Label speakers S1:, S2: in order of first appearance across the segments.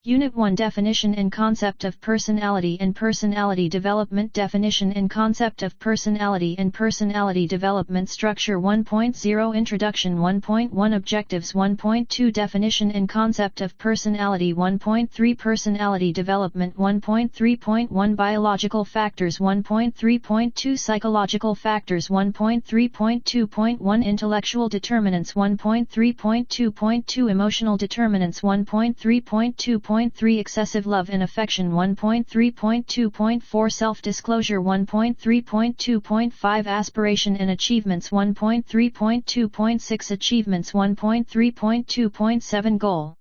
S1: Unit 1 Definition and Concept of Personality and Personality Development. Definition and Concept of Personality and Personality Development. Structure 1.0 Introduction 1.1 Objectives 1.2 Definition and Concept of Personality 1.3 Personality Development 1.3.1 Biological Factors 1.3.2 Psychological Factors 1.3.2.1 Intellectual Determinants 1.3.2.2 Emotional Determinants 1.3.2.3 Excessive love and affection 1.3.2.4 Self-disclosure 1.3.2.5 Aspiration and achievements 1.3.2.6 Achievements 1.3.2.7 Goal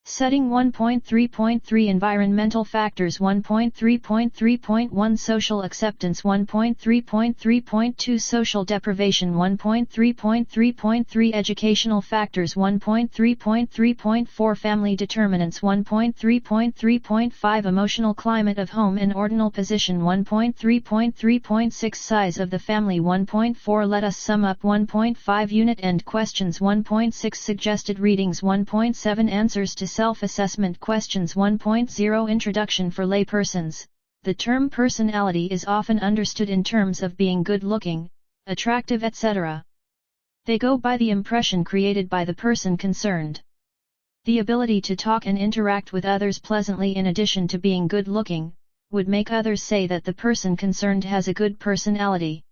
S1: setting 1.3.3 Environmental factors 1.3.3.1 Social acceptance 1.3.3.2 Social deprivation 1.3.3.3 Educational factors 1.3.3.4 Family determinants 1.3.3.5 Emotional climate of home and ordinal position 1.3.3.6 Size of the family 1.4 Let us sum up 1.5 Unit end questions 1.6 Suggested readings 1.7 Answers to self-assessment questions 1.0 Introduction for laypersons. The term personality is often understood in terms of being good-looking, attractive, etc. They go by the impression created by the person concerned. The ability to talk and interact with others pleasantly in addition to being good-looking, would make others say that the person concerned has a good personality.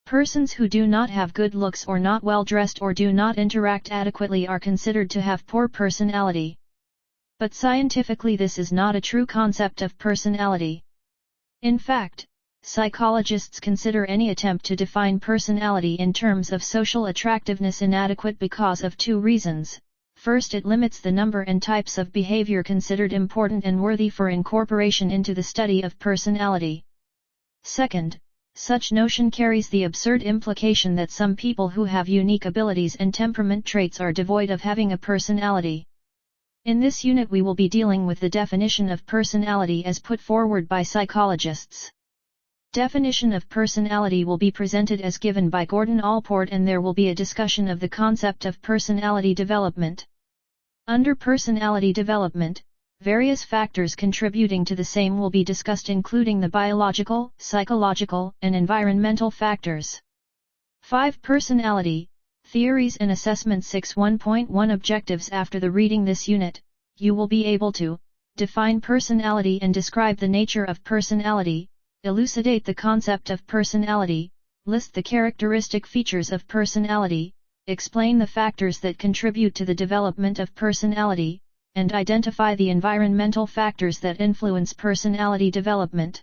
S1: Persons who do not have good looks or not well dressed or do not interact adequately are considered to have poor personality. But scientifically this is not a true concept of personality. In fact, psychologists consider any attempt to define personality in terms of social attractiveness inadequate because of two reasons. First, it limits the number and types of behavior considered important and worthy for incorporation into the study of personality. Second, such notion carries the absurd implication that some people who have unique abilities and temperament traits are devoid of having a personality. In this unit we will be dealing with the definition of personality as put forward by psychologists. Definition of personality will be presented as given by Gordon Allport and there will be a discussion of the concept of personality development. Under personality development, various factors contributing to the same will be discussed including the biological, psychological, and environmental factors. 5. Personality Theories and Assessment 6 1.1 Objectives After the reading this unit, you will be able to define personality and describe the nature of personality, elucidate the concept of personality, list the characteristic features of personality, explain the factors that contribute to the development of personality, and identify the environmental factors that influence personality development.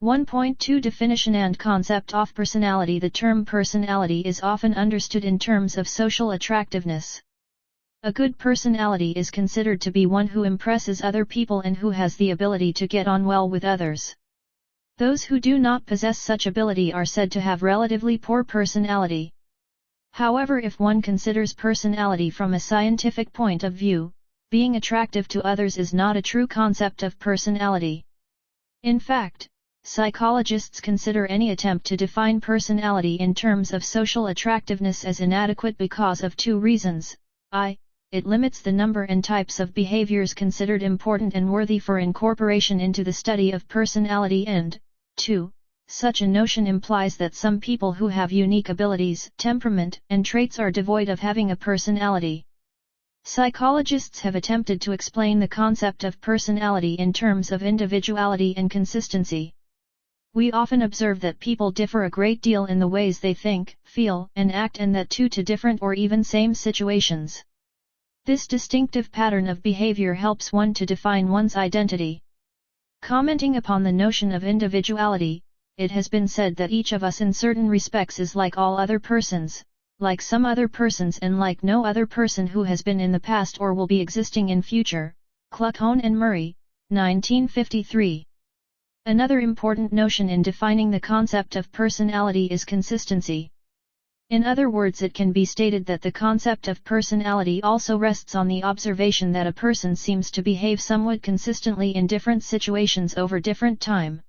S1: 1.2 Definition and Concept of Personality. The term personality is often understood in terms of social attractiveness. A good personality is considered to be one who impresses other people and who has the ability to get on well with others. Those who do not possess such ability are said to have relatively poor personality. However, if one considers personality from a scientific point of view, being attractive to others is not a true concept of personality. In fact, psychologists consider any attempt to define personality in terms of social attractiveness as inadequate because of two reasons. It limits the number and types of behaviors considered important and worthy for incorporation into the study of personality and 2. Such a notion implies that some people who have unique abilities, temperament, and traits are devoid of having a personality. Psychologists have attempted to explain the concept of personality in terms of individuality and consistency. We often observe that people differ a great deal in the ways they think, feel, and act, and that too to different or even same situations. This distinctive pattern of behavior helps one to define one's identity. Commenting upon the notion of individuality, it has been said that each of us in certain respects is like all other persons, like some other persons and like no other person who has been in the past or will be existing in future. Cluckhohn and Murray, 1953. Another important notion in defining the concept of personality is consistency. In other words, it can be stated that the concept of personality also rests on the observation that a person seems to behave somewhat consistently in different situations over different time.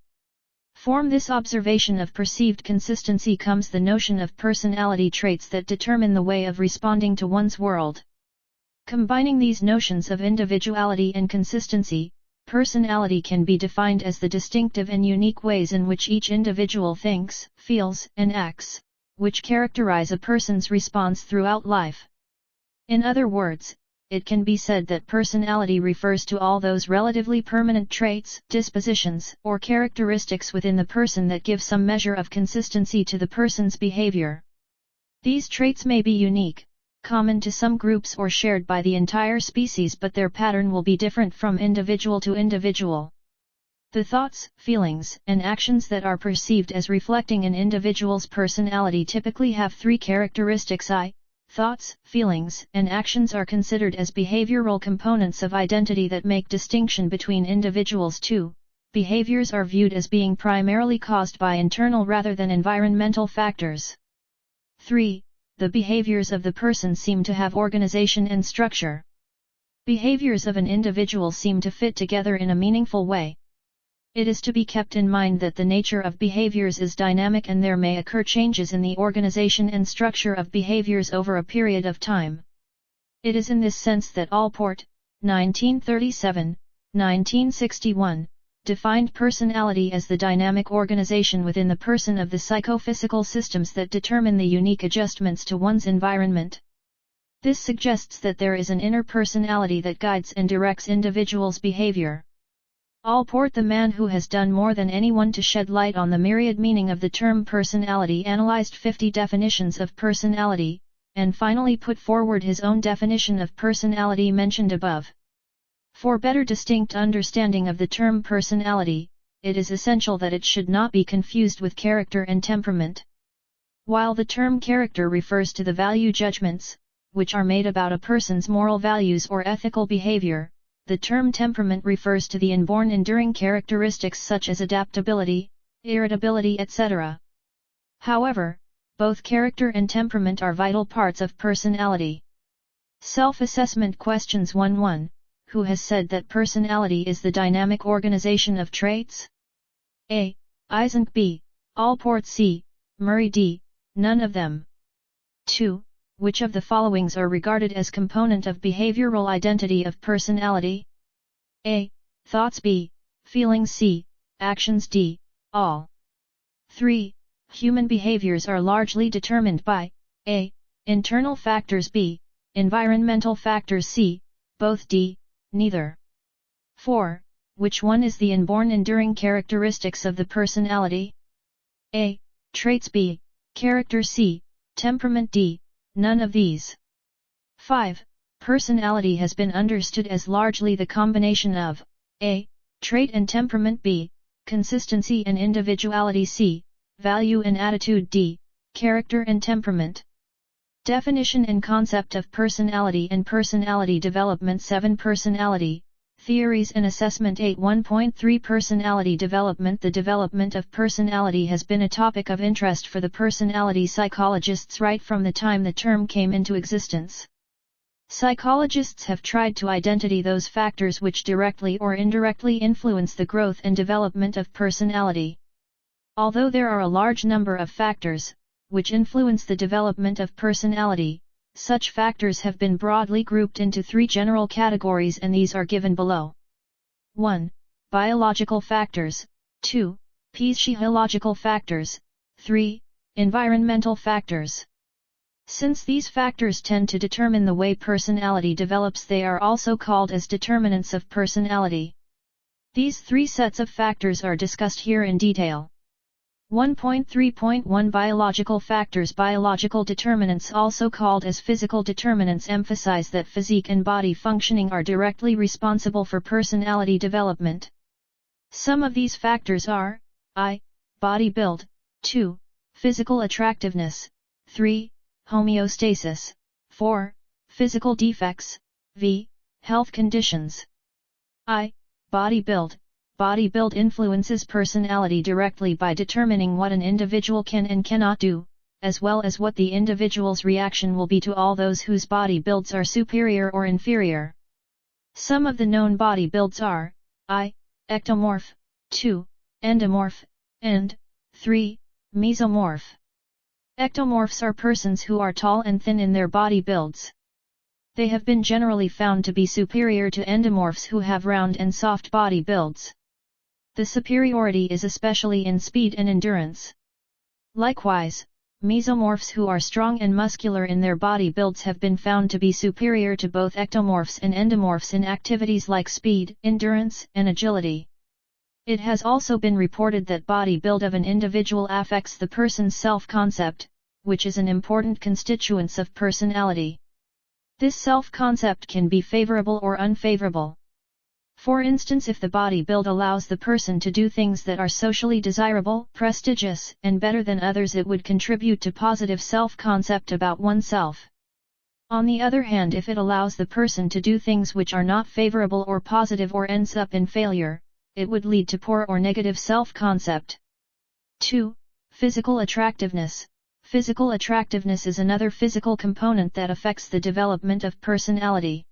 S1: From this observation of perceived consistency comes the notion of personality traits that determine the way of responding to one's world. Combining these notions of individuality and consistency, personality can be defined as the distinctive and unique ways in which each individual thinks, feels, and acts, which characterize a person's response throughout life. In other words, it can be said that personality refers to all those relatively permanent traits, dispositions, or characteristics within the person that give some measure of consistency to the person's behavior. These traits may be unique, common to some groups, or shared by the entire species, but their pattern will be different from individual to individual. The thoughts, feelings, and actions that are perceived as reflecting an individual's personality typically have three characteristics. Thoughts, feelings, and actions are considered as behavioral components of identity that make distinction between individuals. 2. Behaviors are viewed as being primarily caused by internal rather than environmental factors. 3. The behaviors of the person seem to have organization and structure. Behaviors of an individual seem to fit together in a meaningful way. It is to be kept in mind that the nature of behaviors is dynamic and there may occur changes in the organization and structure of behaviors over a period of time. It is in this sense that Allport, 1937, 1961, defined personality as the dynamic organization within the person of the psychophysical systems that determine the unique adjustments to one's environment. This suggests that there is an inner personality that guides and directs individuals' behavior. Allport, the man who has done more than anyone to shed light on the myriad meaning of the term personality, analyzed 50 definitions of personality, and finally put forward his own definition of personality mentioned above. For better distinct understanding of the term personality, it is essential that it should not be confused with character and temperament. While the term character refers to the value judgments, which are made about a person's moral values or ethical behavior, the term temperament refers to the inborn enduring characteristics such as adaptability, irritability, etc. However, both character and temperament are vital parts of personality. Self-assessment questions 1-1. Who has said that personality is the dynamic organization of traits? A. Eysenck B. Allport C. Murray D. None of them. 2. Which of the followings are regarded as component of behavioral identity of personality? A. Thoughts B. Feelings C. Actions D. All. 3. Human behaviors are largely determined by A. Internal factors B. Environmental factors C. Both D. Neither. 4. Which one is the inborn enduring characteristics of the personality? A. Traits B. Character C. Temperament D. None of these. 5. Personality has been understood as largely the combination of A. Trait and temperament B. Consistency and individuality C. Value and attitude D. Character and temperament. Definition and concept of personality and personality development. 7. Personality, theories and assessment. 8. 1.3 Personality development. The development of personality has been a topic of interest for the personality psychologists right from the time the term came into existence. Psychologists have tried to identify those factors which directly or indirectly influence the growth and development of personality. Although there are a large number of factors which influence the development of personality, such factors have been broadly grouped into three general categories, and these are given below. 1. Biological factors. 2. Physiological factors. 3. Environmental factors. Since these factors tend to determine the way personality develops, they are also called as determinants of personality. These three sets of factors are discussed here in detail. 1.3.1 Biological factors. Biological determinants, also called as physical determinants, emphasize that physique and body functioning are directly responsible for personality development. Some of these factors are I. Body build. 2. Physical attractiveness. 3. Homeostasis. 4. Physical defects. V. Health conditions. I. Body build. Body build influences personality directly by determining what an individual can and cannot do, as well as what the individual's reaction will be to all those whose body builds are superior or inferior. Some of the known body builds are I. Ectomorph. 2. Endomorph. And 3. Mesomorph. Ectomorphs are persons who are tall and thin in their body builds. They have been generally found to be superior to endomorphs who have round and soft body builds. The superiority is especially in speed and endurance. Likewise, mesomorphs who are strong and muscular in their body builds have been found to be superior to both ectomorphs and endomorphs in activities like speed, endurance, and agility. It has also been reported that body build of an individual affects the person's self-concept, which is an important constituent of personality. This self-concept can be favorable or unfavorable. For instance, if the body build allows the person to do things that are socially desirable, prestigious, and better than others, it would contribute to positive self-concept about oneself. On the other hand, if it allows the person to do things which are not favorable or positive or ends up in failure, it would lead to poor or negative self-concept. 2. Physical attractiveness. Physical attractiveness is another physical component that affects the development of personality.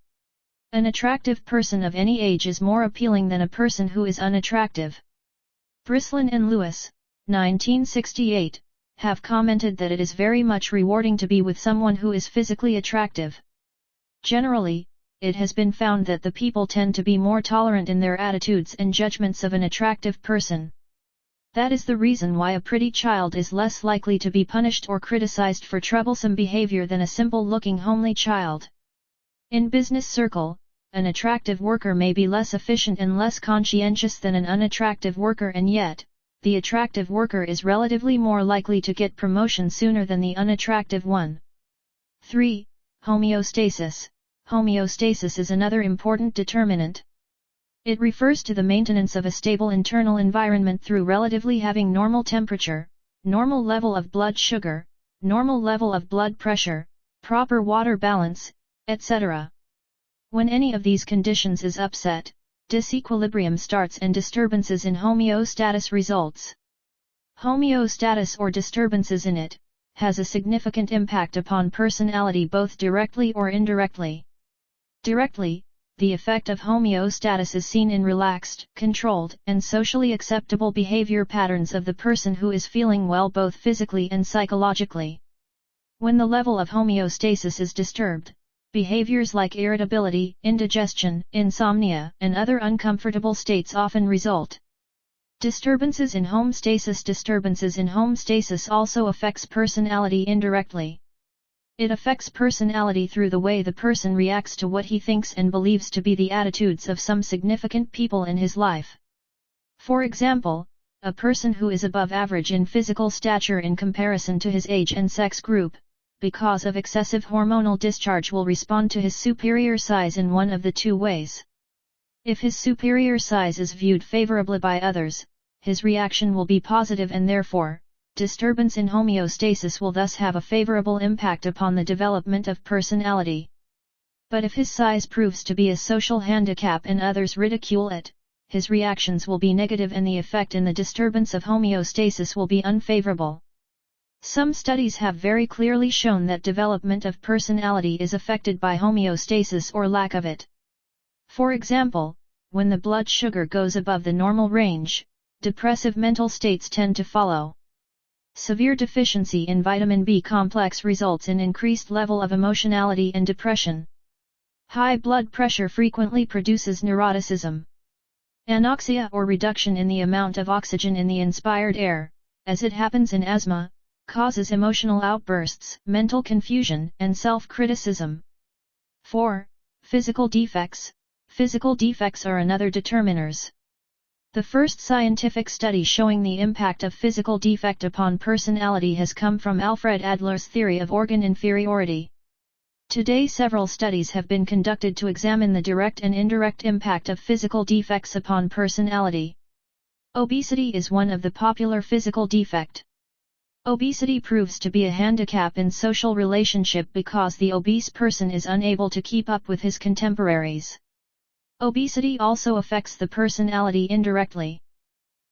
S1: An attractive person of any age is more appealing than a person who is unattractive. Brislin and Lewis, 1968, have commented that it is very much rewarding to be with someone who is physically attractive. Generally, it has been found that the people tend to be more tolerant in their attitudes and judgments of an attractive person. That is the reason why a pretty child is less likely to be punished or criticized for troublesome behavior than a simple-looking homely child. In business circle, an attractive worker may be less efficient and less conscientious than an unattractive worker, and yet, the attractive worker is relatively more likely to get promotion sooner than the unattractive one. 3. Homeostasis. Homeostasis is another important determinant. It refers to the maintenance of a stable internal environment through relatively having normal temperature, normal level of blood sugar, normal level of blood pressure, proper water balance, etc. When any of these conditions is upset, disequilibrium starts and disturbances in homeostasis results. Homeostasis or disturbances in it has a significant impact upon personality both directly or indirectly. Directly, the effect of homeostasis is seen in relaxed, controlled, and socially acceptable behavior patterns of the person who is feeling well both physically and psychologically. When the level of homeostasis is disturbed, behaviors like irritability, indigestion, insomnia, and other uncomfortable states often result. Disturbances in homeostasis also affects personality indirectly. It affects personality through the way the person reacts to what he thinks and believes to be the attitudes of some significant people in his life. For example, a person who is above average in physical stature in comparison to his age and sex group, because of excessive hormonal discharge, will respond to his superior size in one of the two ways. If his superior size is viewed favorably by others, his reaction will be positive, and therefore, disturbance in homeostasis will thus have a favorable impact upon the development of personality. But if his size proves to be a social handicap and others ridicule it, his reactions will be negative and the effect in the disturbance of homeostasis will be unfavorable. Some studies have very clearly shown that development of personality is affected by homeostasis or lack of it. For example, when the blood sugar goes above the normal range, depressive mental states tend to follow. Severe deficiency in vitamin B complex results in increased level of emotionality and depression. High blood pressure frequently produces neuroticism. Anoxia or reduction in the amount of oxygen in the inspired air, as it happens in asthma, causes emotional outbursts, mental confusion, and self-criticism. 4. Physical defects. Physical defects are another determiners. The first scientific study showing the impact of physical defect upon personality has come from Alfred Adler's theory of organ inferiority. Today several studies have been conducted to examine the direct and indirect impact of physical defects upon personality. Obesity is one of the popular physical defect. Obesity proves to be a handicap in social relationship because the obese person is unable to keep up with his contemporaries. Obesity also affects the personality indirectly.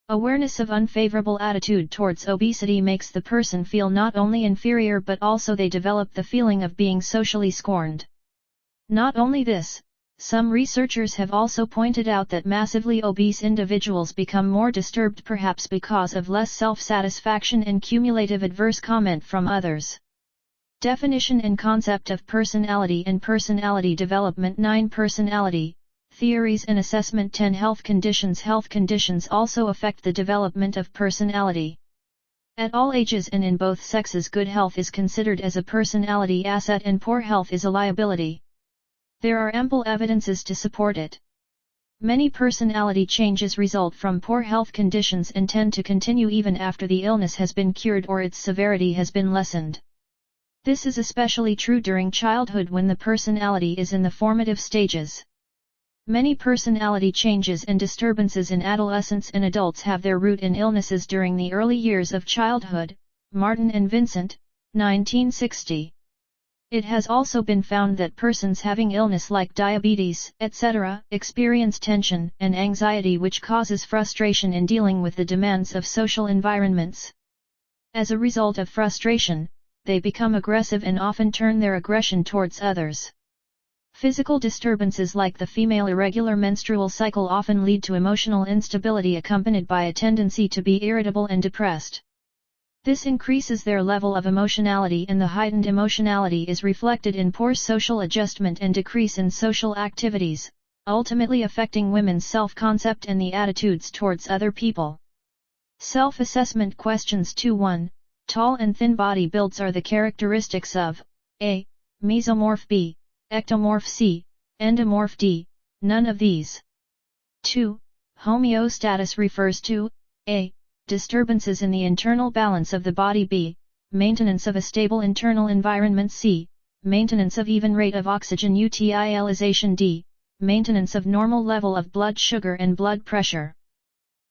S1: Awareness of unfavorable attitude towards obesity makes the person feel not only inferior but also they develop the feeling of being socially scorned. Not only this, some researchers have also pointed out that massively obese individuals become more disturbed, perhaps because of less self-satisfaction and cumulative adverse comment from others. Definition and concept of personality and personality development. 9. Personality, theories and assessment. 10. Health conditions. Health conditions also affect the development of personality. At all ages and in both sexes, good health is considered as a personality asset and poor health is a liability. There are ample evidences to support it. Many personality changes result from poor health conditions and tend to continue even after the illness has been cured or its severity has been lessened. This is especially true during childhood when the personality is in the formative stages. Many personality changes and disturbances in adolescents and adults have their root in illnesses during the early years of childhood. Martin and Vincent, 1960. It has also been found that persons having illness like diabetes, etc., experience tension and anxiety, which causes frustration in dealing with the demands of social environments. As a result of frustration, they become aggressive and often turn their aggression towards others. Physical disturbances like the female irregular menstrual cycle often lead to emotional instability accompanied by a tendency to be irritable and depressed. This increases their level of emotionality, and the heightened emotionality is reflected in poor social adjustment and decrease in social activities, ultimately affecting women's self-concept and the attitudes towards other people. Self-assessment questions. 2.1. Tall and thin body builds are the characteristics of A. Mesomorph. B. Ectomorph. C. Endomorph. D. None of these. 2. Homeostasis refers to A. Disturbances in the internal balance of the body. B. Maintenance of a stable internal environment. C. Maintenance of even rate of oxygen utilization. D. Maintenance of normal level of blood sugar and blood pressure.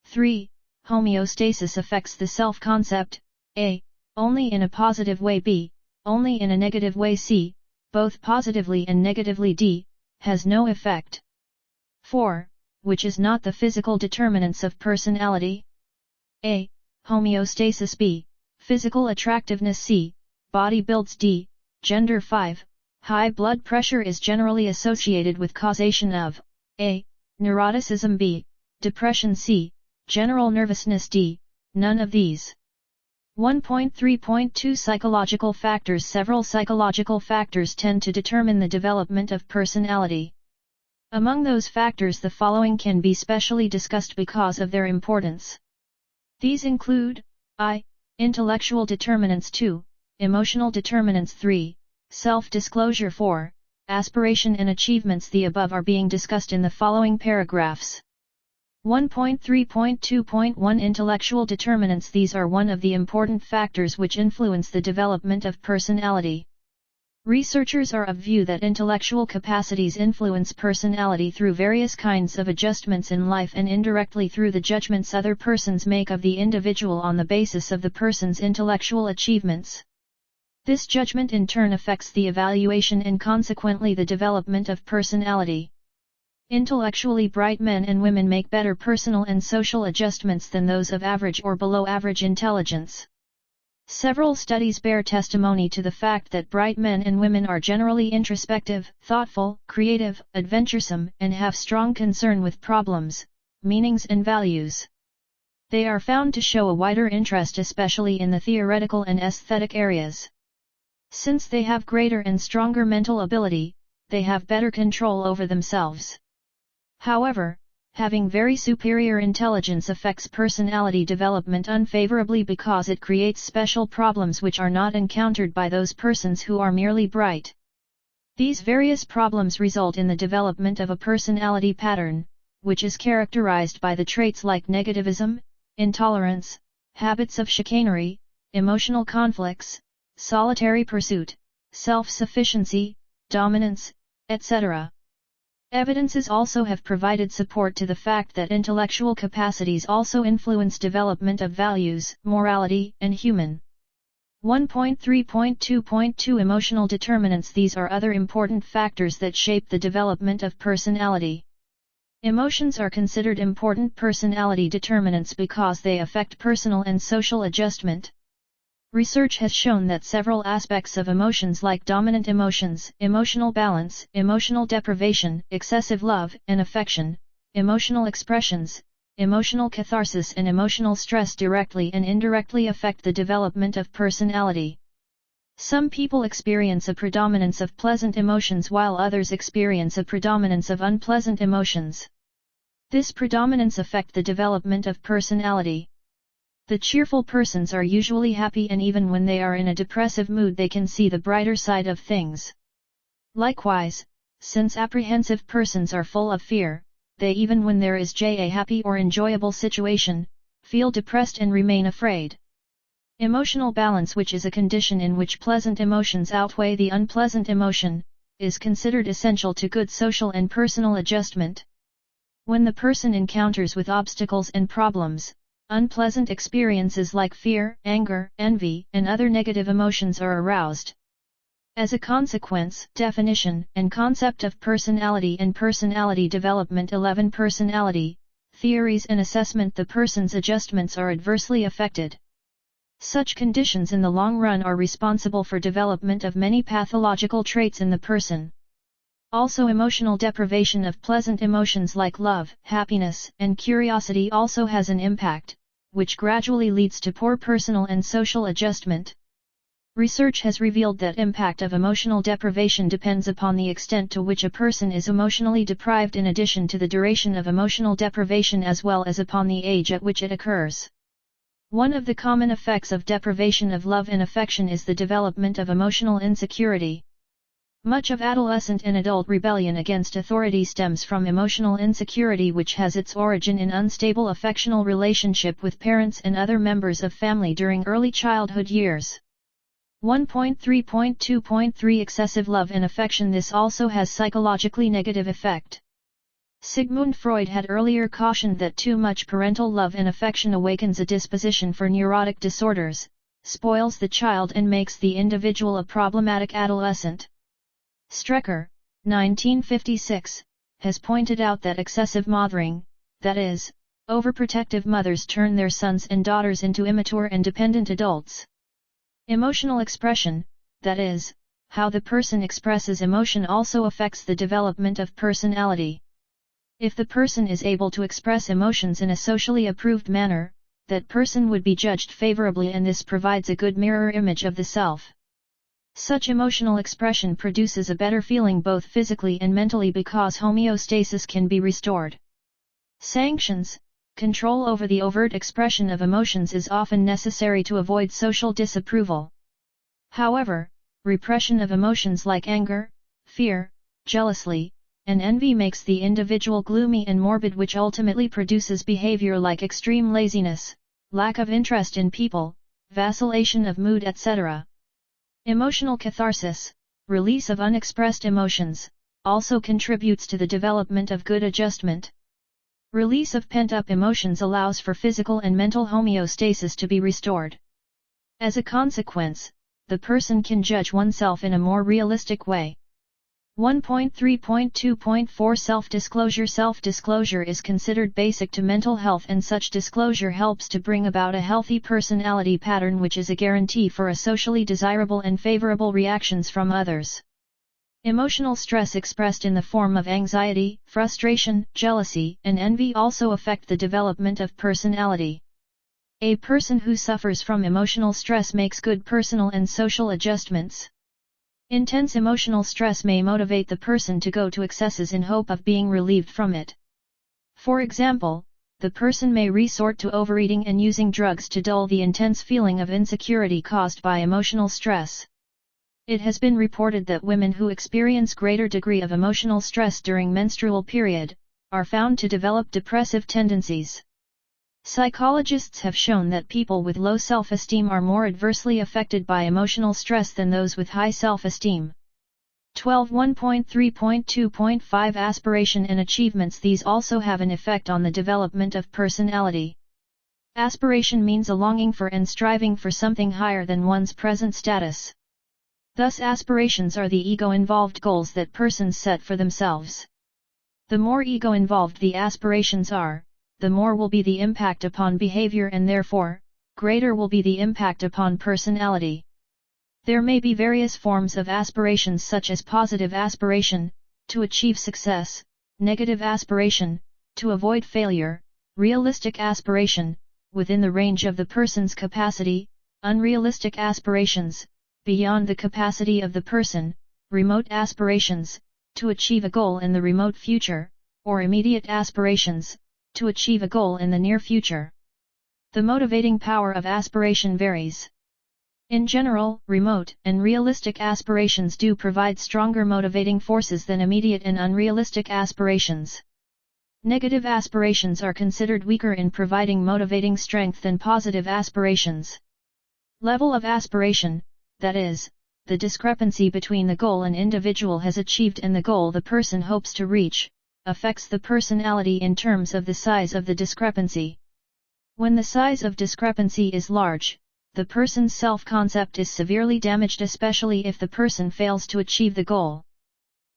S1: 3. Homeostasis affects the self-concept. A. Only in a positive way. B. Only in a negative way. C. Both positively and negatively. D. Has no effect. 4. Which is not the physical determinants of personality? A. Homeostasis. B. Physical attractiveness. C. Body builds. D. Gender. 5. High blood pressure is generally associated with causation of A. Neuroticism. B. Depression. C. General nervousness. D. None of these. 1.3.2 Psychological factors. Several psychological factors tend to determine the development of personality. Among those factors, the following can be specially discussed because of their importance. These include I. Intellectual determinants. 2. Emotional determinants. 3. Self-disclosure. 4. Aspiration and achievements. The above are being discussed in the following paragraphs. 1.3.2.1 Intellectual determinants. These are one of the important factors which influence the development of personality. Researchers are of view that intellectual capacities influence personality through various kinds of adjustments in life and indirectly through the judgments other persons make of the individual on the basis of the person's intellectual achievements. This judgment in turn affects the evaluation and consequently the development of personality. Intellectually bright men and women make better personal and social adjustments than those of average or below average intelligence. Several studies bear testimony to the fact that bright men and women are generally introspective, thoughtful, creative, adventuresome, and have strong concern with problems, meanings and values. They are found to show a wider interest especially in the theoretical and aesthetic areas. Since they have greater and stronger mental ability, they have better control over themselves. However, having very superior intelligence affects personality development unfavorably because it creates special problems which are not encountered by those persons who are merely bright. These various problems result in the development of a personality pattern, which is characterized by the traits like negativism, intolerance, habits of chicanery, emotional conflicts, solitary pursuit, self-sufficiency, dominance, etc. Evidences also have provided support to the fact that intellectual capacities also influence development of values, morality, and human. 1.3.2.2 Emotional determinants. These are other important factors that shape the development of personality. Emotions are considered important personality determinants because they affect personal and social adjustment. Research has shown that several aspects of emotions like dominant emotions, emotional balance, emotional deprivation, excessive love and affection, emotional expressions, emotional catharsis and emotional stress directly and indirectly affect the development of personality. Some people experience a predominance of pleasant emotions while others experience a predominance of unpleasant emotions. This predominance affects the development of personality. The cheerful persons are usually happy, and even when they are in a depressive mood they can see the brighter side of things. Likewise, since apprehensive persons are full of fear, they, even when there is a happy or enjoyable situation, feel depressed and remain afraid. Emotional balance, which is a condition in which pleasant emotions outweigh the unpleasant emotion, is considered essential to good social and personal adjustment. When the person encounters with obstacles and problems, unpleasant experiences like fear, anger, envy, and other negative emotions are aroused. As a consequence, definition and concept of personality and personality development. 11. Personality theories and assessment. The person's adjustments are adversely affected. Such conditions in the long run are responsible for development of many pathological traits in the person. Also, emotional deprivation of pleasant emotions like love, happiness, and curiosity also has an impact, which gradually leads to poor personal and social adjustment. Research has revealed that impact of emotional deprivation depends upon the extent to which a person is emotionally deprived, in addition to the duration of emotional deprivation, as well as upon the age at which it occurs. One of the common effects of deprivation of love and affection is the development of emotional insecurity. Much of adolescent and adult rebellion against authority stems from emotional insecurity, which has its origin in unstable affectional relationship with parents and other members of family during early childhood years. 1.3.2.3 Excessive love and affection. This also has psychologically negative effect. Sigmund Freud had earlier cautioned that too much parental love and affection awakens a disposition for neurotic disorders, spoils the child, and makes the individual a problematic adolescent. Strecker, 1956, has pointed out that excessive mothering, that is, overprotective mothers, turn their sons and daughters into immature and dependent adults. Emotional expression, that is, how the person expresses emotion, also affects the development of personality. If the person is able to express emotions in a socially approved manner, that person would be judged favorably, and this provides a good mirror image of the self. Such emotional expression produces a better feeling both physically and mentally, because homeostasis can be restored. Sanctions, control over the overt expression of emotions, is often necessary to avoid social disapproval. However, repression of emotions like anger, fear, jealousy, and envy makes the individual gloomy and morbid, which ultimately produces behavior like extreme laziness, lack of interest in people, vacillation of mood, etc. Emotional catharsis, release of unexpressed emotions, also contributes to the development of good adjustment. Release of pent-up emotions allows for physical and mental homeostasis to be restored. As a consequence, the person can judge oneself in a more realistic way. 1.3.2.4 Self-disclosure. Self-disclosure is considered basic to mental health, and such disclosure helps to bring about a healthy personality pattern, which is a guarantee for a socially desirable and favorable reactions from others. Emotional stress expressed in the form of anxiety, frustration, jealousy, and envy also affect the development of personality. A person who suffers from emotional stress makes good personal and social adjustments. Intense emotional stress may motivate the person to go to excesses in hope of being relieved from it. For example, the person may resort to overeating and using drugs to dull the intense feeling of insecurity caused by emotional stress. It has been reported that women who experience greater degree of emotional stress during menstrual period are found to develop depressive tendencies. Psychologists have shown that people with low self-esteem are more adversely affected by emotional stress than those with high self-esteem. 12. 1.3.2.5 Aspiration and achievements. These also have an effect on the development of personality. Aspiration means a longing for and striving for something higher than one's present status. Thus, aspirations are the ego-involved goals that persons set for themselves. The more ego-involved the aspirations are, the more will be the impact upon behavior, and therefore, greater will be the impact upon personality. There may be various forms of aspirations, such as positive aspiration, to achieve success, negative aspiration, to avoid failure, realistic aspiration, within the range of the person's capacity, unrealistic aspirations, beyond the capacity of the person, remote aspirations, to achieve a goal in the remote future, or immediate aspirations, to achieve a goal in the near future. The motivating power of aspiration varies. In general, remote and realistic aspirations do provide stronger motivating forces than immediate and unrealistic aspirations. Negative aspirations are considered weaker in providing motivating strength than positive aspirations. Level of aspiration, that is, the discrepancy between the goal an individual has achieved and the goal the person hopes to reach, affects the personality in terms of the size of the discrepancy. When the size of discrepancy is large, the person's self-concept is severely damaged, especially if the person fails to achieve the goal.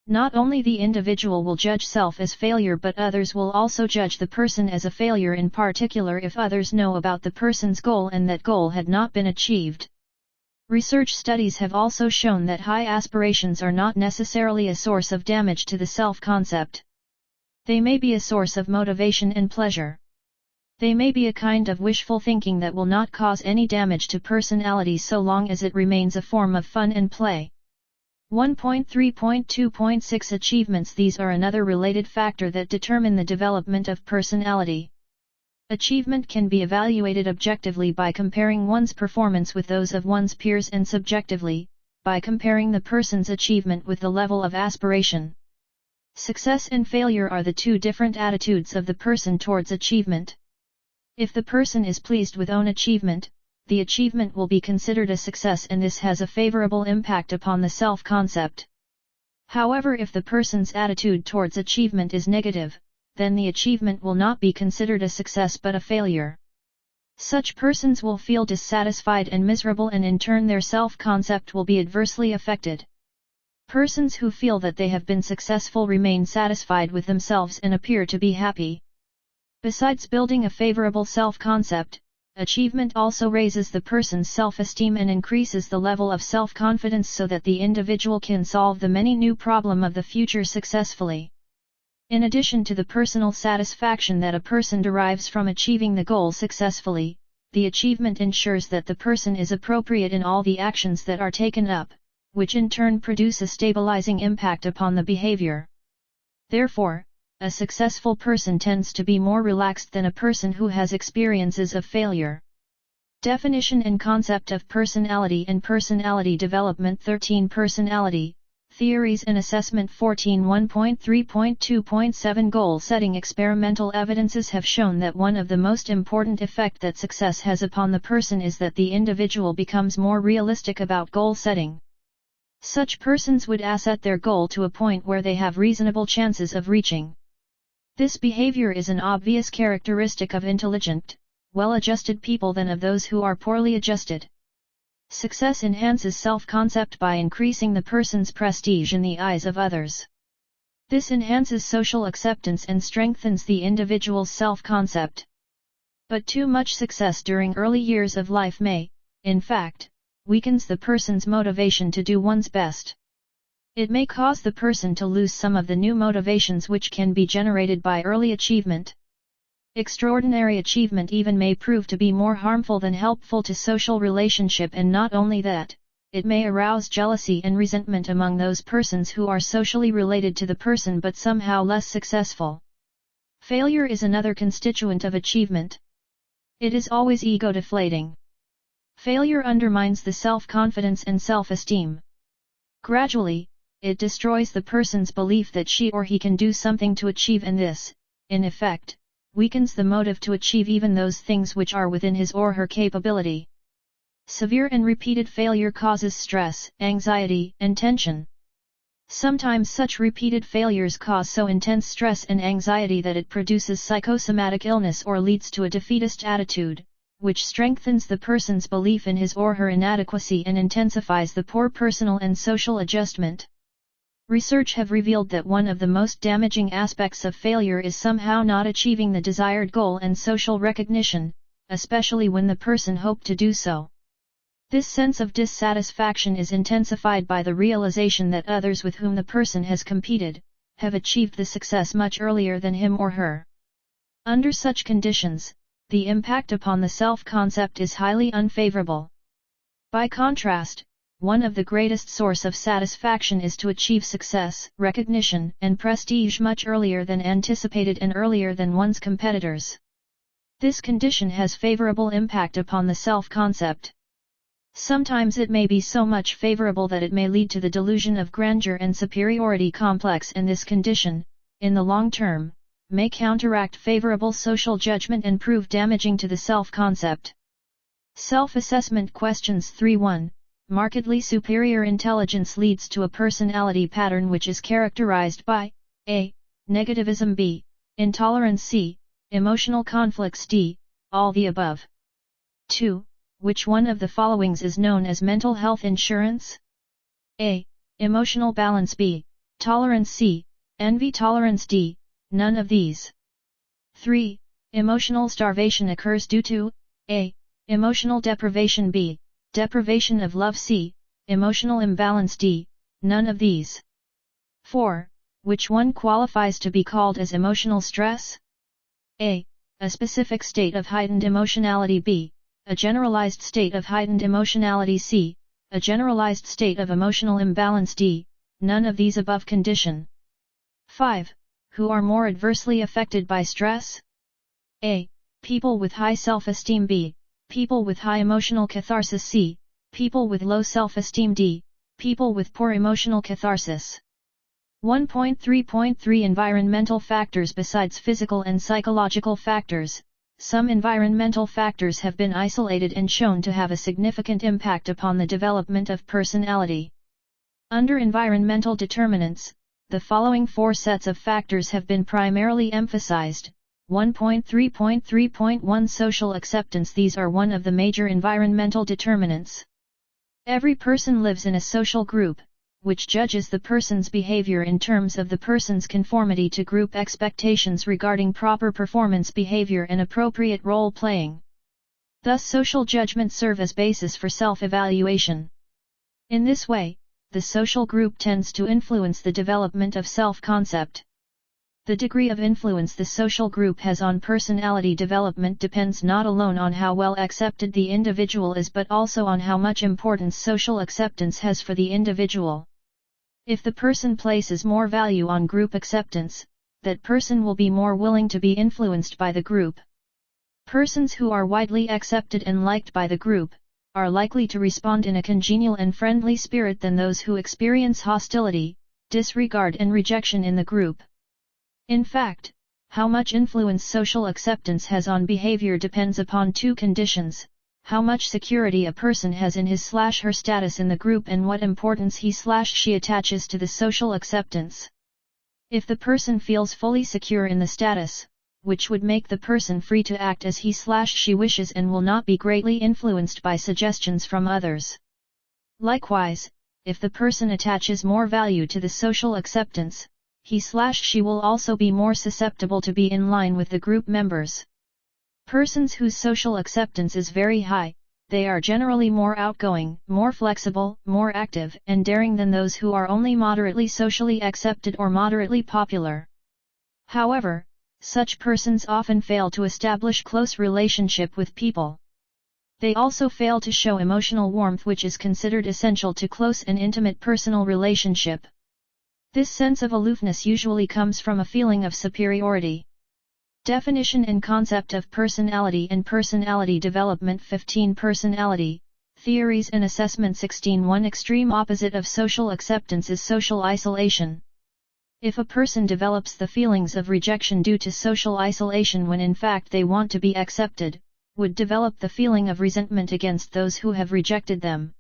S1: Not only the individual will judge self as failure, but others will also judge the person as a failure, in particular if others know about the person's goal and that goal had not been achieved. Research studies have also shown that high aspirations are not necessarily a source of damage to the self-concept. They may be a source of motivation and pleasure. They may be a kind of wishful thinking that will not cause any damage to personality so long as it remains a form of fun and play. 1.3.2.6 Achievements. These are another related factor that determine the development of personality. Achievement can be evaluated objectively by comparing one's performance with those of one's peers, and subjectively, by comparing the person's achievement with the level of aspiration. Success and failure are the two different attitudes of the person towards achievement. If the person is pleased with own achievement, the achievement will be considered a success, and this has a favorable impact upon the self-concept. However, if the person's attitude towards achievement is negative, then the achievement will not be considered a success but a failure. Such persons will feel dissatisfied and miserable, and in turn their self-concept will be adversely affected. Persons who feel that they have been successful remain satisfied with themselves and appear to be happy. Besides building a favorable self-concept, achievement also raises the person's self-esteem and increases the level of self-confidence so that the individual can solve the many new problems of the future successfully. In addition to the personal satisfaction that a person derives from achieving the goal successfully, the achievement ensures that the person is appropriate in all the actions that are taken up, which in turn produce a stabilizing impact upon the behavior. Therefore, a successful person tends to be more relaxed than a person who has experiences of failure. Definition and concept of personality and personality development. 13 Personality, Theories and Assessment. 14 1.3.2.7 Goal Setting. Experimental evidences have shown that one of the most important effects that success has upon the person is that the individual becomes more realistic about goal setting. Such persons would asset their goal to a point where they have reasonable chances of reaching. This behavior is an obvious characteristic of intelligent, well-adjusted people than of those who are poorly adjusted. Success enhances self-concept by increasing the person's prestige in the eyes of others. This enhances social acceptance and strengthens the individual's self-concept. But too much success during early years of life may, in fact, weakens the person's motivation to do one's best. It may cause the person to lose some of the new motivations which can be generated by early achievement. Extraordinary achievement even may prove to be more harmful than helpful to social relationship, and not only that, it may arouse jealousy and resentment among those persons who are socially related to the person but somehow less successful. Failure is another constituent of achievement. It is always ego-deflating. Failure undermines the self-confidence and self-esteem. Gradually, it destroys the person's belief that she or he can do something to achieve, and this, in effect, weakens the motive to achieve even those things which are within his or her capability. Severe and repeated failure causes stress, anxiety, and tension. Sometimes such repeated failures cause so intense stress and anxiety that it produces psychosomatic illness or leads to a defeatist attitude, which strengthens the person's belief in his or her inadequacy and intensifies the poor personal and social adjustment. Research have revealed that one of the most damaging aspects of failure is somehow not achieving the desired goal and social recognition, especially when the person hoped to do so. This sense of dissatisfaction is intensified by the realization that others with whom the person has competed, have achieved the success much earlier than him or her. Under such conditions, the impact upon the self-concept is highly unfavorable. By contrast, one of the greatest source of satisfaction is to achieve success, recognition, and prestige much earlier than anticipated and earlier than one's competitors. This condition has favorable impact upon the self-concept. Sometimes it may be so much favorable that it may lead to the delusion of grandeur and superiority complex, and this condition, in the long term, may counteract favorable social judgment and prove damaging to the self-concept. Self-assessment questions 3-1. Markedly superior intelligence leads to a personality pattern which is characterized by a. Negativism, b. Intolerance, c. Emotional conflicts, d. All the above. 2. Which one of the followings is known as mental health insurance? A. Emotional balance, b. Tolerance, c. Envy tolerance, d. None of these. 3. Emotional starvation occurs due to a. Emotional deprivation, b. Deprivation of love, c. Emotional imbalance, d. None of these. 4. Which one qualifies to be called as emotional stress? A. A specific state of heightened emotionality, b. A generalized state of heightened emotionality, c. A generalized state of emotional imbalance, d. None of these above condition. 5. Who are more adversely affected by stress? A. People with high self-esteem, b. People with high emotional catharsis, c. People with low self-esteem, d. People with poor emotional catharsis. 1.3.3 Environmental factors. Besides physical and psychological factors, some environmental factors have been isolated and shown to have a significant impact upon the development of personality. Under environmental determinants, the following 4 sets of factors have been primarily emphasized. 1.3.3.1 Social acceptance. These are one of the major environmental determinants. Every person lives in a social group, which judges the person's behavior in terms of the person's conformity to group expectations regarding proper performance behavior and appropriate role playing. Thus social judgments serve as basis for self-evaluation. In this way, the social group tends to influence the development of self-concept. The degree of influence the social group has on personality development depends not alone on how well accepted the individual is but also on how much importance social acceptance has for the individual. If the person places more value on group acceptance, that person will be more willing to be influenced by the group. Persons who are widely accepted and liked by the group are likely to respond in a congenial and friendly spirit than those who experience hostility, disregard and rejection in the group. In fact, how much influence social acceptance has on behavior depends upon 2 conditions: how much security a person has in his/her status in the group and what importance he/she attaches to the social acceptance. If the person feels fully secure in the status, which would make the person free to act as he/she wishes and will not be greatly influenced by suggestions from others. Likewise, if the person attaches more value to the social acceptance, he/she will also be more susceptible to be in line with the group members. Persons whose social acceptance is very high, they are generally more outgoing, more flexible, more active and daring than those who are only moderately socially accepted or moderately popular. However, such persons often fail to establish close relationship with people. They also fail to show emotional warmth, which is considered essential to close and intimate personal relationship. This sense of aloofness usually comes from a feeling of superiority. Definition and concept of personality and personality development. 15 Personality, theories and assessment. 16 One extreme opposite of social acceptance is social isolation. If a person develops the feelings of rejection due to social isolation when in fact they want to be accepted, would develop the feeling of resentment against those who have rejected them.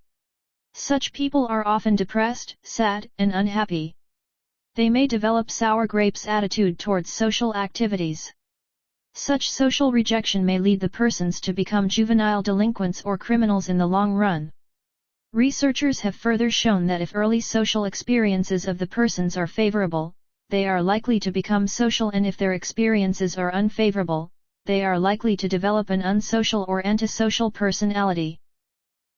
S1: Such people are often depressed, sad, and unhappy. They may develop sour grapes attitude towards social activities. Such social rejection may lead the persons to become juvenile delinquents or criminals in the long run. Researchers have further shown that if early social experiences of the persons are favorable, they are likely to become social, and if their experiences are unfavorable, they are likely to develop an unsocial or antisocial personality.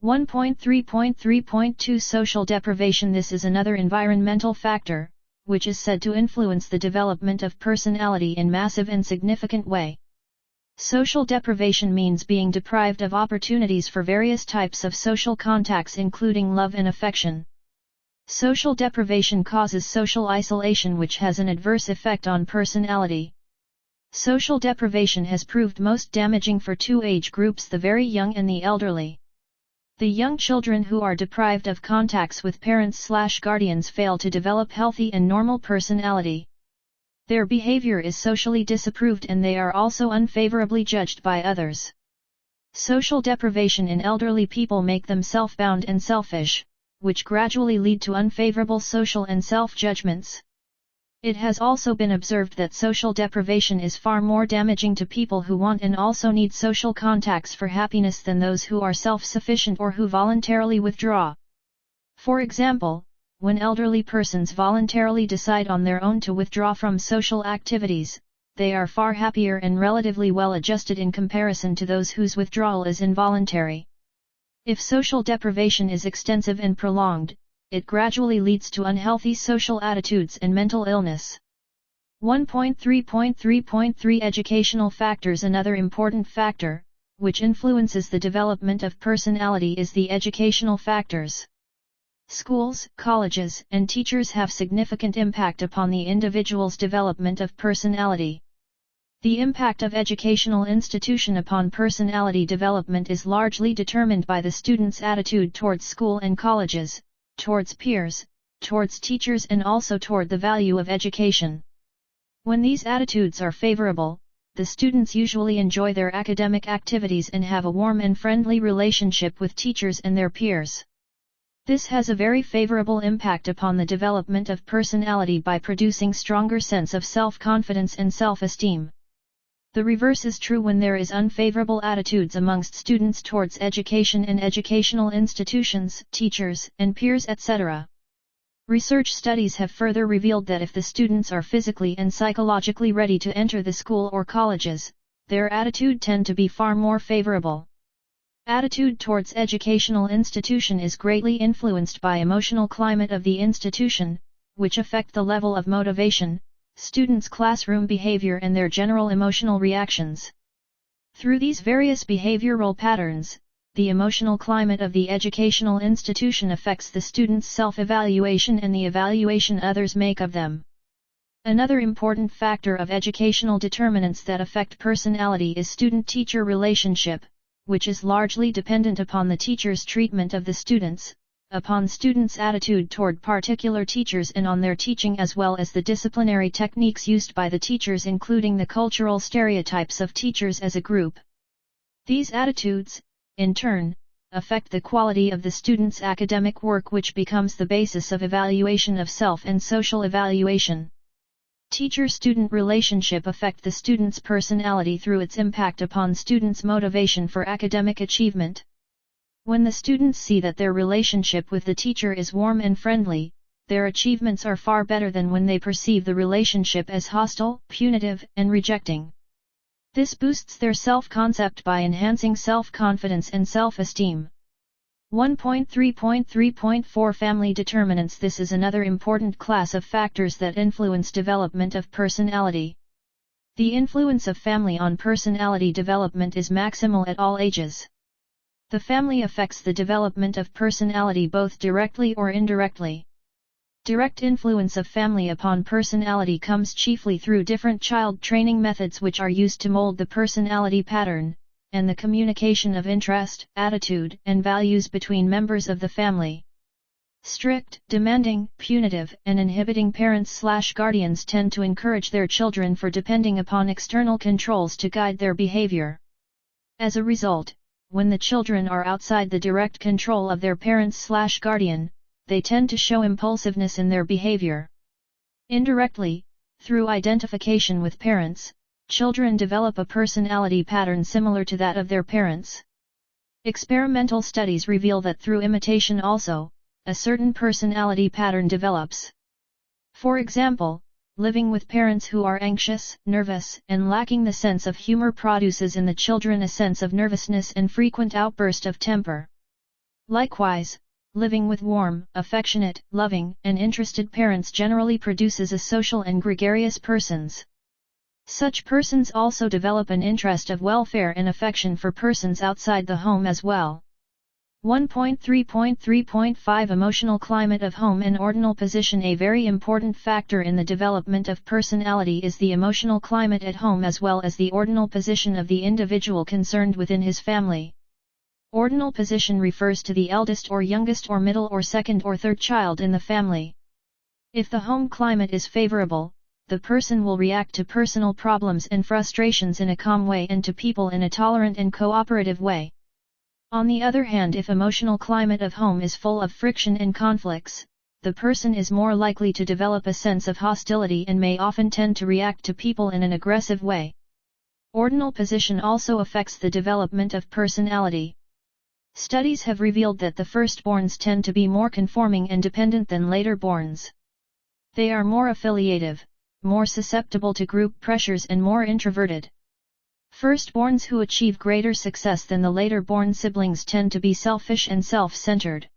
S1: 1.3.3.2 Social deprivation. This is another environmental factor, which is said to influence the development of personality in massive and significant way. Social deprivation means being deprived of opportunities for various types of social contacts including love and affection. Social deprivation causes social isolation which has an adverse effect on personality. Social deprivation has proved most damaging for two age groups: the very young and the elderly. The young children who are deprived of contacts with parents/guardians fail to develop healthy and normal personality. Their behavior is socially disapproved and they are also unfavorably judged by others. Social deprivation in elderly people make them self-bound and selfish, which gradually lead to unfavorable social and self-judgments. It has also been observed that social deprivation is far more damaging to people who want and also need social contacts for happiness than those who are self-sufficient or who voluntarily withdraw. For example, when elderly persons voluntarily decide on their own to withdraw from social activities, they are far happier and relatively well adjusted in comparison to those whose withdrawal is involuntary. If social deprivation is extensive and prolonged, it gradually leads to unhealthy social attitudes and mental illness. 1.3.3.3 Educational factors. Another important factor, which influences the development of personality, is the educational factors. Schools, colleges, and teachers have significant impact upon the individual's development of personality. The impact of educational institution upon personality development is largely determined by the student's attitude towards school and colleges, towards peers, towards teachers, and also toward the value of education. When these attitudes are favorable, the students usually enjoy their academic activities and have a warm and friendly relationship with teachers and their peers. This has a very favorable impact upon the development of personality by producing stronger sense of self-confidence and self-esteem. The reverse is true when there is unfavorable attitudes amongst students towards education and educational institutions, teachers, and peers, etc. Research studies have further revealed that if the students are physically and psychologically ready to enter the school or colleges, their attitude tend to be far more favorable. Attitude towards educational institution is greatly influenced by emotional climate of the institution, which affect the level of motivation, students' classroom behavior, and their general emotional reactions. Through these various behavioral patterns, the emotional climate of the educational institution affects the students' self-evaluation and the evaluation others make of them. Another important factor of educational determinants that affect personality is student-teacher relationship, which is largely dependent upon the teacher's treatment of the students, upon students' attitude toward particular teachers, and on their teaching, as well as the disciplinary techniques used by the teachers, including the cultural stereotypes of teachers as a group. These attitudes, in turn, affect the quality of the student's academic work, which becomes the basis of evaluation of self and social evaluation. Teacher-student relationship affect the student's personality through its impact upon students' motivation for academic achievement. When the students see that their relationship with the teacher is warm and friendly, their achievements are far better than when they perceive the relationship as hostile, punitive, and rejecting. This boosts their self-concept by enhancing self-confidence and self-esteem. 1.3.3.4 Family determinants. This is another important class of factors that influence development of personality. The influence of family on personality development is maximal at all ages. The family affects the development of personality both directly or indirectly. Direct influence of family upon personality comes chiefly through different child training methods which are used to mold the personality pattern, and the communication of interest, attitude, and values between members of the family. Strict, demanding, punitive, and inhibiting parents/guardians tend to encourage their children for depending upon external controls to guide their behavior. As a result, when the children are outside the direct control of their parents/guardian, they tend to show impulsiveness in their behavior. Indirectly, through identification with parents, children develop a personality pattern similar to that of their parents. Experimental studies reveal that through imitation also, a certain personality pattern develops. For example, living with parents who are anxious, nervous, and lacking the sense of humor produces in the children a sense of nervousness and frequent outburst of temper. Likewise, living with warm, affectionate, loving, and interested parents generally produces a social and gregarious persons. Such persons also develop an interest of welfare and affection for persons outside the home as well. 1.3.3.5 Emotional climate of home and ordinal position. A very important factor in the development of personality is the emotional climate at home as well as the ordinal position of the individual concerned within his family. Ordinal position refers to the eldest or youngest or middle or second or third child in the family. If the home climate is favorable, the person will react to personal problems and frustrations in a calm way and to people in a tolerant and cooperative way. On the other hand, if emotional climate of home is full of friction and conflicts, the person is more likely to develop a sense of hostility and may often tend to react to people in an aggressive way. Ordinal position also affects the development of personality. Studies have revealed that the firstborns tend to be more conforming and dependent than later-borns. They are more affiliative, more susceptible to group pressures and more introverted. Firstborns who achieve greater success than the later-born siblings tend to be selfish and self-centered.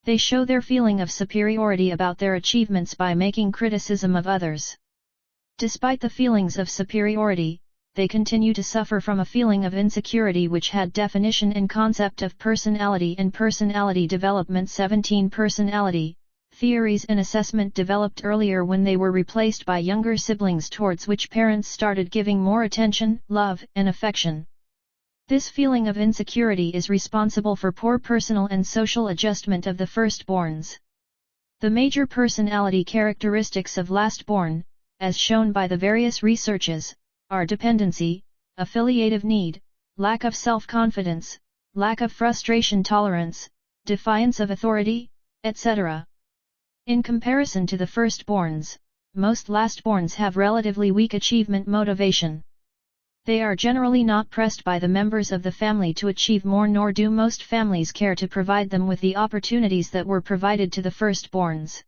S1: They show their feeling of superiority about their achievements by making criticism of others. Despite the feelings of superiority, they continue to suffer from a feeling of insecurity which had definition and concept of personality and personality development. 17 Personality theories and assessment developed earlier when they were replaced by younger siblings towards which parents started giving more attention, love, and affection. This feeling of insecurity is responsible for poor personal and social adjustment of the firstborns. The major personality characteristics of lastborn, as shown by the various researches, are dependency, affiliative need, lack of self-confidence, lack of frustration tolerance, defiance of authority, etc. In comparison to the firstborns, most lastborns have relatively weak achievement motivation. They are generally not pressed by the members of the family to achieve more, nor do most families care to provide them with the opportunities that were provided to the firstborns.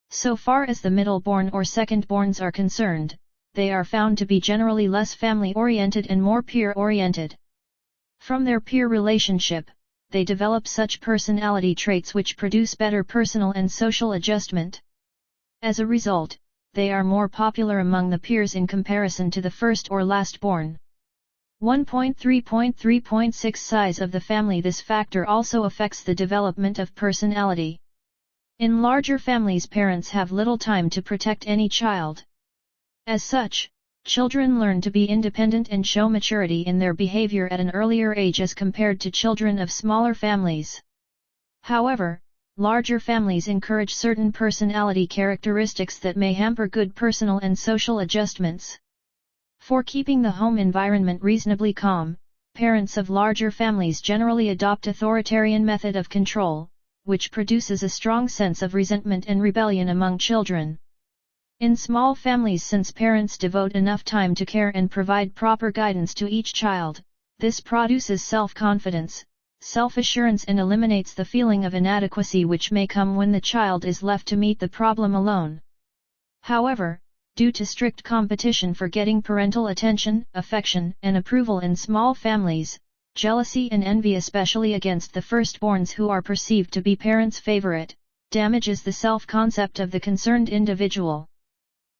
S1: So far as the middleborn or secondborns are concerned, they are found to be generally less family-oriented and more peer-oriented. From their peer relationship, they develop such personality traits which produce better personal and social adjustment. As a result, they are more popular among the peers in comparison to the first or lastborn. 1.3.3.6 Size of the family. This factor also affects the development of personality. In larger families, parents have little time to protect any child. As such, children learn to be independent and show maturity in their behavior at an earlier age as compared to children of smaller families. However, larger families encourage certain personality characteristics that may hamper good personal and social adjustments. For keeping the home environment reasonably calm, parents of larger families generally adopt authoritarian method of control, which produces a strong sense of resentment and rebellion among children. In small families, since parents devote enough time to care and provide proper guidance to each child, this produces self-confidence, self-assurance and eliminates the feeling of inadequacy which may come when the child is left to meet the problem alone. However, due to strict competition for getting parental attention, affection, and approval in small families, jealousy and envy, especially against the firstborns who are perceived to be parents' favorite, damages the self-concept of the concerned individual.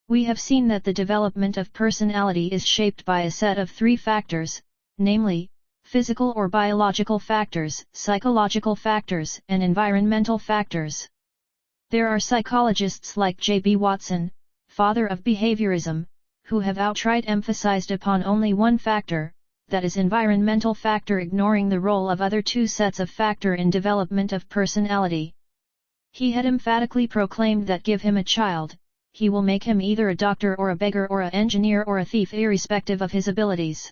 S1: We have seen that the development of personality is shaped by a set of three factors, namely, physical or biological factors, psychological factors, and environmental factors. There are psychologists like J.B. Watson, father of behaviorism, who have outright emphasized upon only one factor, that is environmental factor, ignoring the role of other two sets of factor in development of personality. He had emphatically proclaimed that give him a child, he will make him either a doctor or a beggar or an engineer or a thief, irrespective of his abilities.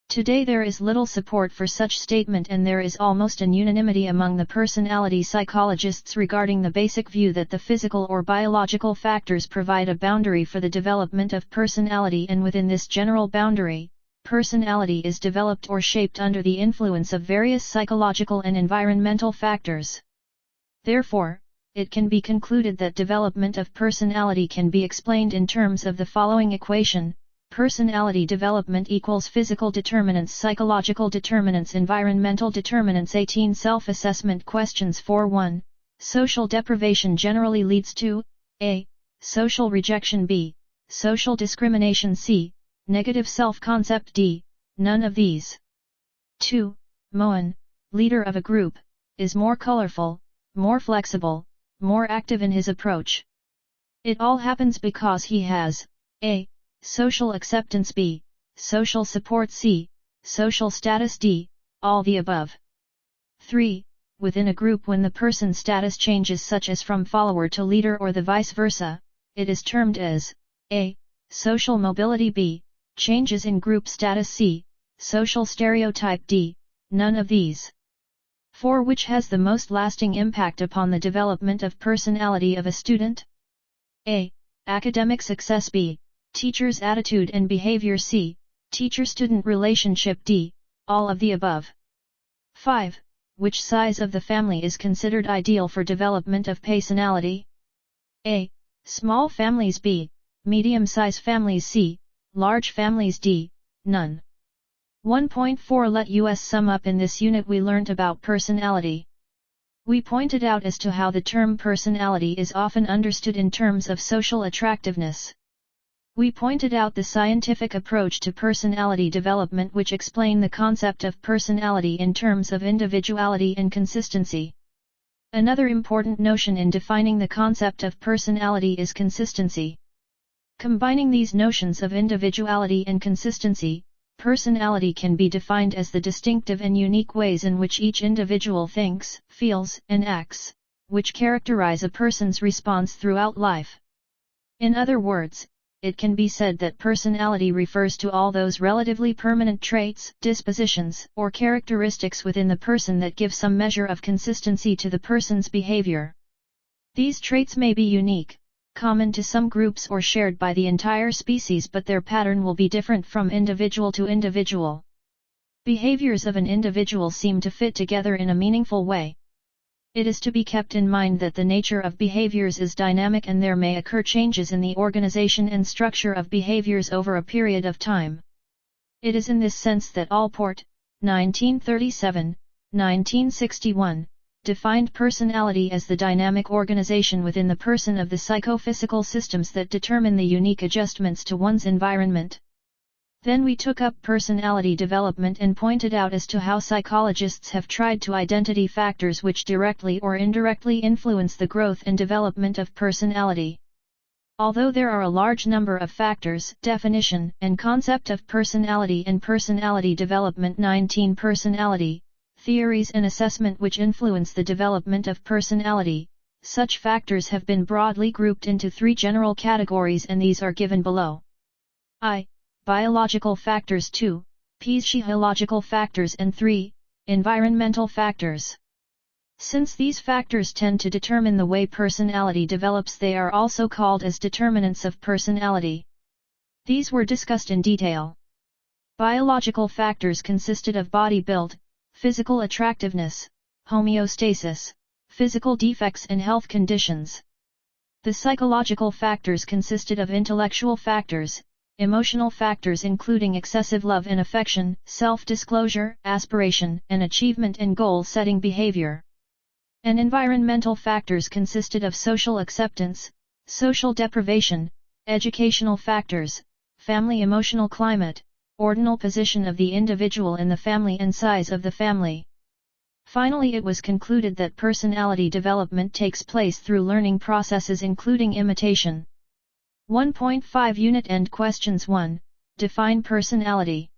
S1: Today there is little support for such statement, and there is almost an unanimity among the personality psychologists regarding the basic view that the physical or biological factors provide a boundary for the development of personality, and within this general boundary, personality is developed or shaped under the influence of various psychological and environmental factors. Therefore, it can be concluded that development of personality can be explained in terms of the following equation: personality development equals physical determinants, psychological determinants, environmental determinants. 18 Self-assessment questions. 4.1 Social deprivation generally leads to a. Social rejection, b. Social discrimination, c. negative self-concept D, none of these. 2. Mohan, leader of a group, is more colorful, more flexible, more active in his approach. It all happens because he has A. Social acceptance B. Social support C. Social status D, all the above. 3. Within a group, when the person's status changes, such as from follower to leader or the vice versa, it is termed as A. Social mobility B. Changes in group status C. Social stereotype D, none of these. 4. Which has the most lasting impact upon the development of personality of a student? A. Academic success B. Teacher's attitude and behavior C. Teacher-student relationship D, all of the above. 5. Which size of the family is considered ideal for development of personality? A. Small families B. Medium-size families C. Large families D, none. 1.4 Let us sum up. In this unit we learnt about personality. We pointed out as to how the term personality is often understood in terms of social attractiveness. We pointed out the scientific approach to personality development, which explain the concept of personality in terms of individuality and consistency. Another important notion in defining the concept of personality is consistency. Combining these notions of individuality and consistency, personality can be defined as the distinctive and unique ways in which each individual thinks, feels, and acts, which characterize a person's response throughout life. In other words, it can be said that personality refers to all those relatively permanent traits, dispositions, or characteristics within the person that give some measure of consistency to the person's behavior. These traits may be unique, common to some groups, or shared by the entire species, but their pattern will be different from individual to individual. Behaviors of an individual seem to fit together in a meaningful way. It is to be kept in mind that the nature of behaviors is dynamic and there may occur changes in the organization and structure of behaviors over a period of time. It is in this sense that Allport, 1937, 1961, defined personality as the dynamic organization within the person of the psychophysical systems that determine the unique adjustments to one's environment. Then we took up personality development and pointed out as to how psychologists have tried to identify factors which directly or indirectly influence the growth and development of personality. Although there are a large number of factors, definition and concept of personality and personality development 19 personality, theories and assessment which influence the development of personality, such factors have been broadly grouped into 3 general categories, and these are given below. I. Biological factors 2, physiological factors, and 3, environmental factors. Since these factors tend to determine the way personality develops, they are also called as determinants of personality. These were discussed in detail. Biological factors consisted of body build, physical attractiveness, homeostasis, physical defects and health conditions. The psychological factors consisted of intellectual factors, emotional factors including excessive love and affection, self-disclosure, aspiration and achievement and goal-setting behavior. And environmental factors consisted of social acceptance, social deprivation, educational factors, family emotional climate, ordinal position of the individual in the family and size of the family. Finally, it was concluded that personality development takes place through learning processes including imitation. 1.5 Unit End Questions 1. Define personality.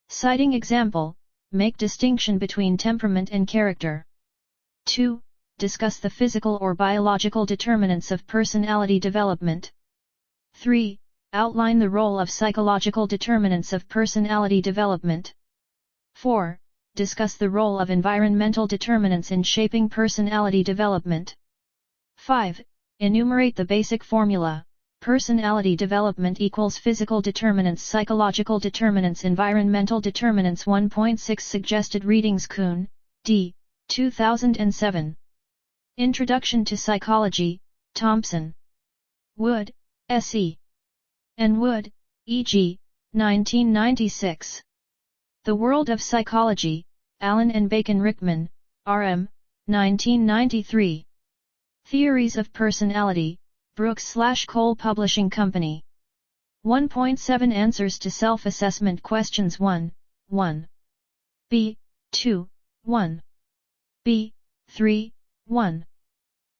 S1: Citing example, make distinction between temperament and character. 2. Discuss the physical or biological determinants of personality development. 3. Outline the role of psychological determinants of personality development. 4. Discuss the role of environmental determinants in shaping personality development. 5. Enumerate the basic formula. Personality development equals physical determinants, psychological determinants, environmental determinants. 1.6 Suggested readings Kuhn, D. 2007. Introduction to Psychology, Thompson. Wood, S.E. and Wood, E.G., 1996. The World of Psychology, Allen and Bacon Rickman, R.M., 1993. Theories of Personality, Brooks/Cole Publishing Company. 1.7 Answers to Self-Assessment Questions 1, 1. B, 2, 1. B, 3, 1.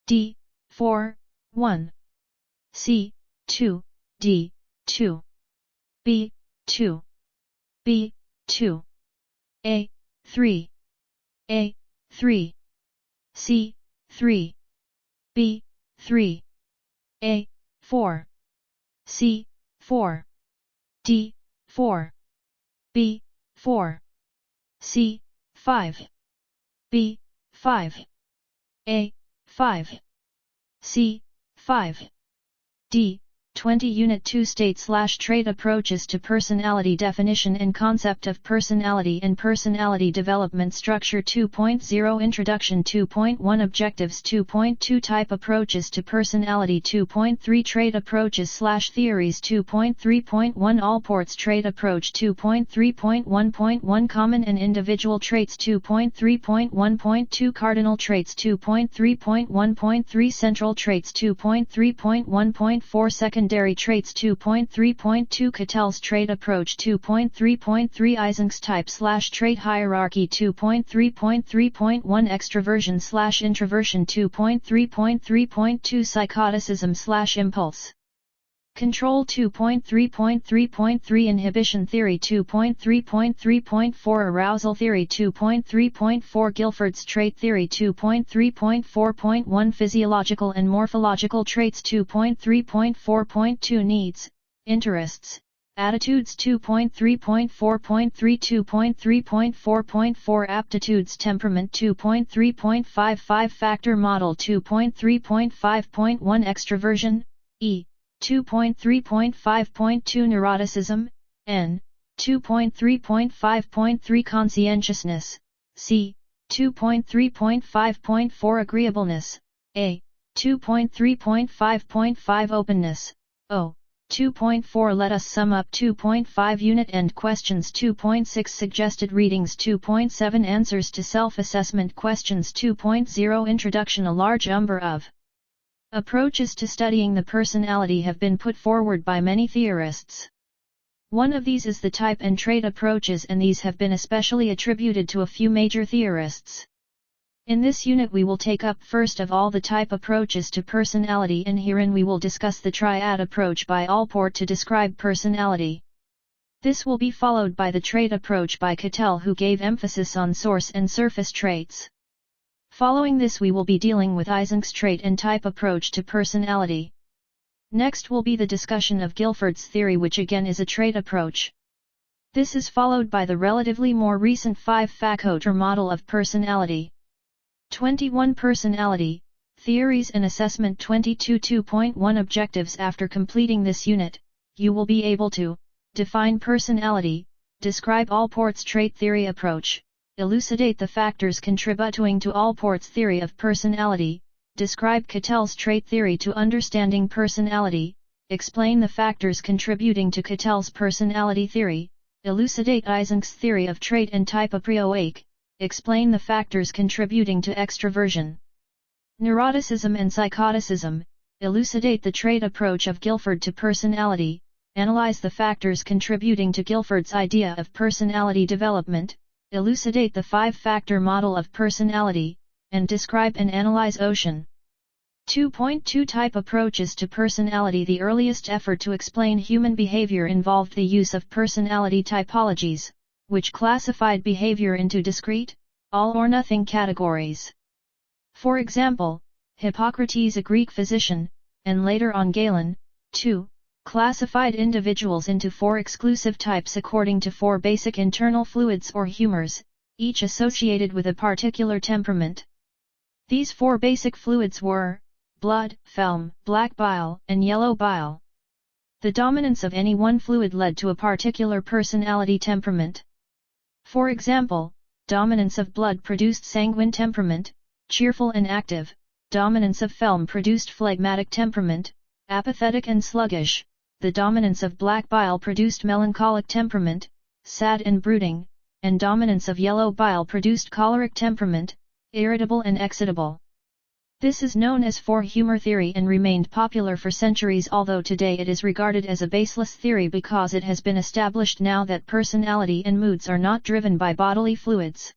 S1: D, 4, 1. C, 2, D, 2. B, 2. B, 2. A, 3. A, 3. C, 3. B, 3. A, 4. C, 4. D, 4. B, 4. C, 5. B, 5. A, 5. C, 5. D, 20 Unit 2 State/Trait Approaches to Personality Definition and Concept of Personality and Personality Development Structure 2.0 Introduction 2.1 Objectives 2.2 Type Approaches to Personality 2.3 Trait Approaches/Theories 2.3.1 Allport's Trait Approach 2.3.1.1 Common and Individual Traits 2.3.1.2 Cardinal Traits 2.3.1.3 Central Traits 2.3.1.4 Secondary Traits 2.3.2 Cattell's Trait Approach 2.3.3 Eysenck's Type/Trait Hierarchy 2.3.3.1 Extroversion/Introversion 2.3.3.2 Psychoticism/Impulse Control 2.3.3.3 Inhibition Theory 2.3.3.4 Arousal Theory 2.3.4 Guilford's Trait Theory 2.3.4.1 Physiological and Morphological Traits 2.3.4.2 Needs, Interests, Attitudes 2.3.4.3 2.3.4.4 Aptitudes Temperament 2.3.55 Factor Model 2.3.5.1 Extroversion, E. 2.3.5.2 Neuroticism, N. 2.3.5.3 Conscientiousness, C. 2.3.5.4 Agreeableness, A. 2.3.5.5 Openness, O. 2.4 Let us sum up 2.5 Unit End Questions 2.6 Suggested Readings 2.7 Answers to Self-Assessment Questions 2.0 Introduction A large number of approaches to studying the personality have been put forward by many theorists. One of these is the type and trait approaches, and these have been especially attributed to a few major theorists. In this unit we will take up first of all the type approaches to personality, and herein we will discuss the triad approach by Allport to describe personality. This will be followed by the trait approach by Cattell, who gave emphasis on source and surface traits. Following this we will be dealing with Eysenck's trait and type approach to personality. Next will be the discussion of Guilford's theory, which again is a trait approach. This is followed by the relatively more recent 5-factor model of personality. 21 Personality, Theories and Assessment 22 2.1 Objectives. After completing this unit, you will be able to define personality, describe Allport's trait theory approach, elucidate the factors contributing to Allport's theory of personality, describe Cattell's trait theory to understanding personality, explain the factors contributing to Cattell's personality theory, elucidate Eysenck's theory of trait and type approach, explain the factors contributing to extroversion, neuroticism and psychoticism, elucidate the trait approach of Guilford to personality, analyze the factors contributing to Guilford's idea of personality development, elucidate the 5-factor model of personality, and describe and analyze Ocean. 2.2 Type approaches to personality. The earliest effort to explain human behavior involved the use of personality typologies, which classified behavior into discrete, all-or-nothing categories. For example, Hippocrates, a Greek physician, and later on Galen, too, classified individuals into 4 exclusive types according to 4 basic internal fluids or humors, each associated with a particular temperament. These 4 basic fluids were blood, phlegm, black bile, and yellow bile. The dominance of any one fluid led to a particular personality temperament. For example, dominance of blood produced sanguine temperament, cheerful and active; dominance of phlegm produced phlegmatic temperament, apathetic and sluggish; the dominance of black bile produced melancholic temperament, sad and brooding; and dominance of yellow bile produced choleric temperament, irritable and excitable. This is known as four-humor theory and remained popular for centuries, although today it is regarded as a baseless theory because it has been established now that personality and moods are not driven by bodily fluids.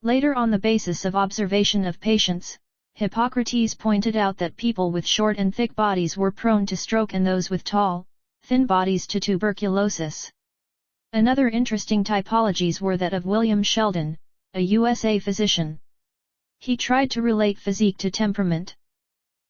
S1: Later, on the basis of observation of patients, Hippocrates pointed out that people with short and thick bodies were prone to stroke and those with tall, thin bodies to tuberculosis. Another interesting typologies were that of William Sheldon, a USA physician. He tried to relate physique to temperament.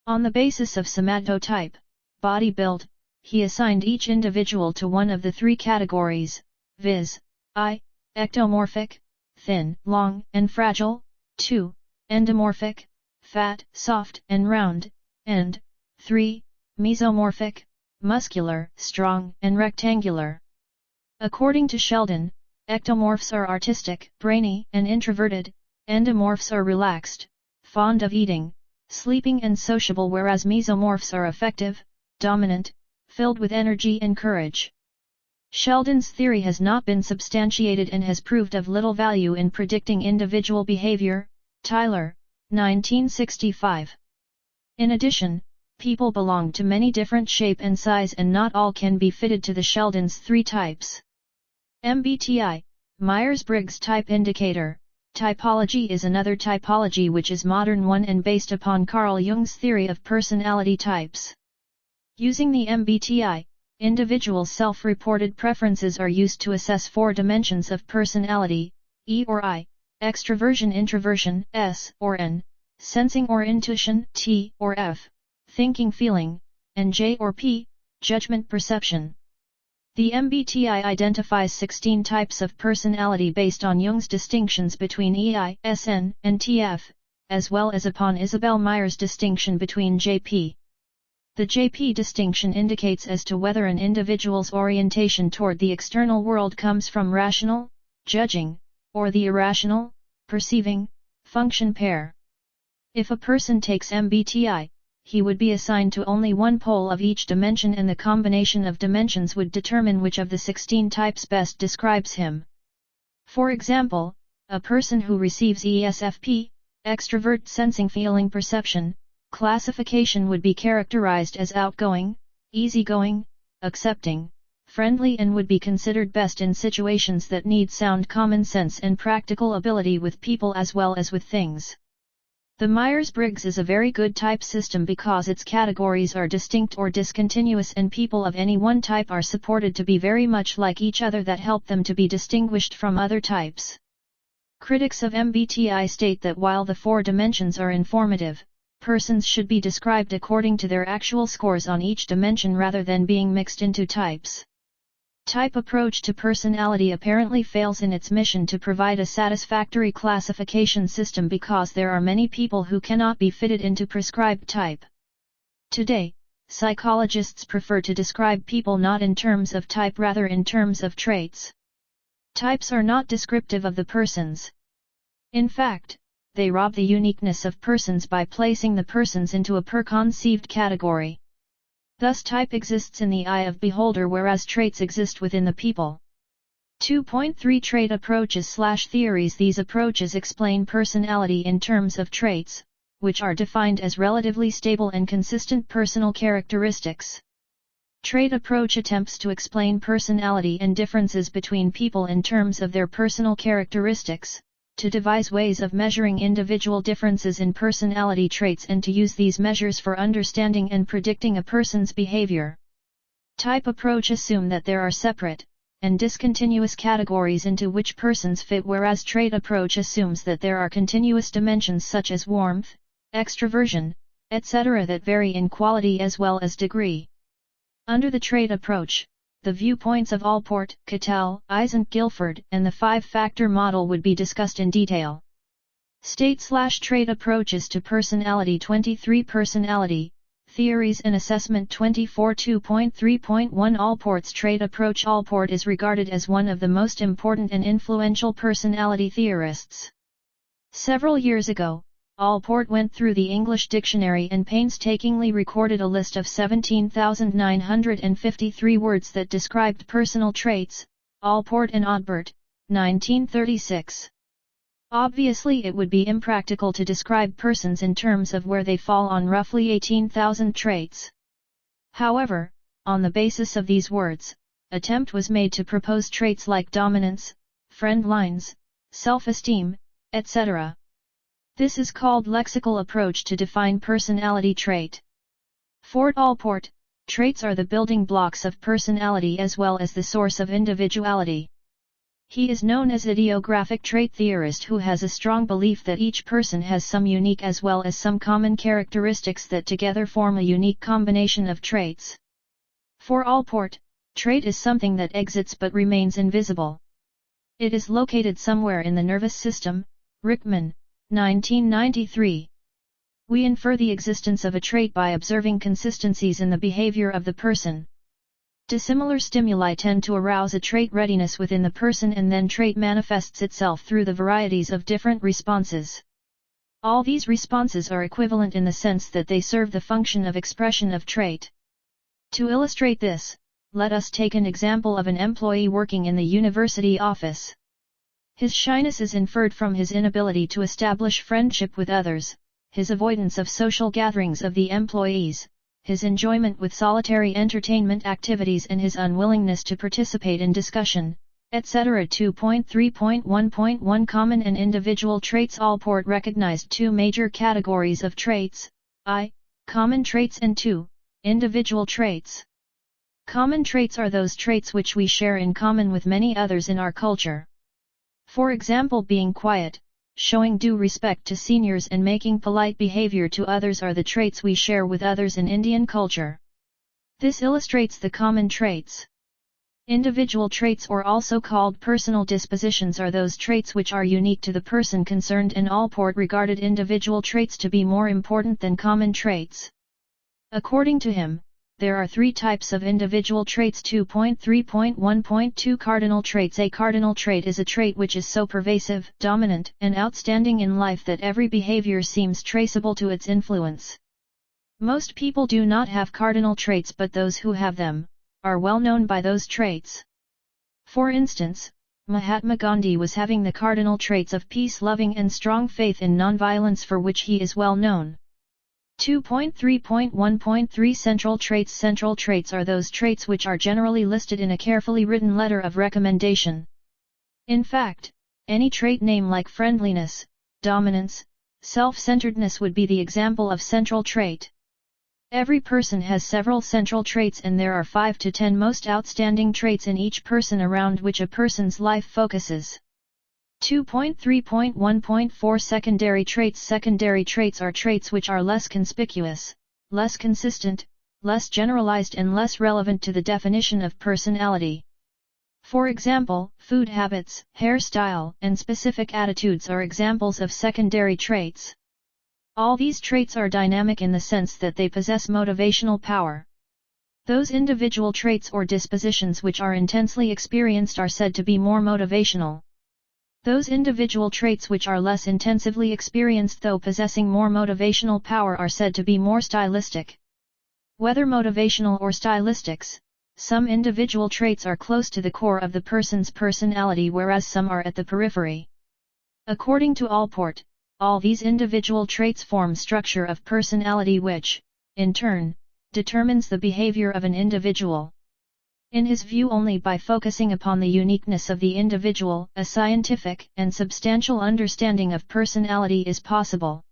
S1: On the basis of somatotype, body build, he assigned each individual to one of the three categories, viz. I. Ectomorphic, thin, long, and fragile, 2. Endomorphic, fat, soft, and round, and 3. Mesomorphic, muscular, strong, and rectangular. According to Sheldon, ectomorphs are artistic, brainy, and introverted. Endomorphs are relaxed, fond of eating, sleeping and sociable, whereas mesomorphs are affective, dominant, filled with energy and courage. Sheldon's theory has not been substantiated and has proved of little value in predicting individual behavior. Tyler, 1965. In addition, people belong to many different shape and size and not all can be fitted to the Sheldon's three types. MBTI, Myers-Briggs Type Indicator. Typology is another typology which is modern one and based upon Carl Jung's theory of personality types. Using the MBTI, individuals' self-reported preferences are used to assess four dimensions of personality, E or I, extroversion introversion, S or N, sensing or intuition, T or F, thinking feeling, and J or P, judgment perception. The MBTI identifies 16 types of personality based on Jung's distinctions between EI, SN, and TF, as well as upon Isabel Myers' distinction between JP. The JP distinction indicates as to whether an individual's orientation toward the external world comes from rational, judging, or the irrational, perceiving, function pair. If a person takes MBTI, he would be assigned to only one pole of each dimension and the combination of dimensions would determine which of the 16 types best describes him. For example, a person who receives ESFP, extrovert sensing feeling perception, classification would be characterized as outgoing, easygoing, accepting, friendly and would be considered best in situations that need sound common sense and practical ability with people as well as with things. The Myers-Briggs is a very good type system because its categories are distinct or discontinuous and people of any one type are supported to be very much like each other that help them to be distinguished from other types. Critics of MBTI state that while the four dimensions are informative, persons should be described according to their actual scores on each dimension rather than being mixed into types. Type approach to personality apparently fails in its mission to provide a satisfactory classification system because there are many people who cannot be fitted into prescribed type. Today, psychologists prefer to describe people not in terms of type rather in terms of traits. Types are not descriptive of the persons. In fact, they rob the uniqueness of persons by placing the persons into a preconceived category. Thus type exists in the eye of beholder whereas traits exist within the people. 2.3 Trait approaches/theories. These approaches explain personality in terms of traits, which are defined as relatively stable and consistent personal characteristics. Trait approach attempts to explain personality and differences between people in terms of their personal characteristics, to devise ways of measuring individual differences in personality traits and to use these measures for understanding and predicting a person's behavior. Type approach assume that there are separate and discontinuous categories into which persons fit, whereas trait approach assumes that there are continuous dimensions such as warmth, extroversion, etc. that vary in quality as well as degree. Under the trait approach, the viewpoints of Allport, Cattell, Eysenck-Guilford, and the five-factor model would be discussed in detail. State/trait approaches to personality. 23 Personality, Theories and Assessment 24 2.3.1 Allport's trait approach. Allport is regarded as one of the most important and influential personality theorists. Several years ago, Allport went through the English dictionary and painstakingly recorded a list of 17,953 words that described personal traits. Allport and Odbert, 1936. Obviously it would be impractical to describe persons in terms of where they fall on roughly 18,000 traits. However, on the basis of these words, attempt was made to propose traits like dominance, friend lines, self-esteem, etc. This is called lexical approach to define personality trait. For Allport, traits are the building blocks of personality as well as the source of individuality. He is known as idiographic trait theorist who has a strong belief that each person has some unique as well as some common characteristics that together form a unique combination of traits. For Allport, trait is something that exits but remains invisible. It is located somewhere in the nervous system. Rickman, 1993. We infer the existence of a trait by observing consistencies in the behavior of the person. Dissimilar stimuli tend to arouse a trait readiness within the person and then trait manifests itself through the varieties of different responses. All these responses are equivalent in the sense that they serve the function of expression of trait. To illustrate this, let us take an example of an employee working in the university office. His shyness is inferred from his inability to establish friendship with others, his avoidance of social gatherings of the employees, his enjoyment with solitary entertainment activities and his unwillingness to participate in discussion, etc. 2.3.1.1 Common and individual traits. Allport recognized two major categories of traits, I. Common traits and 2. Individual traits. Common traits are those traits which we share in common with many others in our culture. For example, being quiet, showing due respect to seniors and making polite behavior to others are the traits we share with others in Indian culture. This illustrates the common traits. Individual traits, or also called personal dispositions, are those traits which are unique to the person concerned, and Allport regarded individual traits to be more important than common traits. According to him, there are three types of individual traits. 2.3.1.2 Cardinal traits. A cardinal trait is a trait which is so pervasive, dominant, and outstanding in life that every behavior seems traceable to its influence. Most people do not have cardinal traits, but those who have them are well known by those traits. For instance, Mahatma Gandhi was having the cardinal traits of peace-loving and strong faith in nonviolence, for which he is well known. 2.3.1.3 Central traits. Central traits are those traits which are generally listed in a carefully written letter of recommendation. In fact, any trait name like friendliness, dominance, self-centeredness would be the example of central trait. Every person has several central traits, and there are 5 to 10 most outstanding traits in each person around which a person's life focuses. 2.3.1.4 Secondary traits. Secondary traits are traits which are less conspicuous, less consistent, less generalized, and less relevant to the definition of personality. For example, food habits, hairstyle, and specific attitudes are examples of secondary traits. All these traits are dynamic in the sense that they possess motivational power. Those individual traits or dispositions which are intensely experienced are said to be more motivational. Those individual traits which are less intensively experienced though possessing more motivational power are said to be more stylistic. Whether motivational or stylistics, some individual traits are close to the core of the person's personality, whereas some are at the periphery. According to Allport, all these individual traits form structure of personality which, in turn, determines the behavior of an individual. In his view, only by focusing upon the uniqueness of the individual, a scientific and substantial understanding of personality is possible.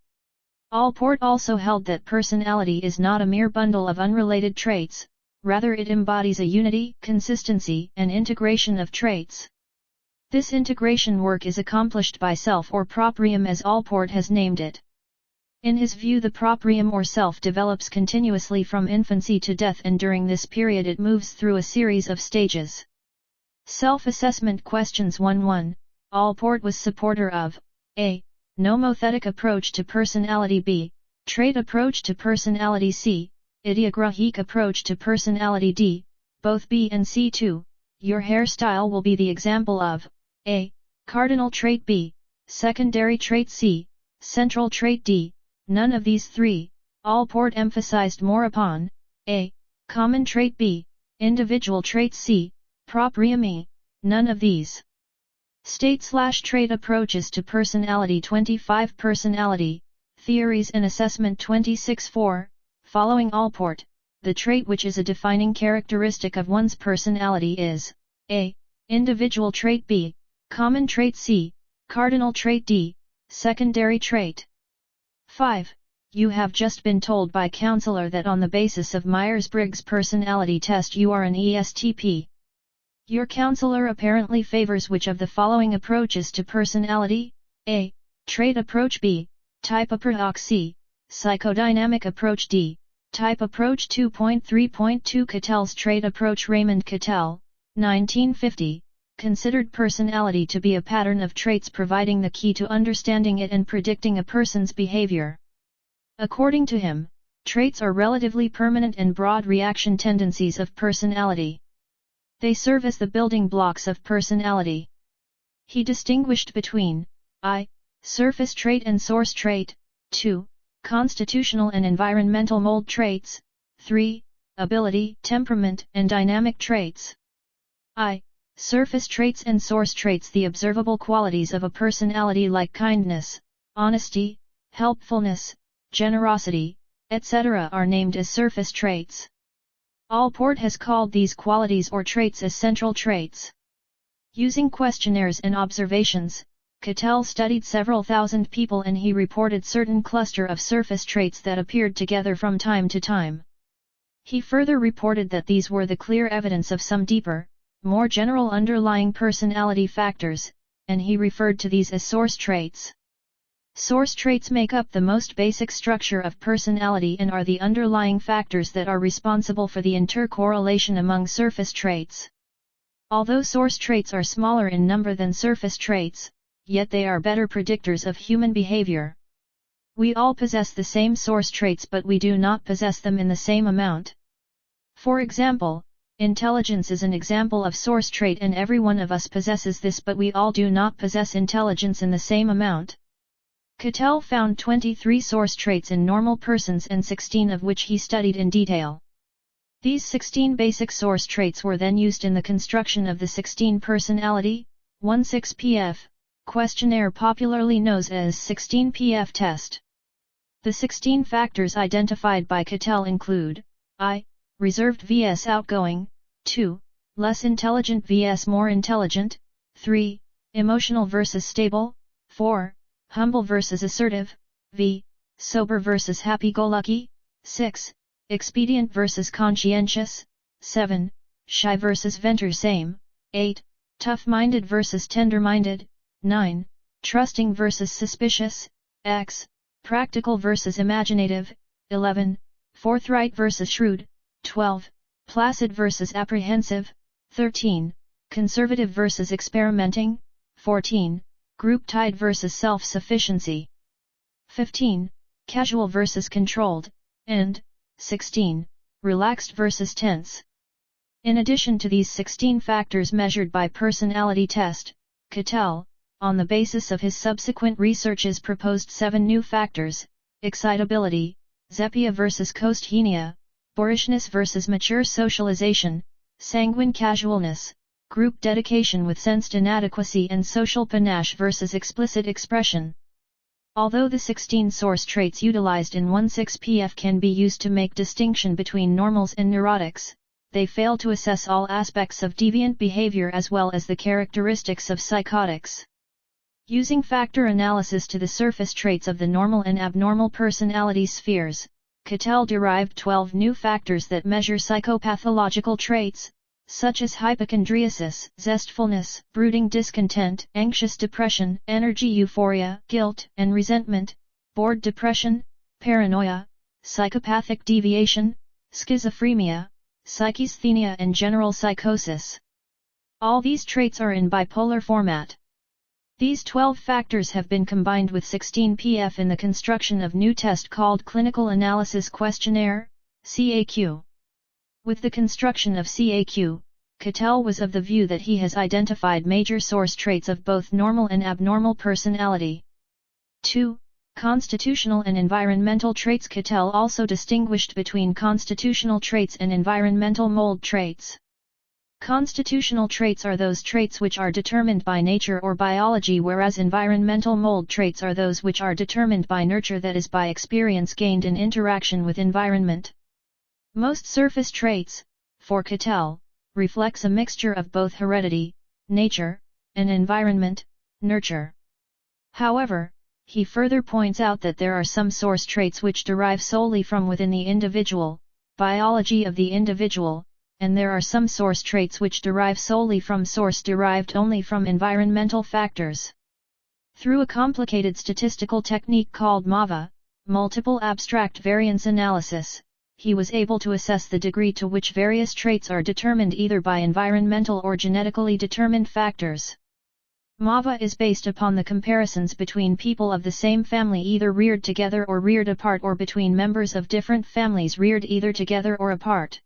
S1: Allport also held that personality is not a mere bundle of unrelated traits, rather it embodies a unity, consistency, and integration of traits. This integration work is accomplished by self, or proprium as Allport has named it. In his view, the proprium or self develops continuously from infancy to death, and during this period it moves through a series of stages. Self-assessment questions. 1.1. Allport was supporter of a. Nomothetic approach to personality, b. Trait approach to personality, c. Ideographic approach to personality, d. Both b and c. 2. Your hairstyle will be the example of a. Cardinal trait, b. Secondary trait, c. Central trait, d. None of these three. Allport emphasized more upon a. Common trait, b. Individual trait, c. Proprium, e. None of these. State/trait approaches to personality 25 Personality, theories and assessment 26 Following Allport, the trait which is a defining characteristic of one's personality is A. Individual trait B, common trait C, cardinal trait D, secondary trait. 5. You have just been told by counselor that on the basis of Myers-Briggs personality test you are an ESTP. Your counselor apparently favors which of the following approaches to personality? A. Trait approach B, type approach C, psychodynamic approach D, type approach 2.3.2 Cattell's trait approach Raymond Cattell, 1950, considered personality to be a pattern of traits providing the key to understanding it and predicting a person's behavior. According to him, traits are relatively permanent and broad reaction tendencies of personality. They serve as the building blocks of personality. He distinguished between I. Surface trait and source trait, 2. Constitutional and environmental mold traits, 3. Ability, temperament and dynamic traits. I. Surface traits and source traits. The observable qualities of a personality like kindness, honesty, helpfulness, generosity, etc. are named as surface traits. Allport has called these qualities or traits as central traits. Using questionnaires and observations, Cattell studied several thousand people and he reported certain cluster of surface traits that appeared together from time to time. He further reported that these were the clear evidence of some deeper, more general underlying personality factors, and he referred to these as source traits. Source traits make up the most basic structure of personality and are the underlying factors that are responsible for the intercorrelation among surface traits. Although source traits are smaller in number than surface traits, yet they are better predictors of human behavior. We all possess the same source traits but we do not possess them in the same amount. For example, intelligence is an example of source trait and every one of us possesses this but we all do not possess intelligence in the same amount. Cattell found 23 source traits in normal persons and 16 of which he studied in detail. These 16 basic source traits were then used in the construction of the 16 Personality, 16PF, questionnaire popularly known as 16PF test. The 16 factors identified by Cattell include I. Reserved vs outgoing, 2. Less intelligent vs more intelligent, 3. Emotional vs stable, 4. Humble versus assertive, v. Sober versus happy-go-lucky, 6. Expedient versus conscientious, 7. Shy versus venturesome, 8. Tough-minded versus tender-minded, 9. Trusting versus suspicious, x. Practical versus imaginative, 11. Forthright versus shrewd, 12. Placid versus apprehensive, 13. Conservative versus experimenting, 14. Group-tied versus self-sufficiency, 15. Casual versus controlled, and 16. Relaxed versus tense. In addition to these 16 factors measured by personality test, Cattell, on the basis of his subsequent researches proposed 7 new factors: excitability, zeppia versus kosthenia, boorishness versus mature socialization, sanguine casualness, group dedication with sensed inadequacy and social panache versus explicit expression. Although the 16 source traits utilized in 16PF can be used to make distinction between normals and neurotics, they fail to assess all aspects of deviant behavior as well as the characteristics of psychotics. Using factor analysis to the surface traits of the normal and abnormal personality spheres, Cattell derived 12 new factors that measure psychopathological traits, such as hypochondriasis, zestfulness, brooding discontent, anxious depression, energy euphoria, guilt and resentment, bored depression, paranoia, psychopathic deviation, schizophrenia, schizophrenia and general psychosis. All these traits are in bipolar format. These 12 factors have been combined with 16PF in the construction of new test called Clinical Analysis Questionnaire, CAQ. With the construction of CAQ, Cattell was of the view that he has identified major source traits of both normal and abnormal personality. 2. Constitutional and environmental traits. Cattell also distinguished between constitutional traits and environmental mold traits. Constitutional traits are those traits which are determined by nature or biology, whereas environmental mold traits are those which are determined by nurture, that is, by experience gained in interaction with environment. Most surface traits, for Cattell, reflects a mixture of both heredity, nature, and environment, nurture. However, he further points out that there are some source traits which derive solely from within the individual, biology of the individual, and there are some source traits which derive solely from source derived only from environmental factors. Through a complicated statistical technique called MAVA, multiple abstract variance analysis, he was able to assess the degree to which various traits are determined either by environmental or genetically determined factors. MAVA is based upon the comparisons between people of the same family either reared together or reared apart, or between members of different families reared either together or apart.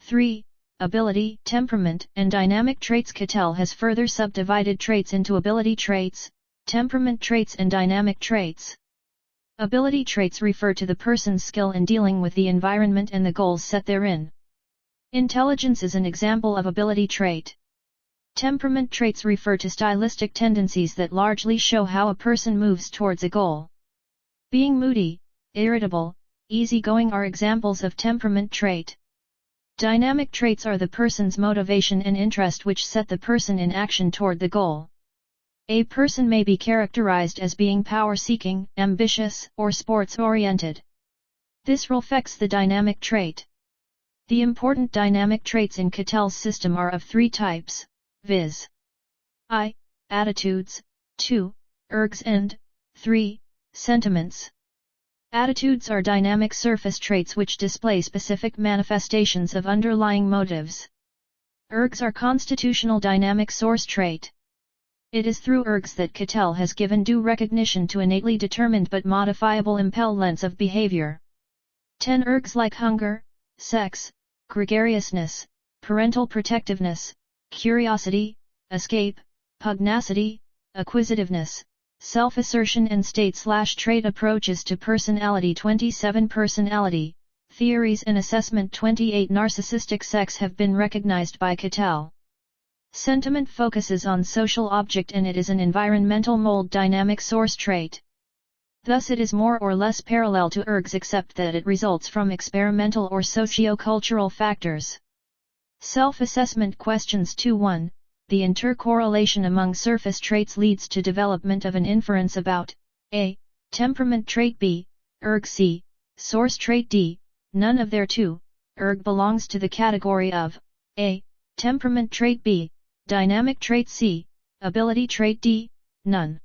S1: 3. Ability, temperament, and dynamic traits. Cattell has further subdivided traits into ability traits, temperament traits, and dynamic traits. Ability traits refer to the person's skill in dealing with the environment and the goals set therein. Intelligence is an example of ability trait. Temperament traits refer to stylistic tendencies that largely show how a person moves towards a goal. Being moody, irritable, easygoing are examples of temperament trait. Dynamic traits are the person's motivation and interest which set the person in action toward the goal. A person may be characterized as being power-seeking, ambitious, or sports-oriented. This reflects the dynamic trait. The important dynamic traits in Cattell's system are of three types, viz. I. Attitudes, 2. Ergs, and 3. Sentiments. Attitudes are dynamic surface traits which display specific manifestations of underlying motives. Ergs are constitutional dynamic source trait. It is through ergs that Cattell has given due recognition to innately determined but modifiable impellents of behavior. 10 ergs like hunger, sex, gregariousness, parental protectiveness, curiosity, escape, pugnacity, acquisitiveness, self-assertion, and state/trait approaches to personality. 27 Personality, theories and assessment. 28 Narcissistic sex have been recognized by Cattell. Sentiment focuses on social object and it is an environmental mold dynamic source trait. Thus it is more or less parallel to ergs except that it results from experimental or socio-cultural factors. Self-assessment questions. 2-1. The intercorrelation among surface traits leads to development of an inference about a. Temperament trait, b. Erg, c. Source trait, d. None of their two. Erg belongs to the category of a. Temperament trait, b. Dynamic trait, c. Ability trait, d. None.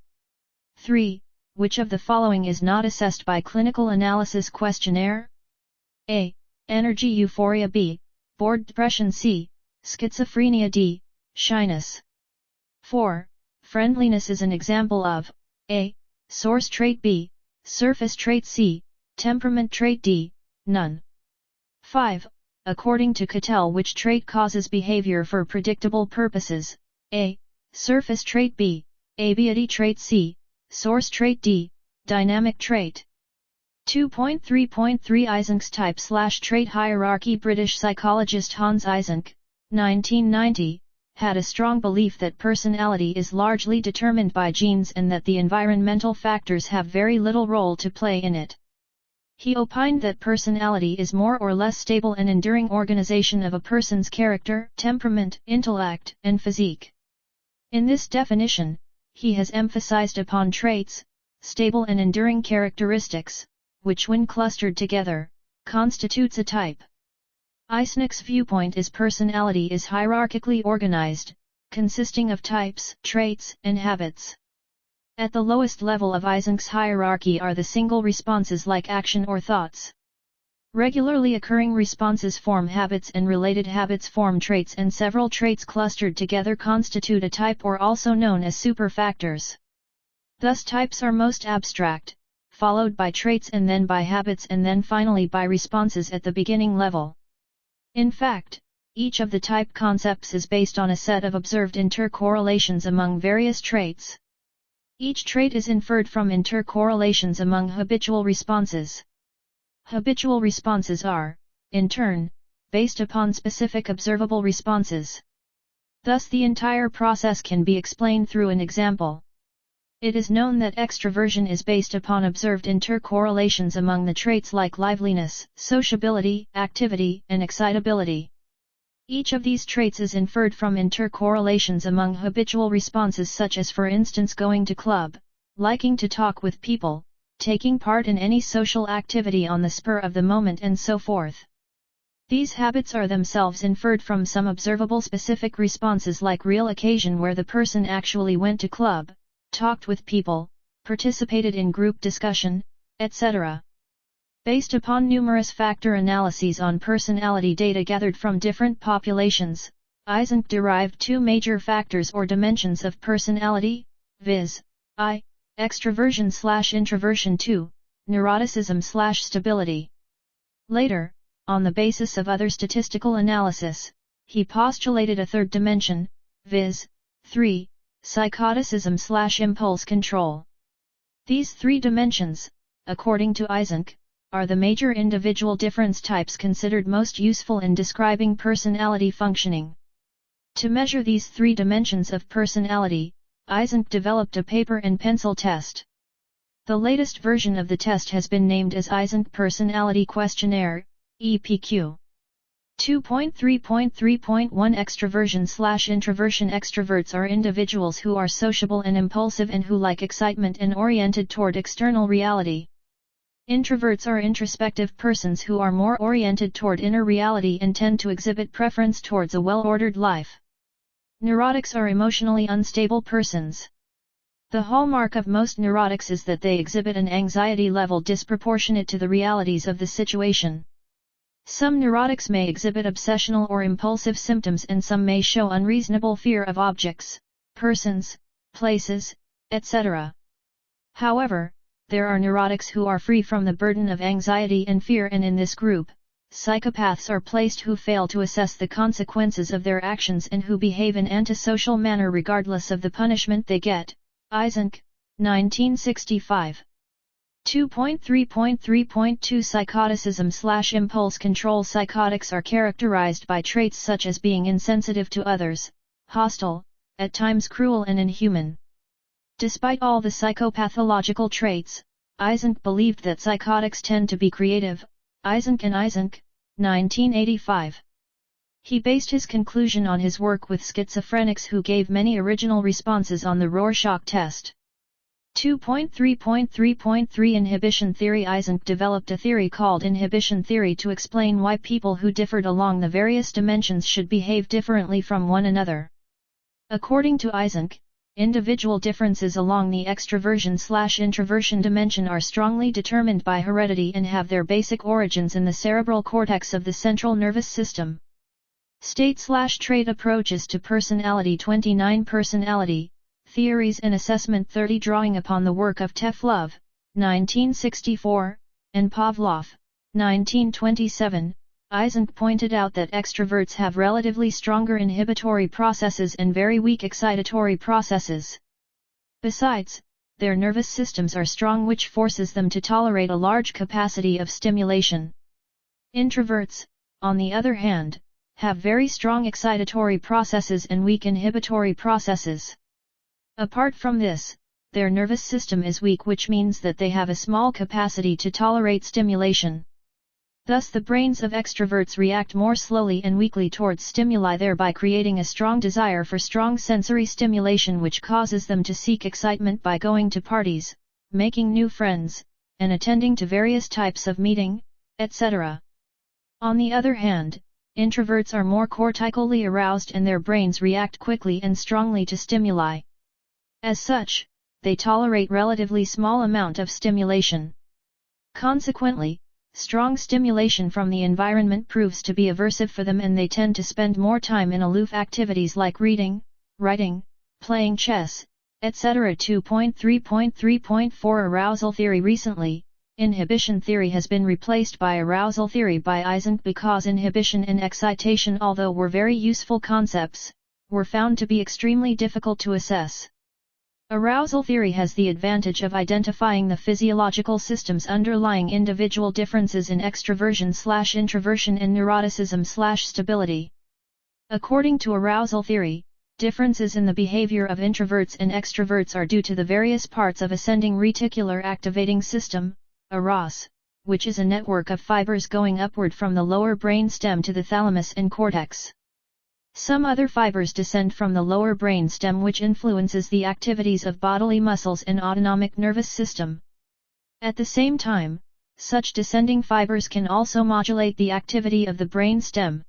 S1: 3. Which of the following is not assessed by clinical analysis questionnaire? A. Energy euphoria, b. Bored depression, c. Schizophrenia, d. Shyness. 4. Friendliness is an example of a. Source trait, b. Surface trait, c. Temperament trait, d. None. 5. According to Cattell, which trait causes behavior for predictable purposes? A. Surface trait, b. Ability trait, c. Source trait, d. Dynamic trait. 2.3.3 Eysenck's type/trait hierarchy. British psychologist Hans Eysenck, 1990, had a strong belief that personality is largely determined by genes and that the environmental factors have very little role to play in it. He opined that personality is more or less stable and enduring organization of a person's character, temperament, intellect, and physique. In this definition, he has emphasized upon traits, stable and enduring characteristics, which when clustered together, constitutes a type. Eysenck's viewpoint is personality is hierarchically organized, consisting of types, traits, and habits. At the lowest level of Eysenck's hierarchy are the single responses like action or thoughts. Regularly occurring responses form habits and related habits form traits, and several traits clustered together constitute a type, or also known as superfactors. Thus types are most abstract, followed by traits and then by habits and then finally by responses at the beginning level. In fact, each of the type concepts is based on a set of observed intercorrelations among various traits. Each trait is inferred from intercorrelations among habitual responses. Habitual responses are, in turn, based upon specific observable responses. Thus the entire process can be explained through an example. It is known that extroversion is based upon observed intercorrelations among the traits like liveliness, sociability, activity, and excitability. Each of these traits is inferred from intercorrelations among habitual responses such as for instance going to club, liking to talk with people, taking part in any social activity on the spur of the moment and so forth. These habits are themselves inferred from some observable specific responses like real occasion where the person actually went to club, talked with people, participated in group discussion, etc. Based upon numerous factor analyses on personality data gathered from different populations, Eysenck derived two major factors or dimensions of personality, viz. I, extroversion/introversion, 2, neuroticism/stability. Later, on the basis of other statistical analysis, he postulated a third dimension, viz. 3, psychoticism/impulse control. These three dimensions, according to Eysenck, are the major individual difference types considered most useful in describing personality functioning. To measure these three dimensions of personality, Eysenck developed a paper and pencil test. The latest version of the test has been named as Eysenck Personality Questionnaire, EPQ. 2.3.3.1 Extroversion/introversion. Extroverts are individuals who are sociable and impulsive and who like excitement and oriented toward external reality. Introverts are introspective persons who are more oriented toward inner reality and tend to exhibit preference towards a well-ordered life. Neurotics are emotionally unstable persons. The hallmark of most neurotics is that they exhibit an anxiety level disproportionate to the realities of the situation. Some neurotics may exhibit obsessional or impulsive symptoms and some may show unreasonable fear of objects, persons, places, etc. However, there are neurotics who are free from the burden of anxiety and fear, and in this group, psychopaths are placed who fail to assess the consequences of their actions and who behave in antisocial manner regardless of the punishment they get. Eysenck, 1965. 2.3.3.2 Psychoticism/impulse control. Psychotics are characterized by traits such as being insensitive to others, hostile, at times cruel and inhuman. Despite all the psychopathological traits, Eysenck believed that psychotics tend to be creative. Eysenck and Eysenck, 1985. He based his conclusion on his work with schizophrenics who gave many original responses on the Rorschach test. 2.3.3.3 Inhibition theory. Eysenck developed a theory called inhibition theory to explain why people who differed along the various dimensions should behave differently from one another. According to Eysenck, individual differences along the extroversion/introversion dimension are strongly determined by heredity and have their basic origins in the cerebral cortex of the central nervous system. State/trait approaches to personality. 29 Personality, Theories and Assessment. 30 Drawing upon the work of Teflov, 1964, and Pavlov, 1927, Eysenck pointed out that extroverts have relatively stronger inhibitory processes and very weak excitatory processes. Besides, their nervous systems are strong, which forces them to tolerate a large capacity of stimulation. Introverts, on the other hand, have very strong excitatory processes and weak inhibitory processes. Apart from this, their nervous system is weak, which means that they have a small capacity to tolerate stimulation. Thus the brains of extroverts react more slowly and weakly towards stimuli, thereby creating a strong desire for strong sensory stimulation, which causes them to seek excitement by going to parties, making new friends, and attending to various types of meeting, etc. On the other hand, introverts are more cortically aroused and their brains react quickly and strongly to stimuli. As such, they tolerate relatively small amount of stimulation. Consequently, strong stimulation from the environment proves to be aversive for them, and they tend to spend more time in aloof activities like reading, writing, playing chess, etc. 2.3.3.4 Arousal theory. Recently, inhibition theory has been replaced by arousal theory by Eysenck because inhibition and excitation, although were very useful concepts, were found to be extremely difficult to assess. Arousal theory has the advantage of identifying the physiological systems underlying individual differences in extroversion/introversion and neuroticism/stability. According to arousal theory, differences in the behavior of introverts and extroverts are due to the various parts of ascending reticular activating system, RAS, which is a network of fibers going upward from the lower brain stem to the thalamus and cortex. Some other fibers descend from the lower brain stem, which influences the activities of bodily muscles and autonomic nervous system. At the same time, such descending fibers can also modulate the activity of the brain stem.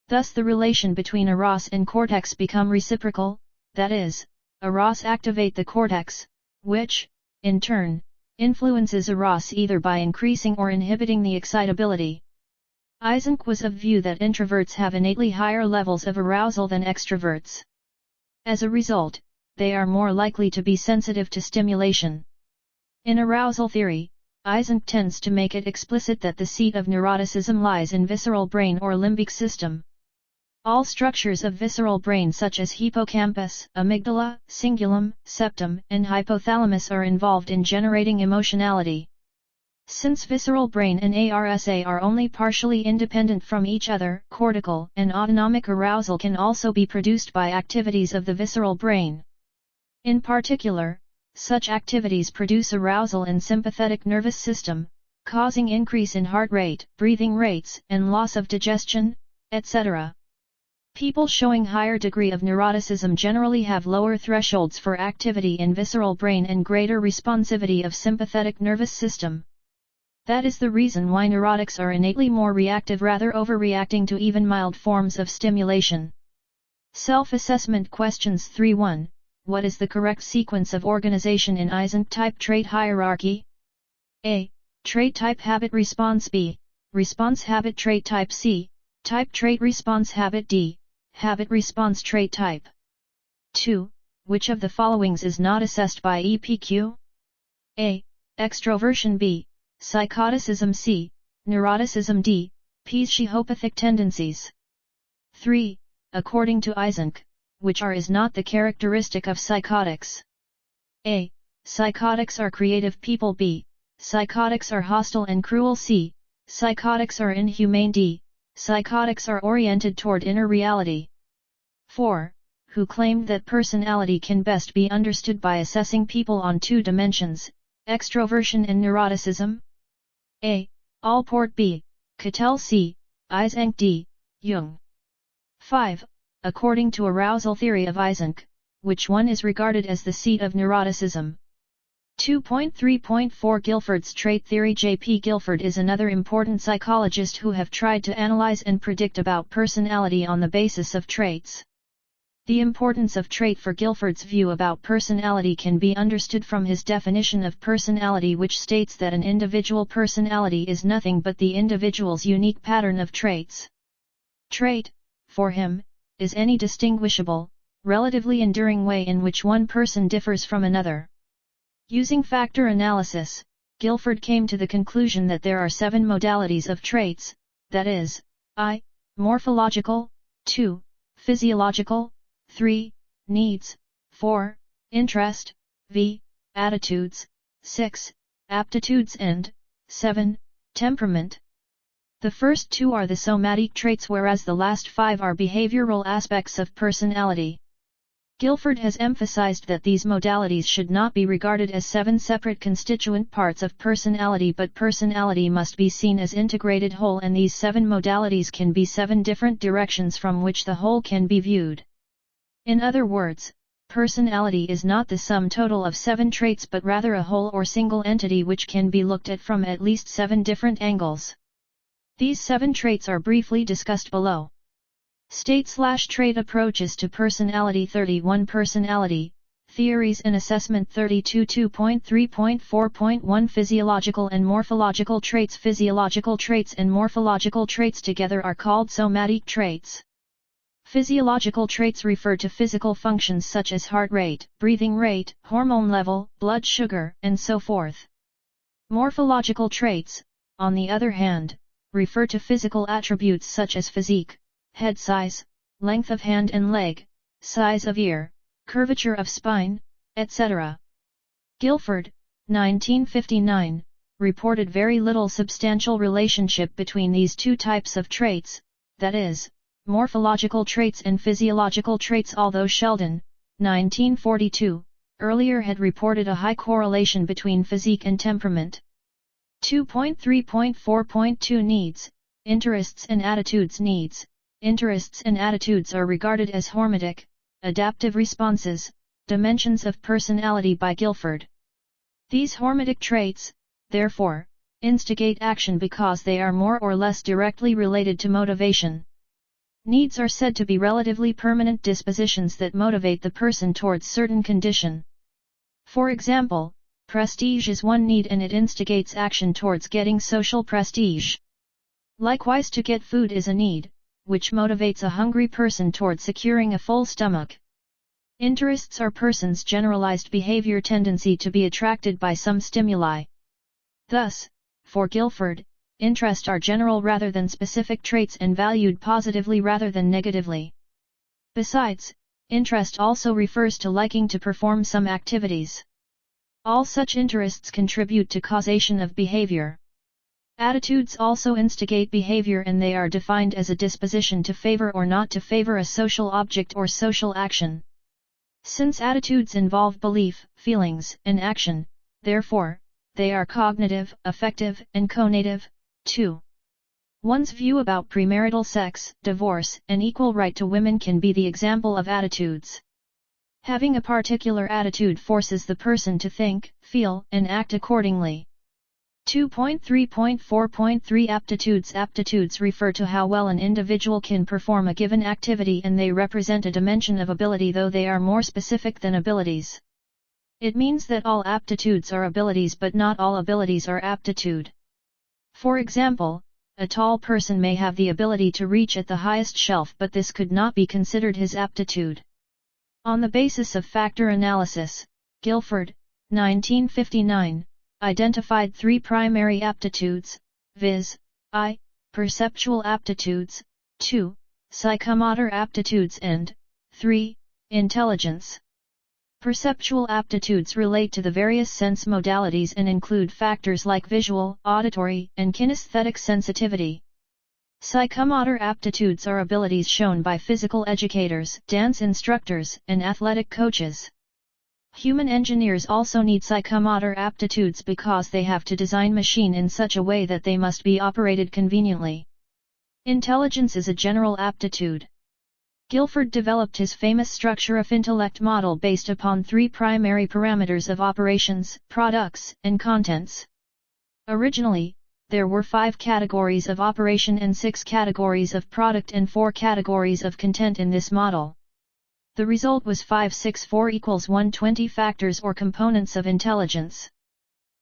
S1: Thus the relation between a RAS and cortex become reciprocal, that is, a RAS activate the cortex, which, in turn, influences a RAS either by increasing or inhibiting the excitability. Eysenck was of view that introverts have innately higher levels of arousal than extroverts. As a result, they are more likely to be sensitive to stimulation. In arousal theory, Eysenck tends to make it explicit that the seat of neuroticism lies in visceral brain or limbic system. All structures of visceral brain such as hippocampus, amygdala, cingulum, septum, and hypothalamus are involved in generating emotionality. Since visceral brain and ARSA are only partially independent from each other, cortical and autonomic arousal can also be produced by activities of the visceral brain. In particular, such activities produce arousal in sympathetic nervous system, causing increase in heart rate, breathing rates, and loss of digestion, etc. People showing higher degree of neuroticism generally have lower thresholds for activity in visceral brain and greater responsivity of sympathetic nervous system. That is the reason why neurotics are innately more reactive, rather overreacting to even mild forms of stimulation. Self-assessment questions 3-1. What is the correct sequence of organization in Eysenck type trait hierarchy? A. Trait type habit response. B. Response habit trait type. C. Type trait response habit. D. Habit response trait type. 2. Which of the followings is not assessed by EPQ? A. Extroversion. B. Psychoticism. C. Neuroticism. D. Psychopathic tendencies. 3. According to Eysenck, which is not the characteristic of psychotics? A. Psychotics are creative people. B. Psychotics are hostile and cruel. C. Psychotics are inhumane. D. Psychotics are oriented toward inner reality. 4. Who claimed that personality can best be understood by assessing people on two dimensions, extroversion and neuroticism? A. Allport. B. Cattell. C. Eysenck. D. Jung. 5. According to arousal theory of Eysenck, which one is regarded as the seat of neuroticism? 2.3.4 Guilford's trait theory. J. P. Guilford is another important psychologist who have tried to analyze and predict about personality on the basis of traits. The importance of trait for Guilford's view about personality can be understood from his definition of personality, which states that an individual personality is nothing but the individual's unique pattern of traits. Trait, for him, is any distinguishable, relatively enduring way in which one person differs from another. Using factor analysis, Guilford came to the conclusion that there are 7 modalities of traits, that is, I. Morphological, 2. Physiological, 3. Needs, 4. Interest, v. Attitudes, 6. Aptitudes and 7. Temperament. The first 2 are the somatic traits, whereas the last 5 are behavioral aspects of personality. Guilford has emphasized that these modalities should not be regarded as 7 separate constituent parts of personality, but personality must be seen as integrated whole, and these 7 modalities can be 7 different directions from which the whole can be viewed. In other words, personality is not the sum total of 7 traits but rather a whole or single entity which can be looked at from at least 7 different angles. These 7 traits are briefly discussed below. State/trait approaches to personality. 31 Personality, Theories and Assessment. 32 2.3.4.1 Physiological and Morphological Traits. Physiological traits and morphological traits together are called somatic traits. Physiological traits refer to physical functions such as heart rate, breathing rate, hormone level, blood sugar, and so forth. Morphological traits, on the other hand, refer to physical attributes such as physique, head size, length of hand and leg, size of ear, curvature of spine, etc. Guilford, 1959, reported very little substantial relationship between these two types of traits, that is, morphological traits and physiological traits, although Sheldon, 1942, earlier had reported a high correlation between physique and temperament. 2.3.4.2 Needs, Interests and Attitudes. Needs, interests and attitudes are regarded as hormetic, adaptive responses, dimensions of personality by Guilford. These hormetic traits, therefore, instigate action because they are more or less directly related to motivation. Needs are said to be relatively permanent dispositions that motivate the person towards certain condition. For example, prestige is one need and it instigates action towards getting social prestige. Likewise, to get food is a need, which motivates a hungry person towards securing a full stomach. Interests are person's generalized behavior tendency to be attracted by some stimuli. Thus, for Guilford, interest are general rather than specific traits and valued positively rather than negatively. Besides, interest also refers to liking to perform some activities. All such interests contribute to causation of behavior. Attitudes also instigate behavior, and they are defined as a disposition to favor or not to favor a social object or social action. Since attitudes involve belief, feelings, and action, therefore, they are cognitive, affective, and conative, too. One's view about premarital sex, divorce, and equal right to women can be the example of attitudes. Having a particular attitude forces the person to think, feel, and act accordingly. 2.3.4.3 Aptitudes. Aptitudes refer to how well an individual can perform a given activity, and they represent a dimension of ability, though they are more specific than abilities. It means that all aptitudes are abilities but not all abilities are aptitude. For example, a tall person may have the ability to reach at the highest shelf, but this could not be considered his aptitude. On the basis of factor analysis, Guilford, 1959, identified three primary aptitudes, viz., I. Perceptual aptitudes, 2. Psychomotor aptitudes, and 3. Intelligence. Perceptual aptitudes relate to the various sense modalities and include factors like visual, auditory, and kinesthetic sensitivity. Psychomotor aptitudes are abilities shown by physical educators, dance instructors, and athletic coaches. Human engineers also need psychomotor aptitudes because they have to design machine in such a way that they must be operated conveniently. Intelligence is a general aptitude. Guilford developed his famous structure of intellect model based upon three primary parameters of operations, products, and contents. Originally, there were 5 categories of operation and 6 categories of product and 4 categories of content in this model. The result was 564 equals 120 factors or components of intelligence.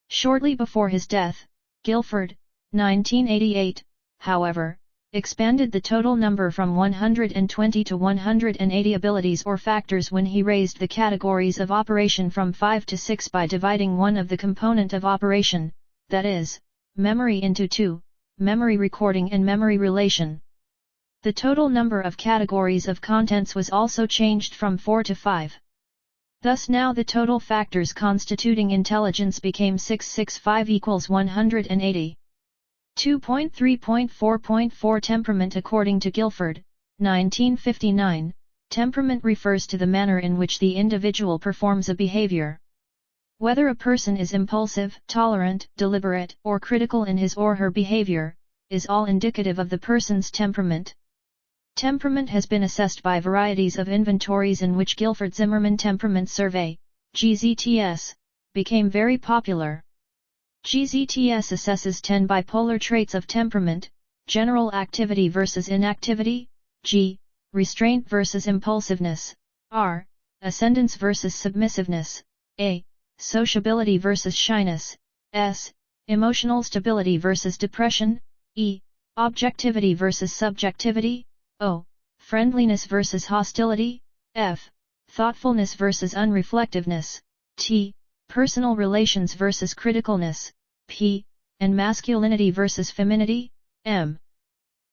S1: Shortly before his death, Guilford, 1988, however, expanded the total number from 120 to 180 abilities or factors when he raised the categories of operation from 5 to 6 by dividing one of the component of operation, that is, memory, into 2, memory recording and memory relation. The total number of categories of contents was also changed from 4 to 5. Thus now the total factors constituting intelligence became 665 equals 180. 2.3.4.4 Temperament. According to Guilford, 1959, temperament refers to the manner in which the individual performs a behavior. Whether a person is impulsive, tolerant, deliberate, or critical in his or her behavior, is all indicative of the person's temperament. Temperament has been assessed by varieties of inventories in which Guilford-Zimmermann Temperament Survey, GZTS, became very popular. GZTS assesses 10 bipolar traits of temperament: general activity versus inactivity, G, restraint versus impulsiveness, R, ascendance versus submissiveness, A, sociability versus shyness, S, emotional stability versus depression, E, objectivity versus subjectivity, O, friendliness versus hostility, F, thoughtfulness versus unreflectiveness, T, personal relations versus criticalness, P, and masculinity versus femininity, M.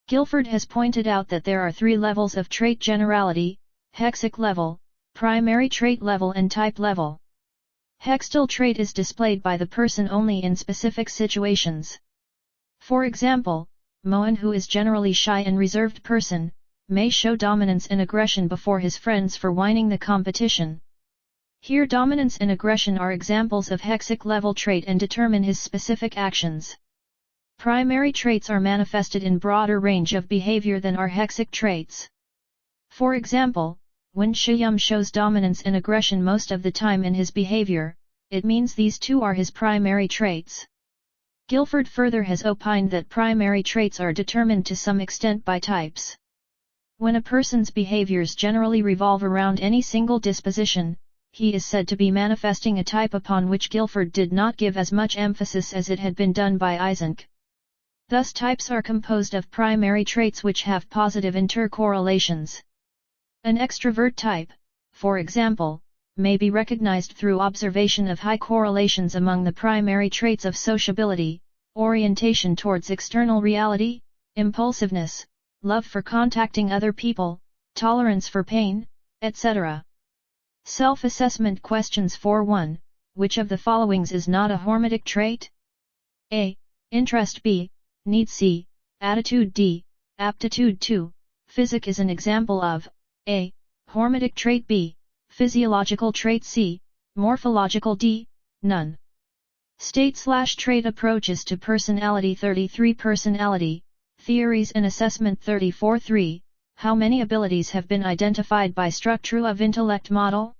S1: Guilford has pointed out that there are 3 levels of trait generality: hexic level, primary trait level, and type level. Hextile trait is displayed by the person only in specific situations. For example, Mohan, who is generally shy and reserved person, may show dominance and aggression before his friends for winning the competition. Here dominance and aggression are examples of hexic level trait and determine his specific actions. Primary traits are manifested in broader range of behavior than are hexic traits. For example, when Shyam shows dominance and aggression most of the time in his behavior, it means these two are his primary traits. Guilford further has opined that primary traits are determined to some extent by types. When a person's behaviors generally revolve around any single disposition, he is said to be manifesting a type, upon which Guilford did not give as much emphasis as it had been done by Eysenck. Thus types are composed of primary traits which have positive intercorrelations. An extrovert type, for example, may be recognized through observation of high correlations among the primary traits of sociability, orientation towards external reality, impulsiveness, love for contacting other people, tolerance for pain, etc. Self-assessment questions 4.1. Which of the followings is not a hormetic trait? A. Interest. B. Need. C. Attitude. D. Aptitude. 2. Physic is an example of A. Hormetic trait. B. Physiological trait. C. Morphological. D. None. State/trait approaches to personality 33. Personality, theories and assessment 34. 3. How many abilities have been identified by structure of intellect model?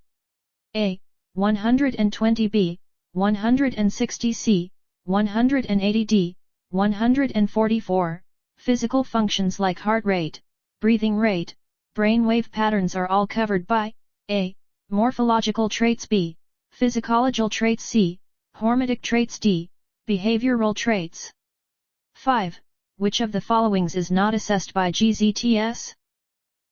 S1: A. 120. B. 160. C. 180. D. 144. Physical functions like heart rate, breathing rate, brainwave patterns are all covered by A. Morphological traits. B. Physiological traits. C. Hormetic traits. D. Behavioral traits. 5. Which of the followings is not assessed by GZTS?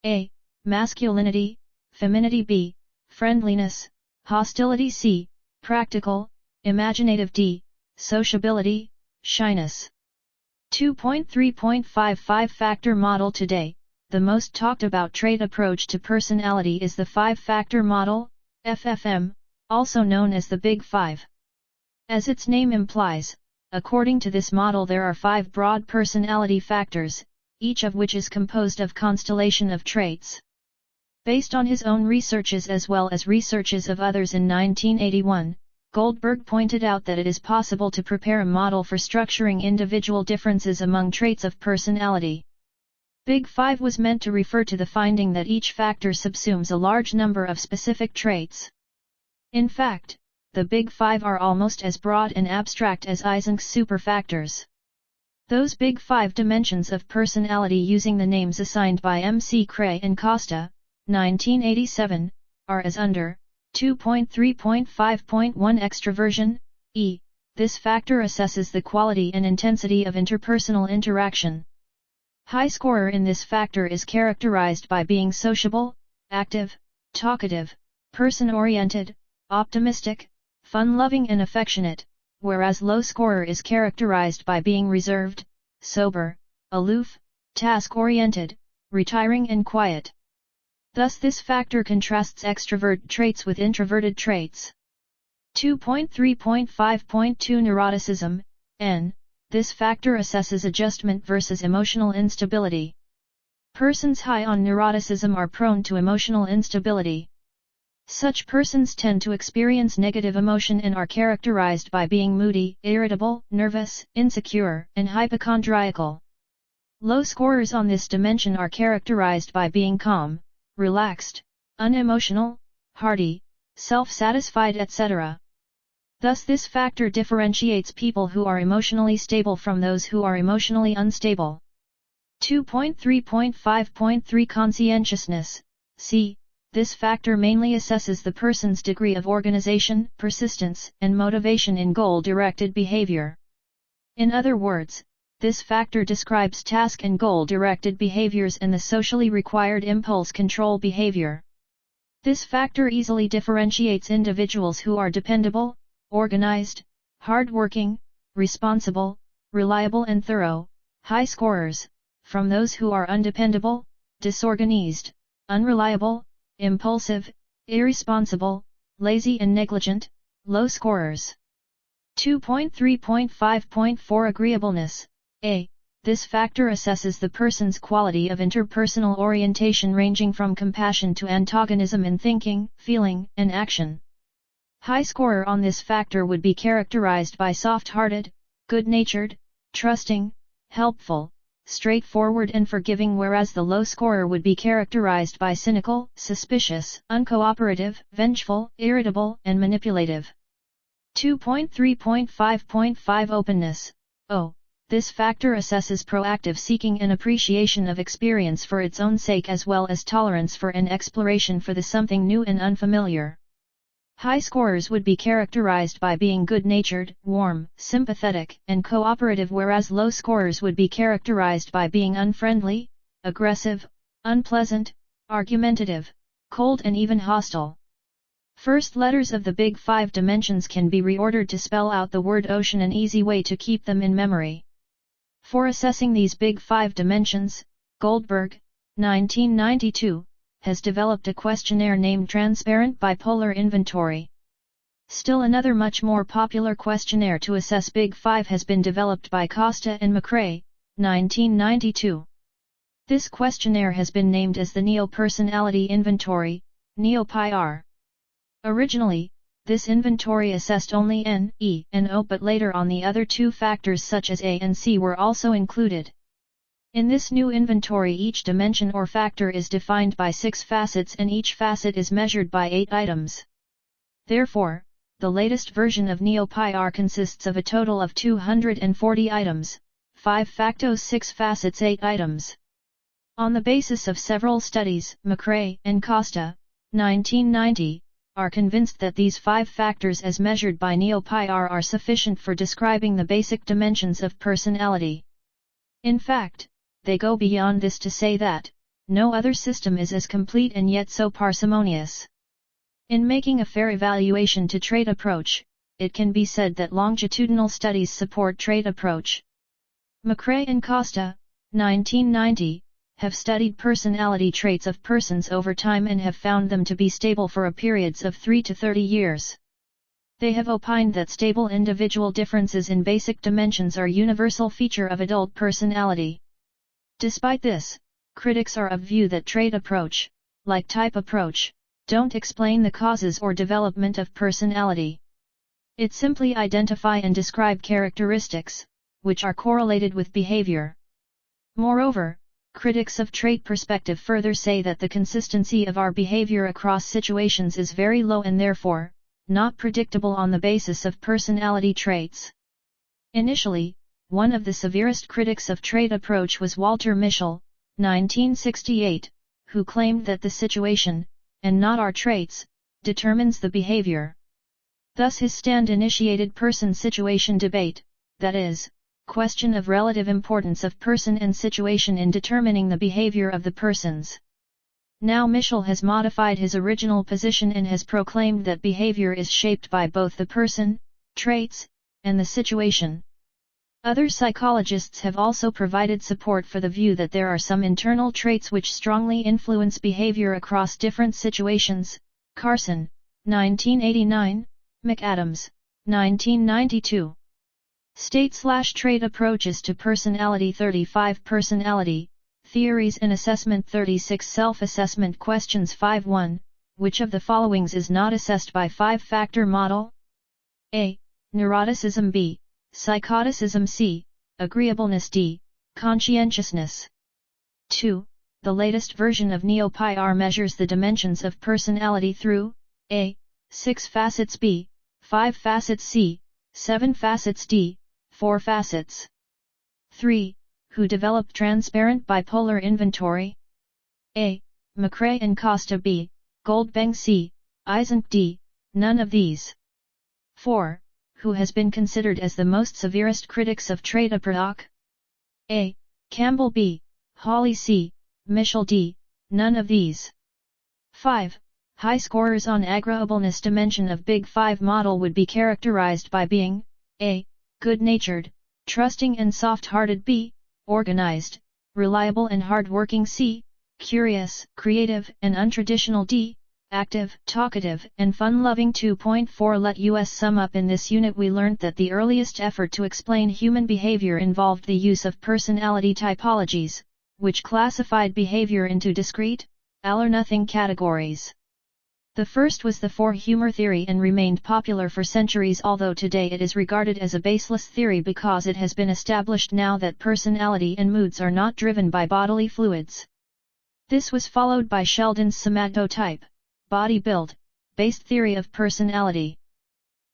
S1: A. Masculinity, femininity. B. Friendliness, hostility. C. Practical, imaginative. D. Sociability, shyness. 2.3.5 5-factor model. Today, the most talked about trait approach to personality is the 5-factor model, FFM, also known as the Big Five. As its name implies, according to this model there are 5 broad personality factors, each of which is composed of constellation of traits. Based on his own researches as well as researches of others in 1981, Goldberg pointed out that it is possible to prepare a model for structuring individual differences among traits of personality. Big Five was meant to refer to the finding that each factor subsumes a large number of specific traits. In fact, the Big Five are almost as broad and abstract as Eysenck's superfactors. Those Big Five dimensions of personality, using the names assigned by M.C. Cray and Costa, 1987, are as under: 2.3.5.1 Extroversion, E. This factor assesses the quality and intensity of interpersonal interaction. High scorer in this factor is characterized by being sociable, active, talkative, person-oriented, optimistic, fun-loving and affectionate, whereas low scorer is characterized by being reserved, sober, aloof, task-oriented, retiring and quiet. Thus this factor contrasts extrovert traits with introverted traits. 2.3.5.2 Neuroticism, N. This factor assesses adjustment versus emotional instability. Persons high on neuroticism are prone to emotional instability. Such persons tend to experience negative emotion and are characterized by being moody, irritable, nervous, insecure, and hypochondriacal. Low scorers on this dimension are characterized by being calm, relaxed, unemotional, hearty, self-satisfied, etc. Thus this factor differentiates people who are emotionally stable from those who are emotionally unstable. 2.3.5.3 Conscientiousness, C. This factor mainly assesses the person's degree of organization, persistence, and motivation in goal-directed behavior. In other words, this factor describes task and goal-directed behaviors and the socially required impulse control behavior. This factor easily differentiates individuals who are dependable, organized, hard-working, responsible, reliable and thorough, high scorers, from those who are undependable, disorganized, unreliable, impulsive, irresponsible, lazy and negligent, low scorers. 2.3.5.4 Agreeableness. A. This factor assesses the person's quality of interpersonal orientation ranging from compassion to antagonism in thinking, feeling, and action. High scorer on this factor would be characterized by soft-hearted, good-natured, trusting, helpful, straightforward and forgiving, whereas the low scorer would be characterized by cynical, suspicious, uncooperative, vengeful, irritable, and manipulative. 2.3.5.5 Openness. O. This factor assesses proactive seeking and appreciation of experience for its own sake as well as tolerance for and exploration for the something new and unfamiliar. High scorers would be characterized by being good-natured, warm, sympathetic, and cooperative, whereas low scorers would be characterized by being unfriendly, aggressive, unpleasant, argumentative, cold and even hostile. First letters of the Big Five dimensions can be reordered to spell out the word ocean, an easy way to keep them in memory. For assessing these Big Five dimensions, Goldberg, 1992, has developed a questionnaire named Transparent Bipolar Inventory. Still another much more popular questionnaire to assess Big Five has been developed by Costa and McRae, 1992. This questionnaire has been named as the Neo-Personality Inventory, Neo-PIR. Originally, this inventory assessed only N, E, and O, but later on the other two factors such as A and C were also included. In this new inventory, each dimension or factor is defined by 6 facets and each facet is measured by 8 items. Therefore, the latest version of Neo-PIR consists of a total of 240 items, 5 factors, 6 facets, 8 items. On the basis of several studies, McRae and Costa, 1990, are convinced that these 5 factors as measured by Neo-PIR are sufficient for describing the basic dimensions of personality. In fact, they go beyond this to say that no other system is as complete and yet so parsimonious. In making a fair evaluation to trait approach, it can be said that longitudinal studies support trait approach. McRae and Costa, 1990, have studied personality traits of persons over time and have found them to be stable for periods of 3 to 30 years. They have opined that stable individual differences in basic dimensions are universal feature of adult personality. Despite this, critics are of view that trait approach, like type approach, don't explain the causes or development of personality. It simply identify and describe characteristics, which are correlated with behavior. Moreover, critics of trait perspective further say that the consistency of our behavior across situations is very low and therefore, not predictable on the basis of personality traits. Initially, one of the severest critics of trait approach was Walter Mischel, 1968, who claimed that the situation, and not our traits, determines the behavior. Thus his stand initiated person-situation debate, that is, question of relative importance of person and situation in determining the behavior of the persons. Now Mischel has modified his original position and has proclaimed that behavior is shaped by both the person, traits, and the situation. Other psychologists have also provided support for the view that there are some internal traits which strongly influence behavior across different situations. Carson, 1989, McAdams, 1992. State/trait approaches to personality 35 Personality, Theories and Assessment 36 Self-assessment questions 5.1, which of the followings is not assessed by 5-factor model? A. Neuroticism. B. Psychoticism. C. Agreeableness. D. Conscientiousness. 2. The latest version of Neo-PIR measures the dimensions of personality through A. 6 facets. B. 5 facets. C. 7 facets. D. 4 facets. 3. Who developed Transparent Bipolar Inventory? A. McRae and Costa. B. Goldbang. C. Eysenck. D. None of these. 4. Who has been considered as the most severest critics of trait approach? A. Campbell. B. Hawley. C. Mischel. D. None of these. 5. High scorers on agreeableness dimension of Big Five model would be characterized by being A. Good-natured, trusting and soft-hearted. B. Organized, reliable and hard-working. C. Curious, creative and untraditional. D. active, talkative, and fun-loving. 2.4 Let us sum up. In this unit we learnt that the earliest effort to explain human behavior involved the use of personality typologies, which classified behavior into discrete, all-or-nothing categories. The first was the four-humor theory and remained popular for centuries, although today it is regarded as a baseless theory because it has been established now that personality and moods are not driven by bodily fluids. This was followed by Sheldon's somatotype, body build, based theory of personality.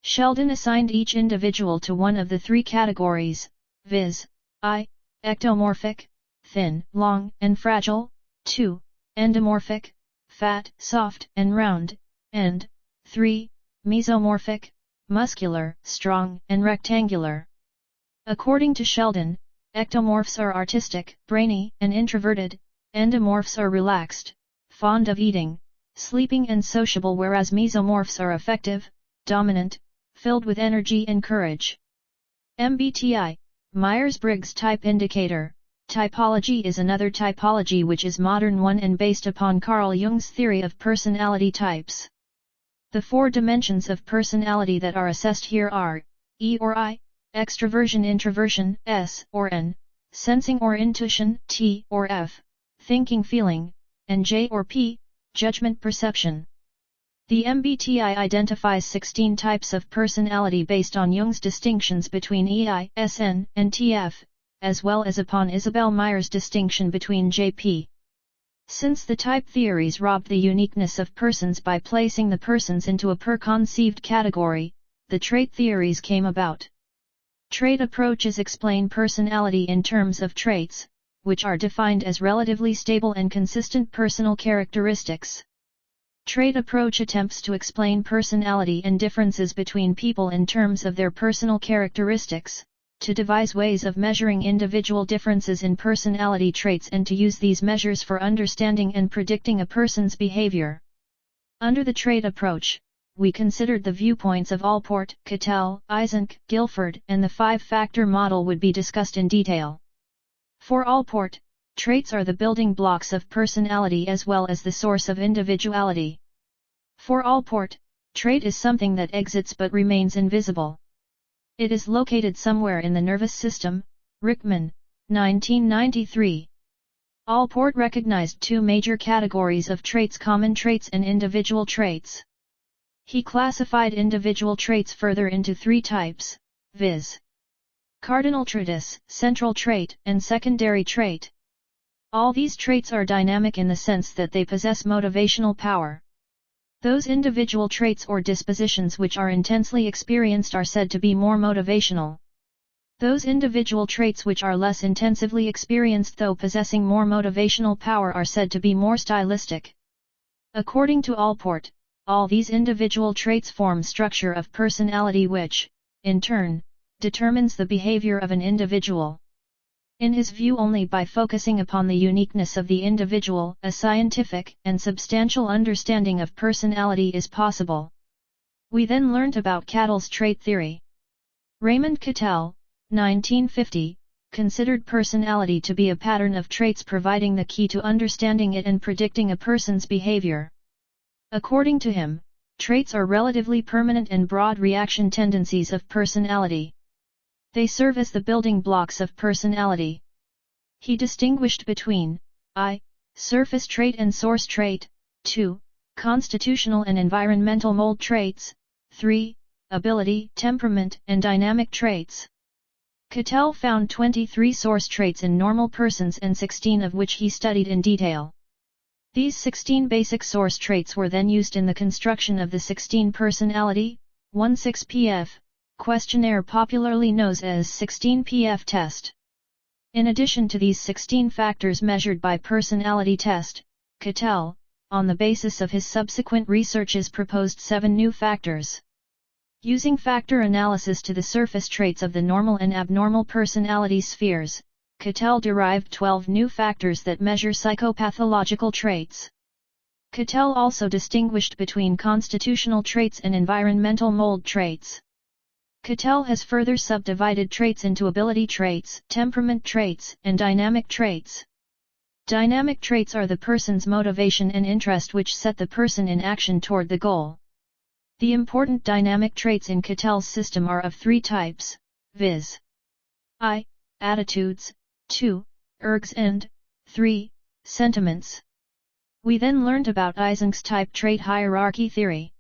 S1: Sheldon assigned each individual to one of the three categories, viz. I, ectomorphic, thin, long, and fragile, 2, endomorphic, fat, soft, and round, and 3, mesomorphic, muscular, strong, and rectangular. According to Sheldon, ectomorphs are artistic, brainy, and introverted, endomorphs are relaxed, fond of eating, sleeping and sociable, whereas mesomorphs are affective, dominant, filled with energy and courage. MBTI, Myers-Briggs Type Indicator, typology is another typology which is modern one and based upon Carl Jung's theory of personality types. The four dimensions of personality that are assessed here are E or I, extroversion introversion S or N, sensing or intuition T or F, thinking feeling, and J or P, judgment perception. The MBTI identifies 16 types of personality based on Jung's distinctions between EI, SN, and TF, as well as upon Isabel Myers' distinction between JP. Since the type theories robbed the uniqueness of persons by placing the persons into a preconceived category, the trait theories came about. Trait approaches explain personality in terms of traits, which are defined as relatively stable and consistent personal characteristics. Trait approach attempts to explain personality and differences between people in terms of their personal characteristics, to devise ways of measuring individual differences in personality traits and to use these measures for understanding and predicting a person's behavior. Under the trait approach, we considered the viewpoints of Allport, Cattell, Eysenck, Guilford, and the five-factor model would be discussed in detail. For Allport, traits are the building blocks of personality as well as the source of individuality. For Allport, trait is something that exits but remains invisible. It is located somewhere in the nervous system. Rickman, 1993. Allport recognized two major categories of traits: common traits and individual traits. He classified individual traits further into three types, viz. cardinal traitus, central trait, and secondary trait. All these traits are dynamic in the sense that they possess motivational power. Those individual traits or dispositions which are intensely experienced are said to be more motivational. Those individual traits which are less intensively experienced though possessing more motivational power are said to be more stylistic. According to Allport, all these individual traits form structure of personality which, in turn, determines the behavior of an individual. In his view, only by focusing upon the uniqueness of the individual, a scientific and substantial understanding of personality is possible. We then learnt about Cattell's trait theory. Raymond Cattell, 1950, considered personality to be a pattern of traits providing the key to understanding it and predicting a person's behavior. According to him, traits are relatively permanent and broad reaction tendencies of personality. They serve as the building blocks of personality. He distinguished between I, surface trait and source trait, 2, constitutional and environmental mold traits, 3, ability, temperament, and dynamic traits. Cattell found 23 source traits in normal persons and 16 of which he studied in detail. These 16 basic source traits were then used in the construction of the 16 personality, 16PF, questionnaire popularly known as 16PF test. In addition to these 16 factors measured by personality test, Cattell, on the basis of his subsequent researches, proposed 7 new factors. Using factor analysis to the surface traits of the normal and abnormal personality spheres, Cattell derived 12 new factors that measure psychopathological traits. Cattell also distinguished between constitutional traits and environmental mold traits. Cattell has further subdivided traits into ability traits, temperament traits, and dynamic traits. Dynamic traits are the person's motivation and interest which set the person in action toward the goal. The important dynamic traits in Cattell's system are of three types, viz. I. Attitudes, 2. Ergs and 3. Sentiments. We then learned about Eysenck's type trait hierarchy theory.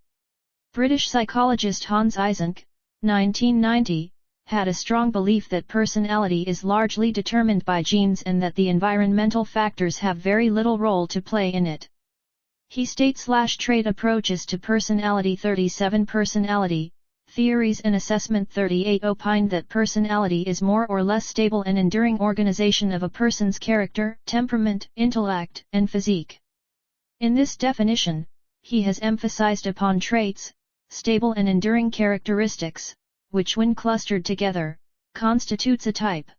S1: British psychologist Hans Eysenck, 1990, had a strong belief that personality is largely determined by genes and that the environmental factors have very little role to play in it. He states trait approaches to personality 37 Personality, Theories and Assessment 38 opined that personality is more or less stable and enduring organization of a person's character, temperament, intellect, and physique. In this definition, he has emphasized upon traits, stable and enduring characteristics, which when clustered together, constitutes a type.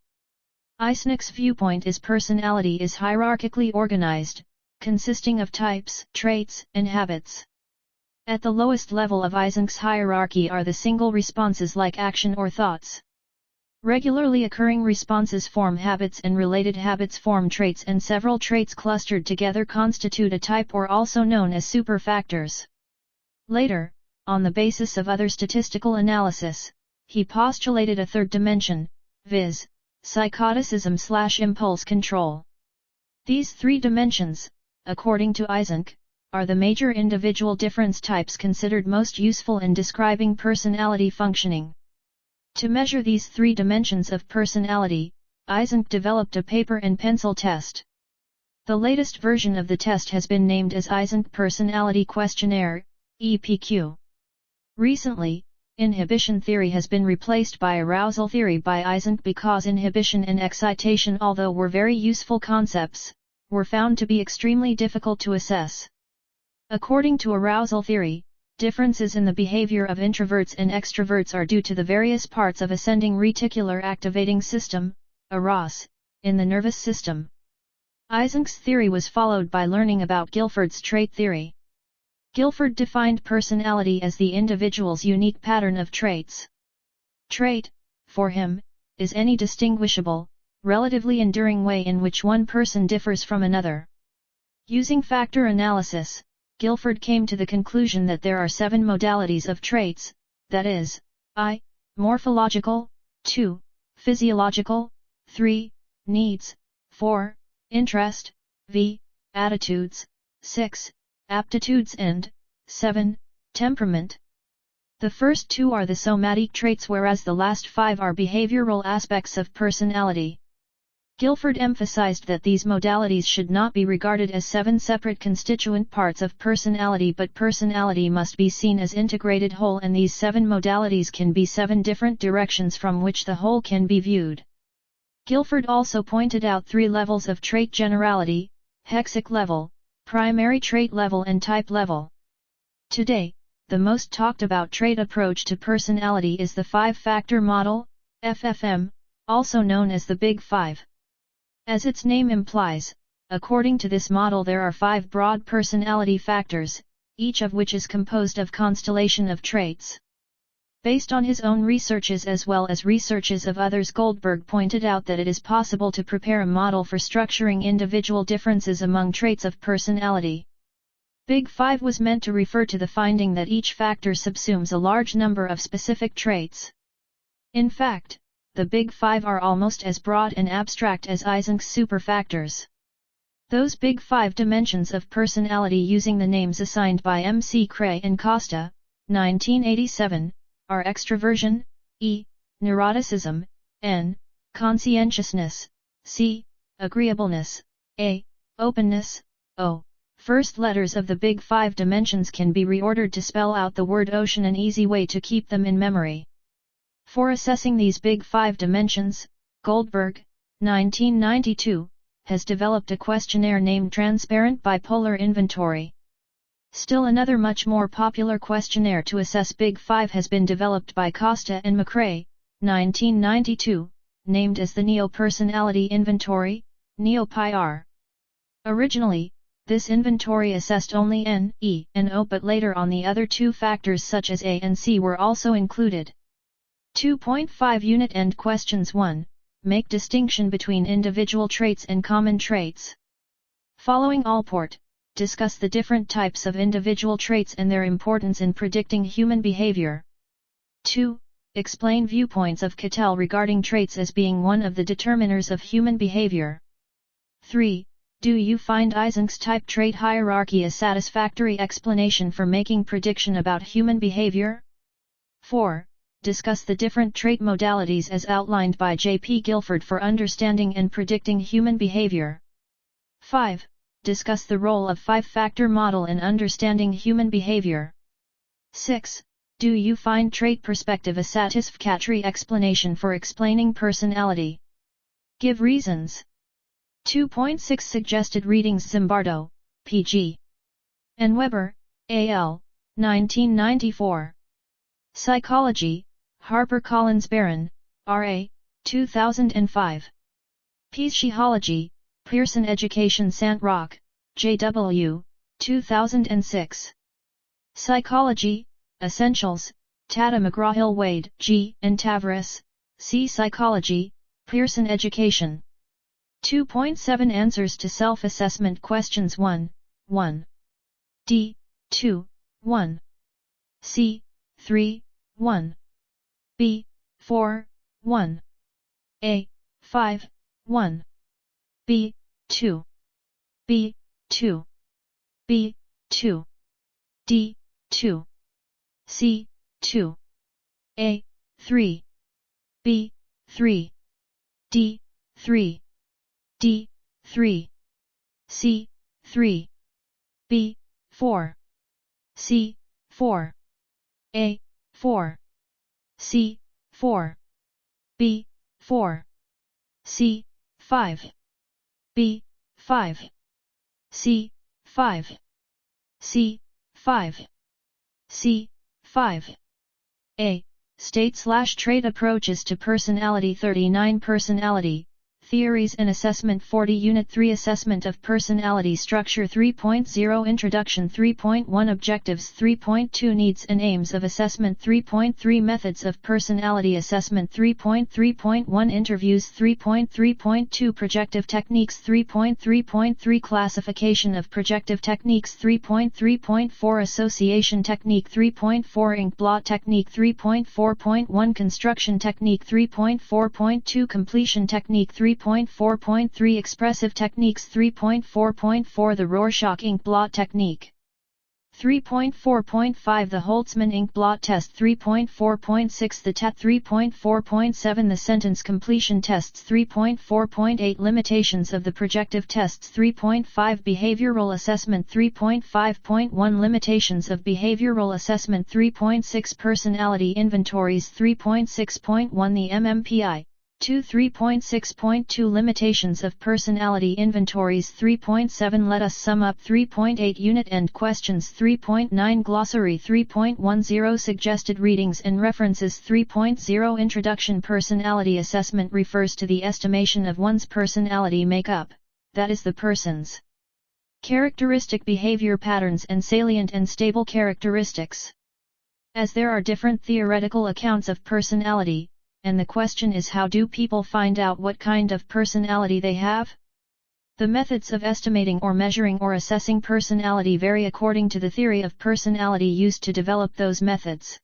S1: Eysenck's viewpoint is personality is hierarchically organized, consisting of types, traits, and habits. At the lowest level of Eysenck's hierarchy are the single responses like action or thoughts. Regularly occurring responses form habits and related habits form traits, and several traits clustered together constitute a type or also known as superfactors. Later, on the basis of other statistical analysis, he postulated a third dimension, viz. Psychoticism/impulse control. These three dimensions, according to Eysenck, are the major individual difference types considered most useful in describing personality functioning. To measure these three dimensions of personality, Eysenck developed a paper and pencil test. The latest version of the test has been named as Eysenck Personality Questionnaire, EPQ. Recently, inhibition theory has been replaced by arousal theory by Eysenck because inhibition and excitation, although were very useful concepts, were found to be extremely difficult to assess. According to arousal theory, differences in the behavior of introverts and extroverts are due to the various parts of ascending reticular activating system, ARAS, in the nervous system. Eysenck's theory was followed by learning about Guilford's trait theory. Guilford defined personality as the individual's unique pattern of traits. Trait, for him, is any distinguishable, relatively enduring way in which one person differs from another. Using factor analysis, Guilford came to the conclusion that there are 7 modalities of traits, that is, I. Morphological, 2. Physiological, 3. Needs, 4. Interest, v. Attitudes, 6. Aptitudes and 7. Temperament. The first 2 are the somatic traits, whereas the last 5 are behavioral aspects of personality. Guilford emphasized that these modalities should not be regarded as 7 separate constituent parts of personality, but personality must be seen as integrated whole, and these 7 modalities can be 7 different directions from which the whole can be viewed. Guilford also pointed out 3 levels of trait generality: hexic level, primary trait level and type level. Today, the most talked about trait approach to personality is the 5-factor model, FFM, also known as the Big Five. As its name implies, according to this model there are 5 broad personality factors, each of which is composed of constellation of traits. Based on his own researches as well as researches of others, Goldberg pointed out that it is possible to prepare a model for structuring individual differences among traits of personality. Big Five was meant to refer to the finding that each factor subsumes a large number of specific traits. In fact, the Big Five are almost as broad and abstract as Eysenck's superfactors. Those Big Five dimensions of personality, using the names assigned by M.C. Cray and Costa, 1987, are extroversion, E. Neuroticism, N. Conscientiousness, C. Agreeableness, A. Openness, O. First letters of the Big Five dimensions can be reordered to spell out the word ocean, an easy way to keep them in memory. For assessing these Big Five dimensions, Goldberg, 1992, has developed a questionnaire named Transparent Bipolar Inventory. Still another much more popular questionnaire to assess Big Five has been developed by Costa and McRae, 1992, named as the Neo-Personality Inventory, NEO-PIR. Originally, this inventory assessed only N, E, and O, but later on the other 2 factors such as A and C were also included. 2.5 Unit End Questions 1. Make distinction between individual traits and common traits. Following Allport, discuss the different types of individual traits and their importance in predicting human behavior. 2. Explain viewpoints of Cattell regarding traits as being one of the determiners of human behavior. 3. Do you find Eysenck's type trait hierarchy a satisfactory explanation for making prediction about human behavior? 4. Discuss the different trait modalities as outlined by J.P. Guilford for understanding and predicting human behavior. 5. Discuss the role of five-factor model in understanding human behavior. 6. Do you find trait perspective a satisfactory explanation for explaining personality? Give reasons. 2.6 Suggested readings Zimbardo, P.G. and Weber, A.L., 1994. Psychology, HarperCollins Barron, R.A., 2005. Psychology, Pearson Education St. J.W., 2006. Psychology, Essentials, Tata McGraw-Hill Wade, G. and Tavares, C. Psychology, Pearson Education. 2.7 Answers to Self-Assessment Questions 1, 1. D. 2, 1. C. 3, 1. B. 4, 1. A. 5, 1. B. 2. B. 2. B. 2. D. 2. C. 2. A. 3. B. 3. D. 3. D. 3. C. 3. B. 4. C. 4. A. 4. C. 4. B. 4. C. 5. B. 5. C. 5. C. 5. C. 5. A. State/trait approaches to personality 39 Personality, Theories and Assessment 40 Unit 3 Assessment of Personality Structure 3.0 Introduction 3.1 Objectives 3.2 Needs and Aims of Assessment 3.3 Methods of Personality Assessment 3.3.1 Interviews 3.3.2 Projective Techniques 3.3.3 Classification of Projective Techniques 3.3.4 Association Technique 3.4 Inkblot Technique 3.4.1 Construction Technique 3.4.2 Completion Technique 3.4.3 Expressive Techniques 3.4.4 The Rorschach Inkblot Technique 3.4.5 The Holtzman Inkblot Test 3.4.6 The TET 3.4.7 The Sentence Completion Tests 3.4.8 Limitations of the Projective Tests 3.5 Behavioral Assessment 3.5.1 Limitations of Behavioral Assessment 3.6 Personality Inventories 3.6.1 The MMPI 3.6.2 Limitations of Personality Inventories 3.7 Let us sum up 3.8 Unit End Questions 3.9 Glossary 3.10 Suggested readings and references 3.0 Introduction Personality assessment refers to the estimation of one's personality makeup, that is the person's characteristic behavior patterns and salient and stable characteristics. As there are different theoretical accounts of personality, and the question is, how do people find out what kind of personality they have? The methods of estimating or measuring or assessing personality vary according to the theory of personality used to develop those methods.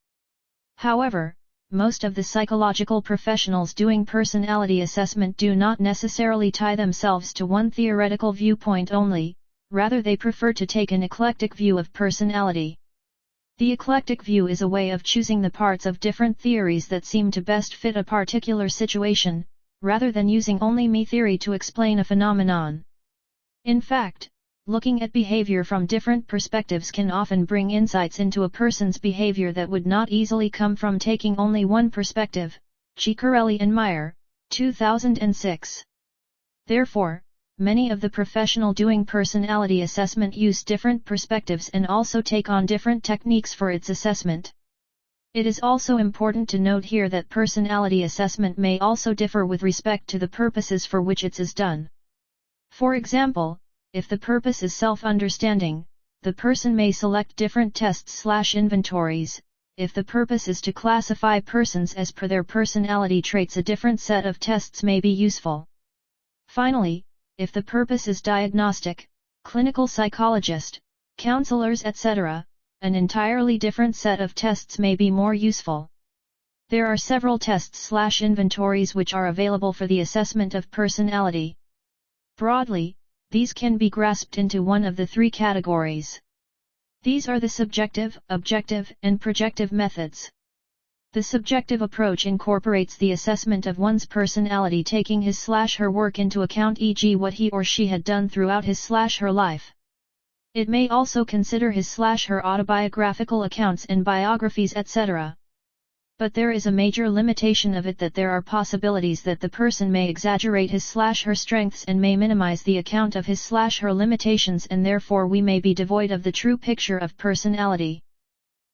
S1: However, most of the psychological professionals doing personality assessment do not necessarily tie themselves to one theoretical viewpoint only, rather they prefer to take an eclectic view of personality. The eclectic view is a way of choosing the parts of different theories that seem to best fit a particular situation, rather than using only me theory to explain a phenomenon. In fact, looking at behavior from different perspectives can often bring insights into a person's behavior that would not easily come from taking only one perspective. Ciccarelli and Meyer, 2006. Therefore, many of the professionals doing personality assessment use different perspectives and also take on different techniques for its assessment. It is also important to note here that personality assessment may also differ with respect to the purposes for which it is done. For example, if the purpose is self-understanding, the person may select different tests/inventories. If the purpose is to classify persons as per their personality traits, a different set of tests may be useful. Finally, if the purpose is diagnostic, clinical psychologist, counselors etc., an entirely different set of tests may be more useful. There are several tests/inventories which are available for the assessment of personality. Broadly, these can be grasped into one of the three categories. These are the subjective, objective, and projective methods. The subjective approach incorporates the assessment of one's personality taking his/her work into account, e.g. what he or she had done throughout his/her life. It may also consider his/her autobiographical accounts and biographies etc. But there is a major limitation of it, that there are possibilities that the person may exaggerate his/her strengths and may minimize the account of his/her limitations, and therefore we may be devoid of the true picture of personality.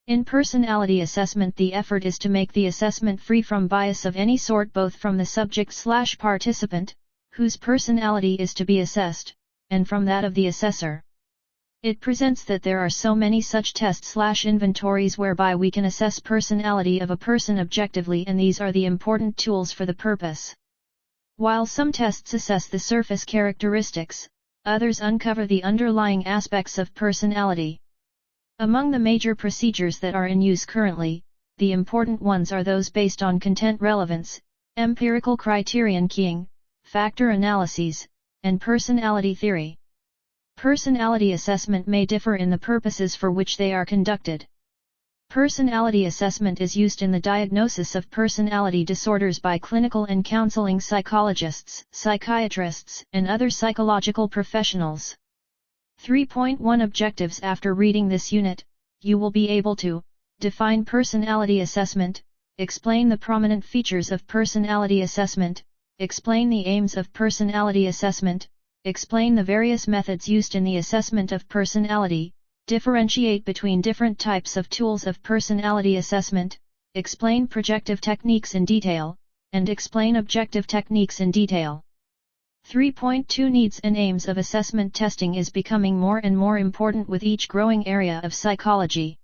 S1: In personality assessment, the effort is to make the assessment free from bias of any sort, both from the subject/participant, whose personality is to be assessed, and from that of the assessor. It presents that there are so many such tests/inventories whereby we can assess personality of a person objectively, and these are the important tools for the purpose. While some tests assess the surface characteristics, others uncover the underlying aspects of personality. Among the major procedures that are in use currently, the important ones are those based on content relevance, empirical criterion keying, factor analyses, and personality theory. Personality assessment may differ in the purposes for which they are conducted. Personality assessment is used in the diagnosis of personality disorders by clinical and counseling psychologists, psychiatrists, and other psychological professionals. 3.1 Objectives. After reading this unit, you will be able to define personality assessment, explain the prominent features of personality assessment, explain the aims of personality assessment, explain the various methods used in the assessment of personality, differentiate between different types of tools of personality assessment, explain projective techniques in detail, and explain objective techniques in detail. 3.2 Needs and aims of assessment. Testing is becoming more and more important with each growing area of psychology.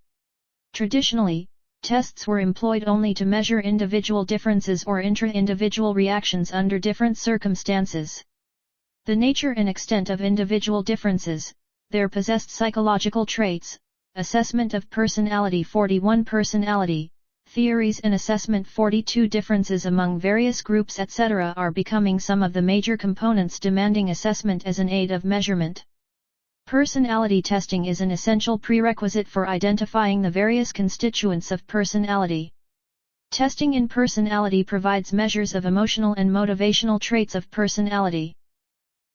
S1: Traditionally, tests were employed only to measure individual differences or intra-individual reactions under different circumstances. The nature and extent of individual differences, their possessed psychological traits, assessment of personality 41 personality, theories and assessment 42 differences among various groups etc. are becoming some of the major components demanding assessment as an aid of measurement. Personality testing is an essential prerequisite for identifying the various constituents of personality. Testing in personality provides measures of emotional and motivational traits of personality.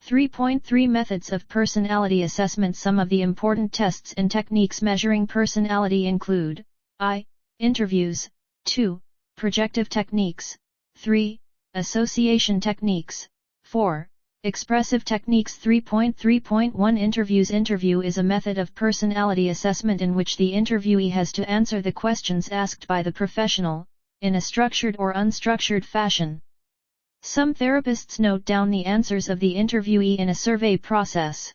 S1: 3.3 Methods of personality assessment. Some of the important tests and techniques measuring personality include I. Interviews, 2. Projective techniques, 3. Association techniques, 4. Expressive techniques. 3.3.1 Interviews. Interview is a method of personality assessment in which the interviewee has to answer the questions asked by the professional, in a structured or unstructured fashion. Some therapists note down the answers of the interviewee in a survey process.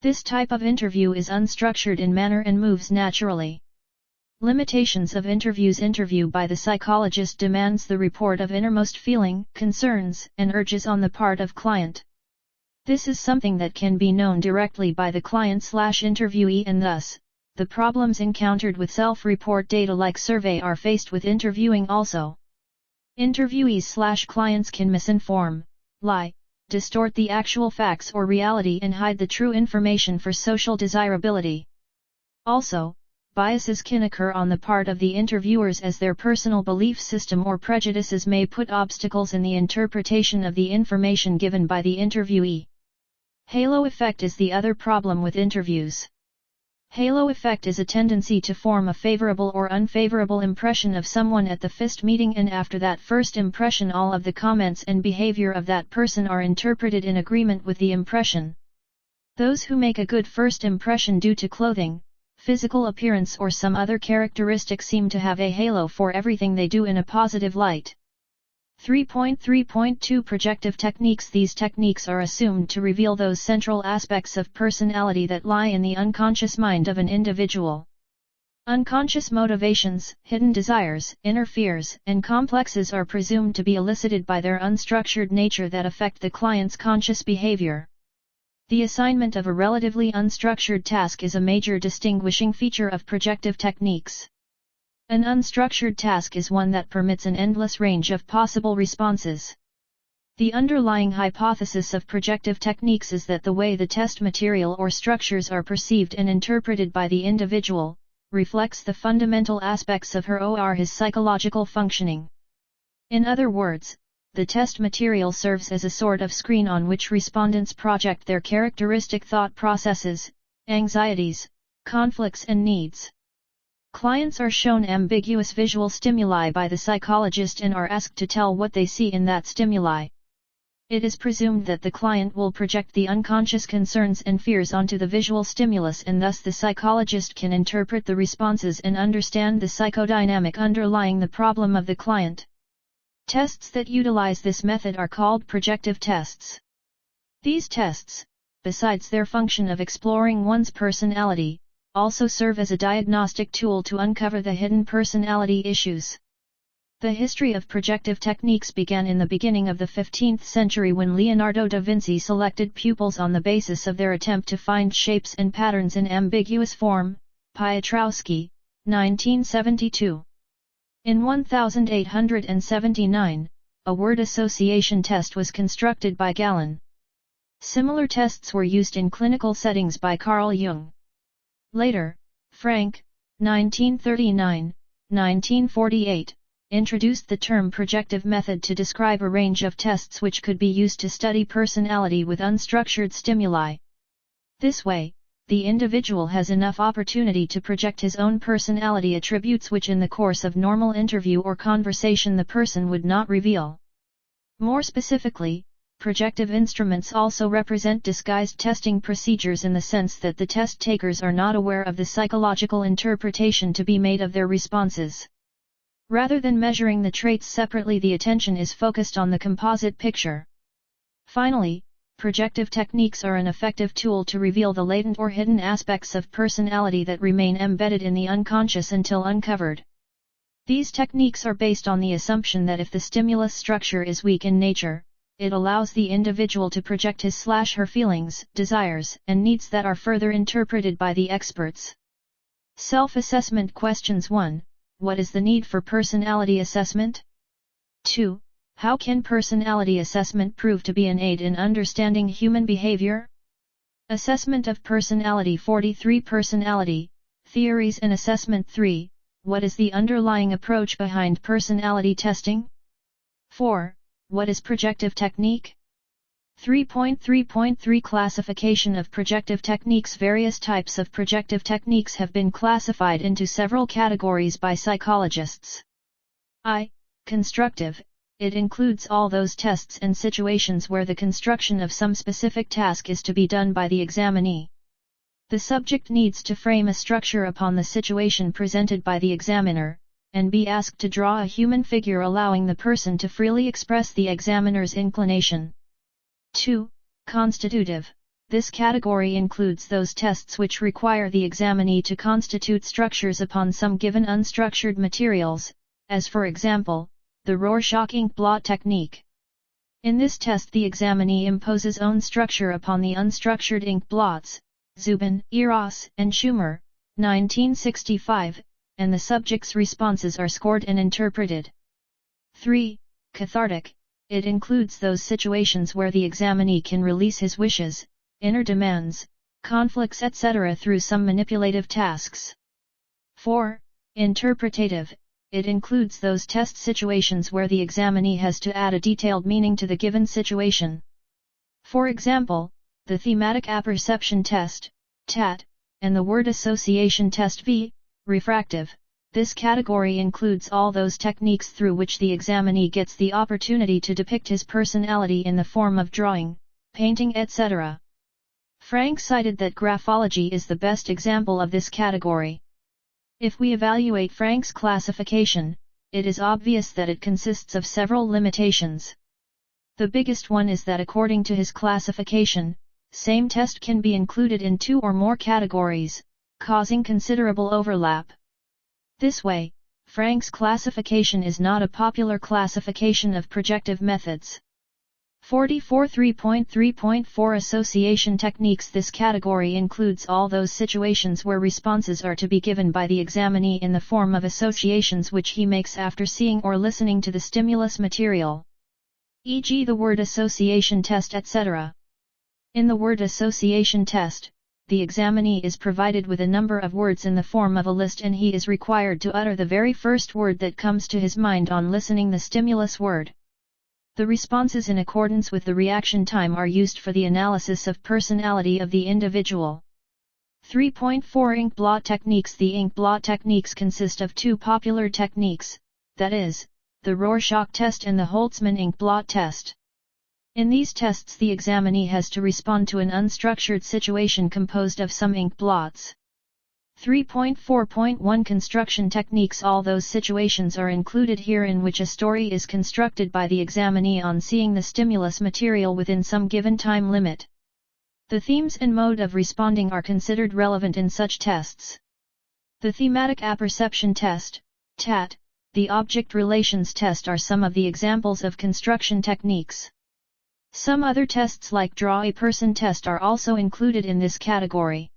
S1: This type of interview is unstructured in manner and moves naturally. Limitations of interviews. Interview by the psychologist demands the report of innermost feeling, concerns, and urges on the part of client. This is something that can be known directly by the client/interviewee, and thus, the problems encountered with self-report data like survey are faced with interviewing also. Interviewees/clients can misinform, lie, distort the actual facts or reality and hide the true information for social desirability. Also, biases can occur on the part of the interviewers, as their personal belief system or prejudices may put obstacles in the interpretation of the information given by the interviewee. Halo effect is the other problem with interviews. Halo effect is a tendency to form a favorable or unfavorable impression of someone at the first meeting, and after that first impression all of the comments and behavior of that person are interpreted in agreement with the impression. Those who make a good first impression due to clothing, physical appearance or some other characteristic seem to have a halo for everything they do in a positive light. 3.3.2 Projective techniques. These techniques are assumed to reveal those central aspects of personality that lie in the unconscious mind of an individual. Unconscious motivations, hidden desires, inner fears, and complexes are presumed to be elicited by their unstructured nature that affect the client's conscious behavior. The assignment of a relatively unstructured task is a major distinguishing feature of projective techniques. An unstructured task is one that permits an endless range of possible responses. The underlying hypothesis of projective techniques is that the way the test material or structures are perceived and interpreted by the individual reflects the fundamental aspects of her or his psychological functioning. In other words, the test material serves as a sort of screen on which respondents project their characteristic thought processes, anxieties, conflicts and needs. Clients are shown ambiguous visual stimuli by the psychologist and are asked to tell what they see in that stimuli. It is presumed that the client will project the unconscious concerns and fears onto the visual stimulus, and thus the psychologist can interpret the responses and understand the psychodynamic underlying the problem of the client. Tests that utilize this method are called projective tests. These tests, besides their function of exploring one's personality, also serve as a diagnostic tool to uncover the hidden personality issues. The history of projective techniques began in the beginning of the 15th century when Leonardo da Vinci selected pupils on the basis of their attempt to find shapes and patterns in ambiguous form. Piotrowski, 1972. In 1879, a word association test was constructed by Galen. Similar tests were used in clinical settings by Carl Jung. Later, Frank, 1939-1948, introduced the term projective method to describe a range of tests which could be used to study personality with unstructured stimuli. This way, the individual has enough opportunity to project his own personality attributes which in the course of normal interview or conversation the person would not reveal. More specifically, projective instruments also represent disguised testing procedures in the sense that the test takers are not aware of the psychological interpretation to be made of their responses. Rather than measuring the traits separately, the attention is focused on the composite picture. Finally, projective techniques are an effective tool to reveal the latent or hidden aspects of personality that remain embedded in the unconscious until uncovered. These techniques are based on the assumption that if the stimulus structure is weak in nature, it allows the individual to project his/her feelings, desires, and needs that are further interpreted by the experts. Self-assessment questions. 1. What is the need for personality assessment? 2. How can personality assessment prove to be an aid in understanding human behavior? Assessment of personality. 43. Personality, theories and assessment. 3. What is the underlying approach behind personality testing? 4. What is projective technique? 3.3.3 Classification of projective techniques. Various types of projective techniques have been classified into several categories by psychologists. I. Constructive. It includes all those tests and situations where the construction of some specific task is to be done by the examinee. The subject needs to frame a structure upon the situation presented by the examiner, and be asked to draw a human figure allowing the person to freely express the examiner's inclination. 2. Constitutive. This category includes those tests which require the examinee to constitute structures upon some given unstructured materials, as for example, the Rorschach ink blot technique. In this test the examinee imposes own structure upon the unstructured ink blots, Zubin, Eros, and Schumer, 1965, and the subject's responses are scored and interpreted. 3. Cathartic. It includes those situations where the examinee can release his wishes, inner demands, conflicts etc. through some manipulative tasks. 4. Interpretative. It includes those test situations where the examinee has to add a detailed meaning to the given situation. For example, the thematic apperception test, TAT, and the word association test V, refractive. This category includes all those techniques through which the examinee gets the opportunity to depict his personality in the form of drawing, painting etc. Frank cited that graphology is the best example of this category. If we evaluate Frank's classification, it is obvious that it consists of several limitations. The biggest one is that according to his classification, same test can be included in 2 or more categories, causing considerable overlap. This way, Frank's classification is not a popular classification of projective methods. 44 3.3.4 Association techniques. This category includes all those situations where responses are to be given by the examinee in the form of associations which he makes after seeing or listening to the stimulus material, e.g. the word association test, etc. In the word association test, the examinee is provided with a number of words in the form of a list, and he is required to utter the very first word that comes to his mind on listening the stimulus word. The responses in accordance with the reaction time are used for the analysis of personality of the individual. 3.4 Ink blot techniques. The ink blot techniques consist of two popular techniques, that is, the Rorschach test and the Holtzman ink blot test. In these tests the examinee has to respond to an unstructured situation composed of some ink blots. 3.4.1 Construction techniques. All those situations are included here in which a story is constructed by the examinee on seeing the stimulus material within some given time limit. The themes and mode of responding are considered relevant in such tests. The thematic apperception test, TAT, the object relations test are some of the examples of construction techniques. Some other tests like draw a person test are also included in this category.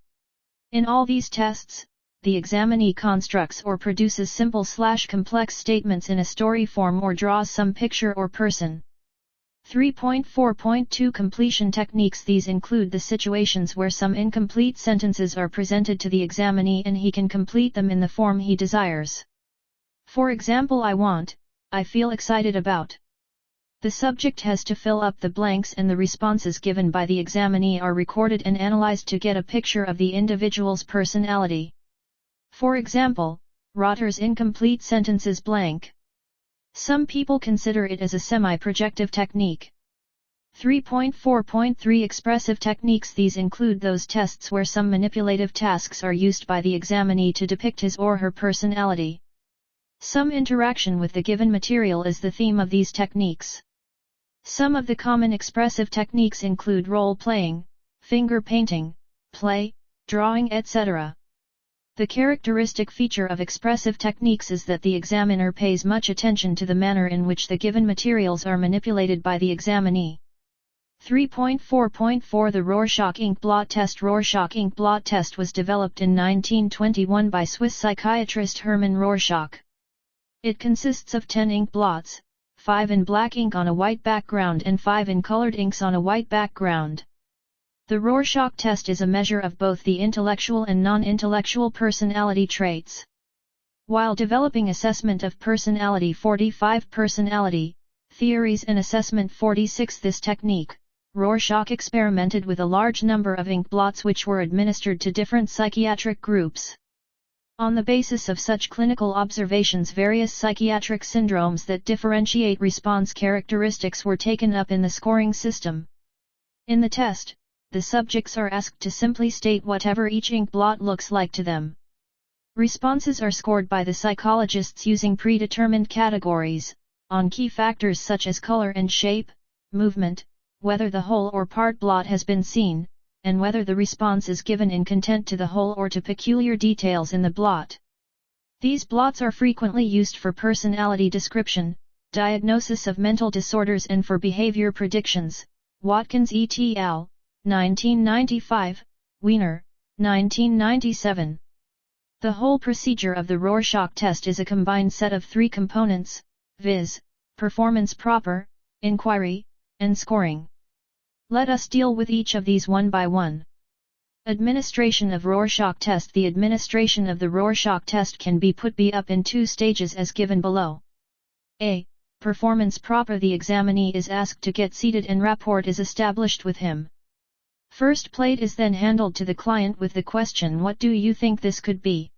S1: In all these tests, the examinee constructs or produces simple/complex statements in a story form or draws some picture or person. 3.4.2 Completion techniques. These include the situations where some incomplete sentences are presented to the examinee and he can complete them in the form he desires. For example, I want, I feel excited about. The subject has to fill up the blanks and the responses given by the examinee are recorded and analyzed to get a picture of the individual's personality. For example, Rotter's incomplete sentence is blank. Some people consider it as a semi-projective technique. 3.4.3 Expressive techniques. These include those tests where some manipulative tasks are used by the examinee to depict his or her personality. Some interaction with the given material is the theme of these techniques. Some of the common expressive techniques include role-playing, finger painting, play, drawing, etc. The characteristic feature of expressive techniques is that the examiner pays much attention to the manner in which the given materials are manipulated by the examinee. 3.4.4 The Rorschach ink blot test. Rorschach ink blot test was developed in 1921 by Swiss psychiatrist Hermann Rorschach. It consists of 10 ink blots, 5 in black ink on a white background and 5 in colored inks on a white background. The Rorschach test is a measure of both the intellectual and non-intellectual personality traits. While developing Assessment of Personality 45 Personality, Theories and Assessment 46 this technique, Rorschach experimented with a large number of ink blots which were administered to different psychiatric groups. On the basis of such clinical observations, various psychiatric syndromes that differentiate response characteristics were taken up in the scoring system. In the test, the subjects are asked to simply state whatever each ink blot looks like to them. Responses are scored by the psychologists using predetermined categories, on key factors such as color and shape, movement, whether the whole or part blot has been seen, and whether the response is given in content to the whole or to peculiar details in the blot. These blots are frequently used for personality description, diagnosis of mental disorders and for behavior predictions. Watkins et al., 1995, Wiener, 1997. The whole procedure of the Rorschach test is a combined set of 3 components, viz., performance proper, inquiry, and scoring. Let us deal with each of these one by one. Administration of Rorschach test. The administration of the Rorschach test can be put up in 2 stages as given below. A. Performance proper. The examinee is asked to get seated and rapport is established with him. First plate is then handled to the client with the question, "What do you think this could be?"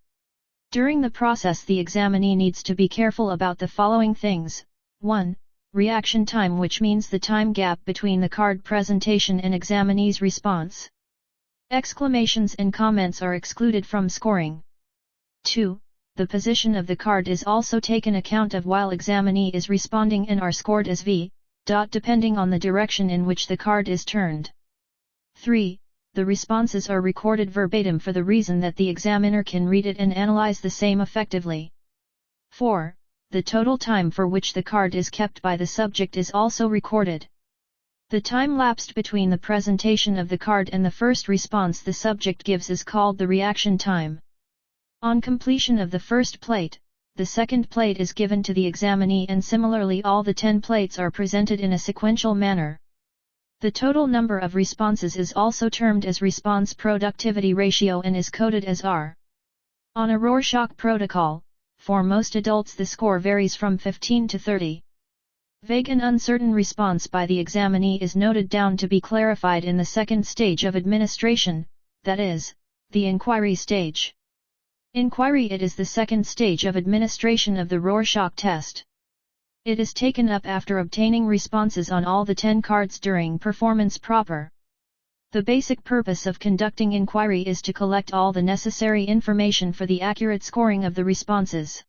S1: During the process the examinee needs to be careful about the following things. 1. Reaction time, which means the time gap between the card presentation and examinee's response. Exclamations and comments are excluded from scoring. 2. The position of the card is also taken account of while examinee is responding and are scored as V. Depending on the direction in which the card is turned. 3. The responses are recorded verbatim for the reason that the examiner can read it and analyze the same effectively. 4. The total time for which the card is kept by the subject is also recorded. The time lapsed between the presentation of the card and the first response the subject gives is called the reaction time. On completion of the first plate, the second plate is given to the examinee, and similarly all the 10 plates are presented in a sequential manner. The total number of responses is also termed as response productivity ratio and is coded as R. On a Rorschach protocol, for most adults the score varies from 15 to 30. Vague and uncertain response by the examinee is noted down to be clarified in the second stage of administration, that is, the inquiry stage. Inquiry: it is the second stage of administration of the Rorschach test. It is taken up after obtaining responses on all the 10 cards during performance proper. The basic purpose of conducting inquiry is to collect all the necessary information for the accurate scoring of the responses.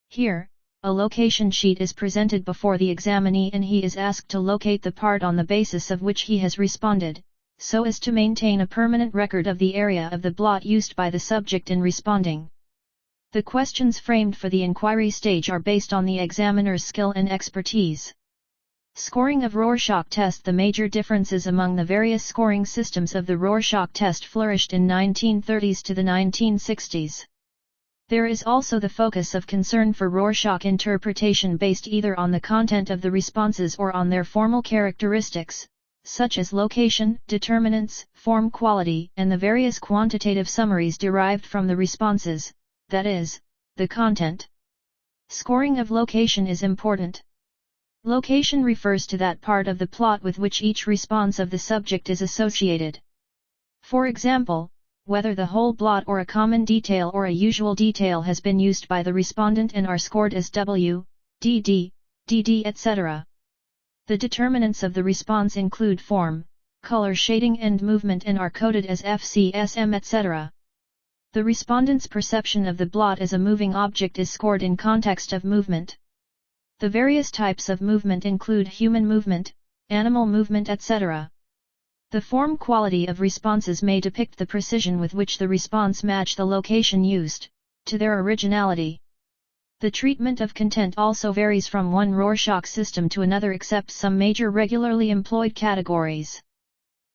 S1: Here, a location sheet is presented before the examinee and he is asked to locate the part on the basis of which he has responded, so as to maintain a permanent record of the area of the blot used by the subject in responding. The questions framed for the inquiry stage are based on the examiner's skill and expertise. Scoring of Rorschach test: the major differences among the various scoring systems of the Rorschach test flourished in 1930s to the 1960s. There is also the focus of concern for Rorschach interpretation based either on the content of the responses or on their formal characteristics, such as location, determinants, form quality, and the various quantitative summaries derived from the responses, that is, the content. Scoring of location is important. Location refers to that part of the plot with which each response of the subject is associated. For example, whether the whole blot or a common detail or a usual detail has been used by the respondent and are scored as W, DD, DD, etc. The determinants of the response include form, color shading and movement and are coded as FCSM, etc. The respondent's perception of the blot as a moving object is scored in context of movement. The various types of movement include human movement, animal movement, etc. The form quality of responses may depict the precision with which the response match the location used, to their originality. The treatment of content also varies from one Rorschach system to another except some major regularly employed categories.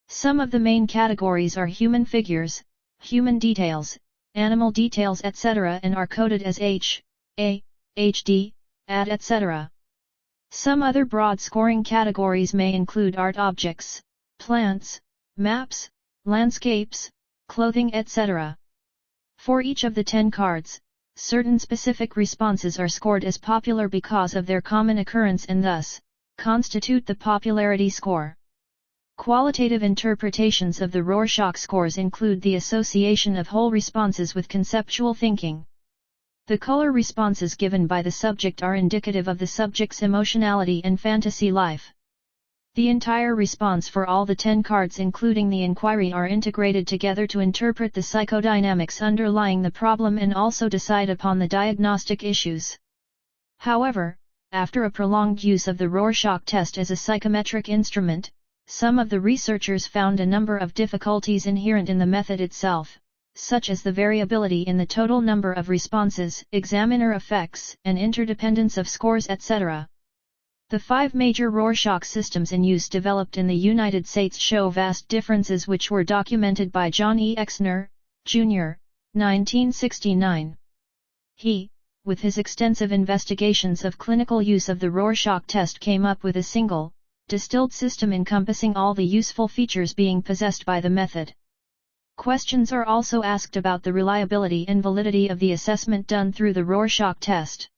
S1: Some of the main categories are human figures, human details, animal details, etc. and are coded as H, A, HD, AD, etc. Some other broad scoring categories may include art objects, plants, maps, landscapes, clothing, etc. For each of the 10 cards, certain specific responses are scored as popular because of their common occurrence and thus, constitute the popularity score. Qualitative interpretations of the Rorschach scores include the association of whole responses with conceptual thinking. The color responses given by the subject are indicative of the subject's emotionality and fantasy life. The entire response for all the 10 cards including the inquiry are integrated together to interpret the psychodynamics underlying the problem and also decide upon the diagnostic issues. However, after a prolonged use of the Rorschach test as a psychometric instrument, some of the researchers found a number of difficulties inherent in the method itself, such as the variability in the total number of responses, examiner effects, and interdependence of scores, etc. The 5 major Rorschach systems in use developed in the United States show vast differences which were documented by John E. Exner, Jr., 1969. He, with his extensive investigations of clinical use of the Rorschach test, came up with a single, distilled system encompassing all the useful features being possessed by the method. Questions are also asked about the reliability and validity of the assessment done through the Rorschach test.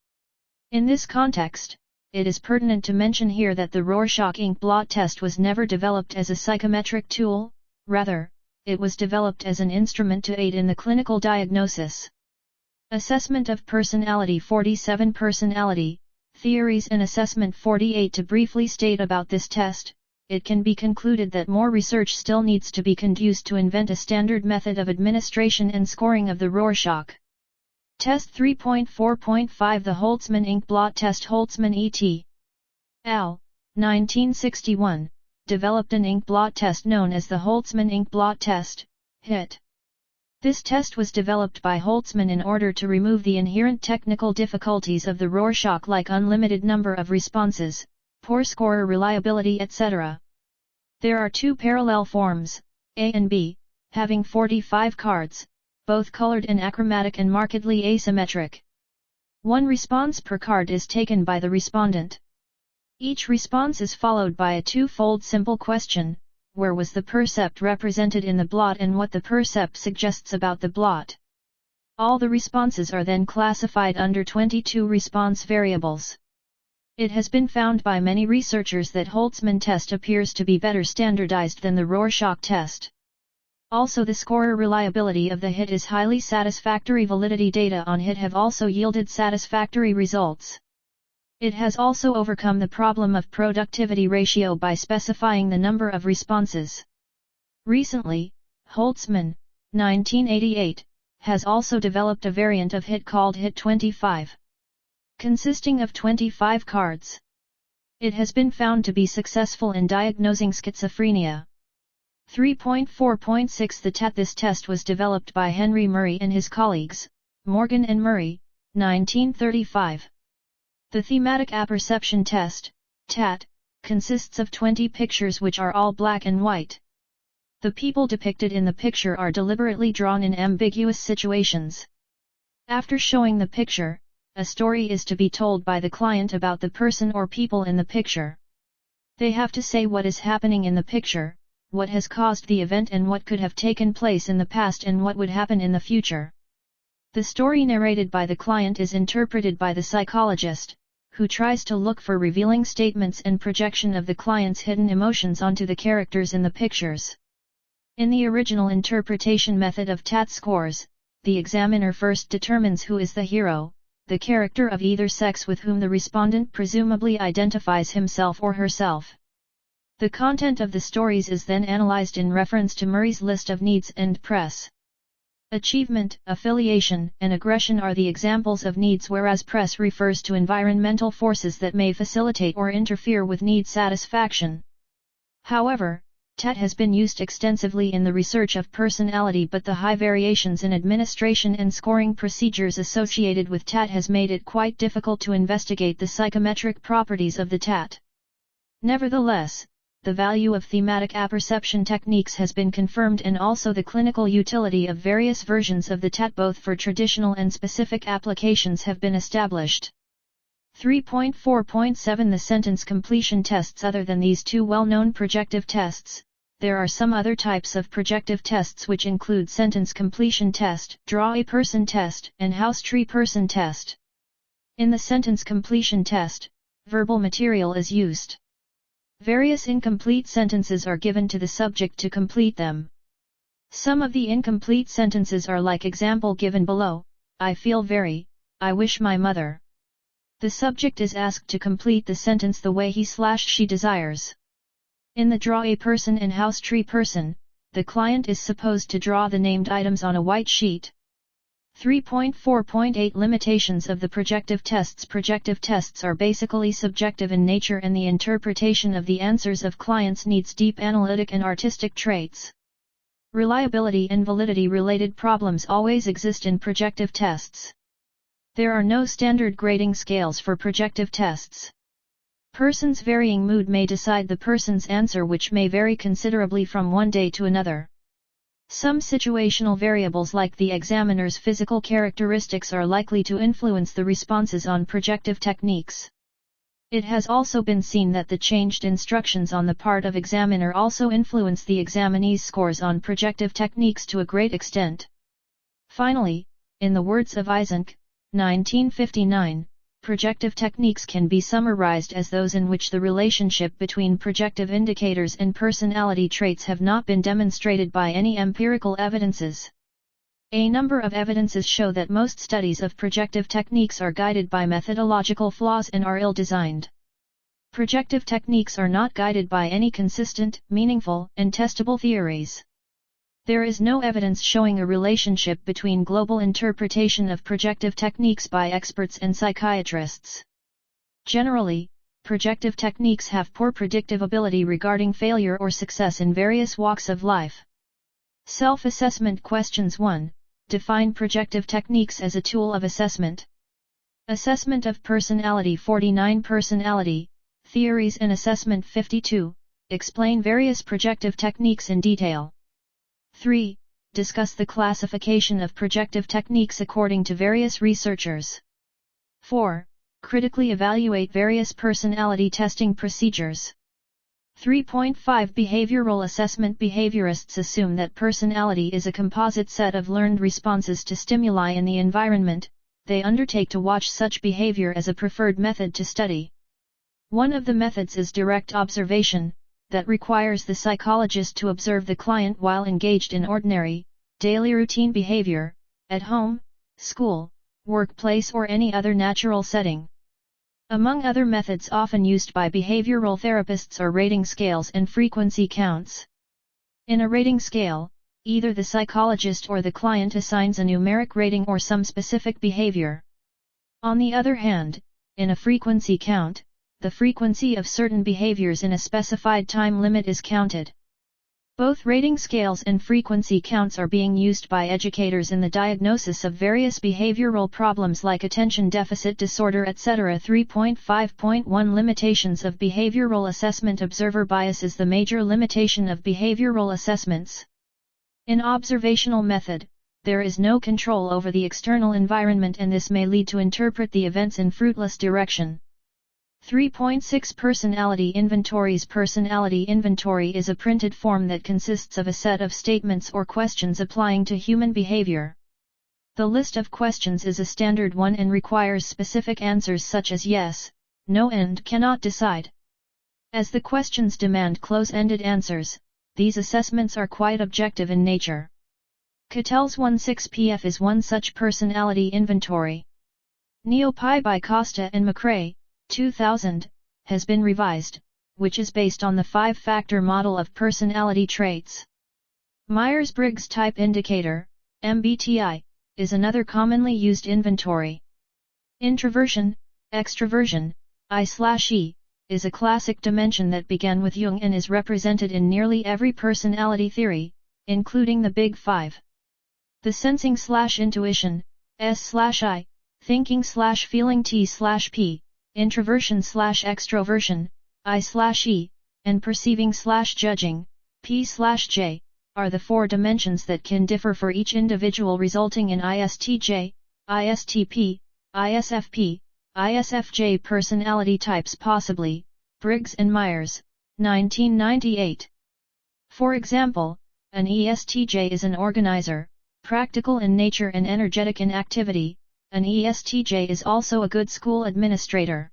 S1: In this context, it is pertinent to mention here that the Rorschach ink blot test was never developed as a psychometric tool, rather, it was developed as an instrument to aid in the clinical diagnosis. Assessment of Personality 47 Personality, Theories and Assessment 48. To briefly state about this test, it can be concluded that more research still needs to be conducted to invent a standard method of administration and scoring of the Rorschach test. 3.4.5 The Holtzman ink blot test. Holtzman et al. 1961, developed an ink blot test known as the Holtzman ink blot test, HIT. This test was developed by Holtzman in order to remove the inherent technical difficulties of the Rorschach like unlimited number of responses, poor scorer reliability, etc. There are two parallel forms, A and B, having 45 cards, both colored and achromatic and markedly asymmetric. One response per card is taken by the respondent. Each response is followed by a two-fold simple question: where was the percept represented in the blot and what the percept suggests about the blot. All the responses are then classified under 22 response variables. It has been found by many researchers that Holtzman test appears to be better standardized than the Rorschach test. Also, the scorer reliability of the HIT is highly satisfactory. Validity data on HIT have also yielded satisfactory results. It has also overcome the problem of productivity ratio by specifying the number of responses. Recently, Holtzman, 1988, has also developed a variant of HIT called HIT 25. Consisting of 25 cards. It has been found to be successful in diagnosing schizophrenia. 3.4.6 The TAT. This test was developed by Henry Murray and his colleagues, Morgan and Murray, 1935. The thematic apperception test, TAT, consists of 20 pictures which are all black and white. The people depicted in the picture are deliberately drawn in ambiguous situations. After showing the picture, a story is to be told by the client about the person or people in the picture. They have to say what is happening in the picture, what has caused the event and what could have taken place in the past and what would happen in the future. The story narrated by the client is interpreted by the psychologist, who tries to look for revealing statements and projection of the client's hidden emotions onto the characters in the pictures. In the original interpretation method of TAT scores, the examiner first determines who is the hero, the character of either sex with whom the respondent presumably identifies himself or herself. The content of the stories is then analyzed in reference to Murray's list of needs and press. Achievement, affiliation, and aggression are the examples of needs, whereas press refers to environmental forces that may facilitate or interfere with need satisfaction. However, TAT has been used extensively in the research of personality, but the high variations in administration and scoring procedures associated with TAT has made it quite difficult to investigate the psychometric properties of the TAT. Nevertheless, the value of thematic apperception techniques has been confirmed, and also the clinical utility of various versions of the TAT both for traditional and specific applications have been established. 3.4.7 The sentence completion tests. Other than these two well-known projective tests, there are some other types of projective tests which include sentence completion test, draw a person test, and house tree person test. In the sentence completion test, verbal material is used. Various incomplete sentences are given to the subject to complete them. Some of the incomplete sentences are like example given below: I feel very, I wish my mother. The subject is asked to complete the sentence the way he/she desires. In the draw a person and house tree person, the client is supposed to draw the named items on a white sheet. 3.4.8 Limitations of the projective tests. Projective tests are basically subjective in nature, and the interpretation of the answers of clients needs deep analytic and artistic traits. Reliability and validity related problems always exist in projective tests. There are no standard grading scales for projective tests. Person's varying mood may decide the person's answer, which may vary considerably from one day to another. Some situational variables like the examiner's physical characteristics are likely to influence the responses on projective techniques. It has also been seen that the changed instructions on the part of examiner also influence the examinee's scores on projective techniques to a great extent. Finally, in the words of Eysenck, 1959, projective techniques can be summarized as those in which the relationship between projective indicators and personality traits have not been demonstrated by any empirical evidences. A number of evidences show that most studies of projective techniques are guided by methodological flaws and are ill-designed. Projective techniques are not guided by any consistent, meaningful, and testable theories. There is no evidence showing a relationship between global interpretation of projective techniques by experts and psychiatrists. Generally, projective techniques have poor predictive ability regarding failure or success in various walks of life. Self-assessment questions. 1. Define projective techniques as a tool of assessment. Assessment of personality. 49 Personality, theories and assessment. 52. Explain various projective techniques in detail. 3. Discuss the classification of projective techniques according to various researchers. 4. Critically evaluate various personality testing procedures. 3.5 Behavioral assessment. Behaviorists assume that personality is a composite set of learned responses to stimuli in the environment. They undertake to watch such behavior as a preferred method to study. One of the methods is direct observation, that requires the psychologist to observe the client while engaged in ordinary, daily routine behavior, at home, school, workplace or any other natural setting. Among other methods often used by behavioral therapists are rating scales and frequency counts. In a rating scale, either the psychologist or the client assigns a numeric rating or some specific behavior. On the other hand, in a frequency count, the frequency of certain behaviors in a specified time limit is counted. Both rating scales and frequency counts are being used by educators in the diagnosis of various behavioral problems like attention deficit disorder, etc. 3.5.1 Limitations of behavioral assessment. Observer bias is the major limitation of behavioral assessments. In observational method, there is no control over the external environment, and this may lead to interpret the events in fruitless direction. 3.6 Personality inventories. Personality inventory is a printed form that consists of a set of statements or questions applying to human behavior. The list of questions is a standard one and requires specific answers such as yes, no and cannot decide. As the questions demand close-ended answers, these assessments are quite objective in nature. Cattell's 16PF is one such personality inventory. NeoPi by Costa and McRae, 2000, has been revised, which is based on the 5-factor model of personality traits. Myers-Briggs Type Indicator, MBTI, is another commonly used inventory. Introversion, extroversion, I/E, is a classic dimension that began with Jung and is represented in nearly every personality theory, including the Big Five. The sensing/intuition, S/I, thinking/feeling T/P, introversion/extroversion, I/E, and perceiving/judging, P/J, are the 4 dimensions that can differ for each individual, resulting in ISTJ, ISTP, ISFP, ISFJ personality types. Possibly, Briggs and Myers, 1998. For example, an ESTJ is an organizer, practical in nature and energetic in activity. An ESTJ is also a good school administrator.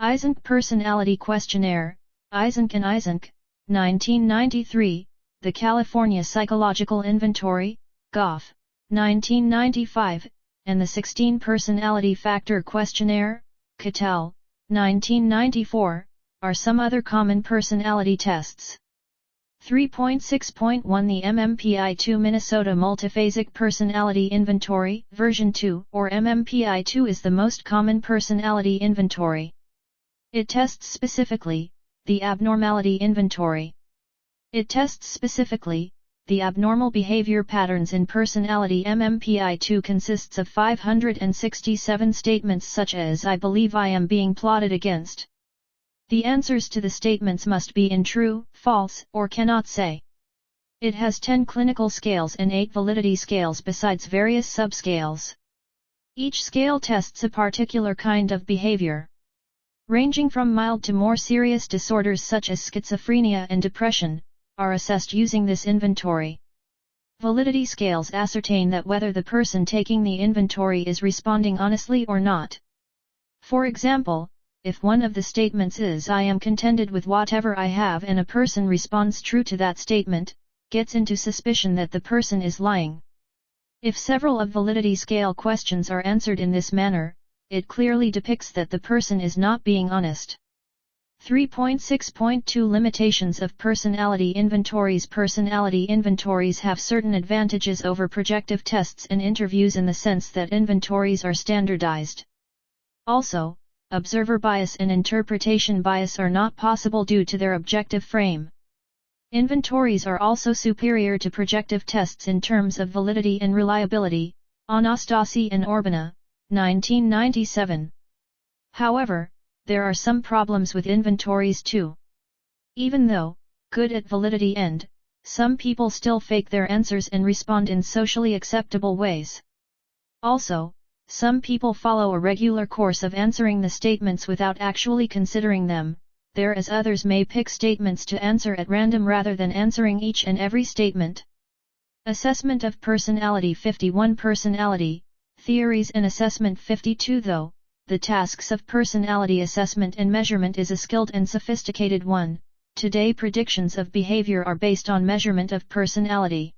S1: Eysenck Personality Questionnaire, Eysenck and Eysenck, 1993, the California Psychological Inventory, Goff, 1995, and the 16 Personality Factor Questionnaire, Cattell, 1994, are some other common personality tests. 3.6.1 The MMPI-2 Minnesota Multiphasic Personality Inventory, version 2, or MMPI-2 is the most common personality inventory. It tests specifically the abnormality inventory. It tests specifically the abnormal behavior patterns in personality. MMPI-2 consists of 567 statements such as I believe I am being plotted against. The answers to the statements must be in true, false, or cannot say. It has 10 clinical scales and 8 validity scales besides various subscales. Each scale tests a particular kind of behavior. Ranging from mild to more serious disorders such as schizophrenia and depression, are assessed using this inventory. Validity scales ascertain that whether the person taking the inventory is responding honestly or not. For example, if one of the statements is I am contented with whatever I have and a person responds true to that statement, gets into suspicion that the person is lying. If several of validity scale questions are answered in this manner, it clearly depicts that the person is not being honest. 3.6.2 Limitations of personality inventories. Personality inventories have certain advantages over projective tests and interviews in the sense that inventories are standardized. Also, observer bias and interpretation bias are not possible due to their objective frame. Inventories are also superior to projective tests in terms of validity and reliability, Anastasi and Orbana, 1997. However, there are some problems with inventories too. Even though good at validity and some people still fake their answers and respond in socially acceptable ways. Also, some people follow a regular course of answering the statements without actually considering them, whereas others may pick statements to answer at random rather than answering each and every statement. Assessment of Personality 51 Personality, Theories and Assessment 52 Though the tasks of personality assessment and measurement is a skilled and sophisticated one, today predictions of behavior are based on measurement of personality.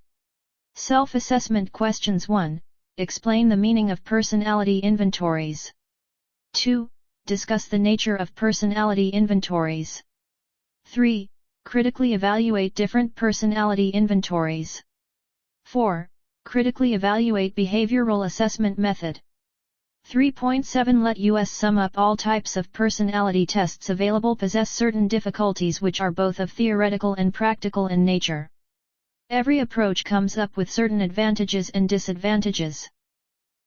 S1: Self-assessment questions 1. Explain the meaning of personality inventories. 2. Discuss the nature of personality inventories. 3. Critically evaluate different personality inventories. 4. Critically evaluate behavioral assessment method. 3.7 Let us sum up all types of personality tests available possess certain difficulties which are both of theoretical and practical in nature. Every approach comes up with certain advantages and disadvantages.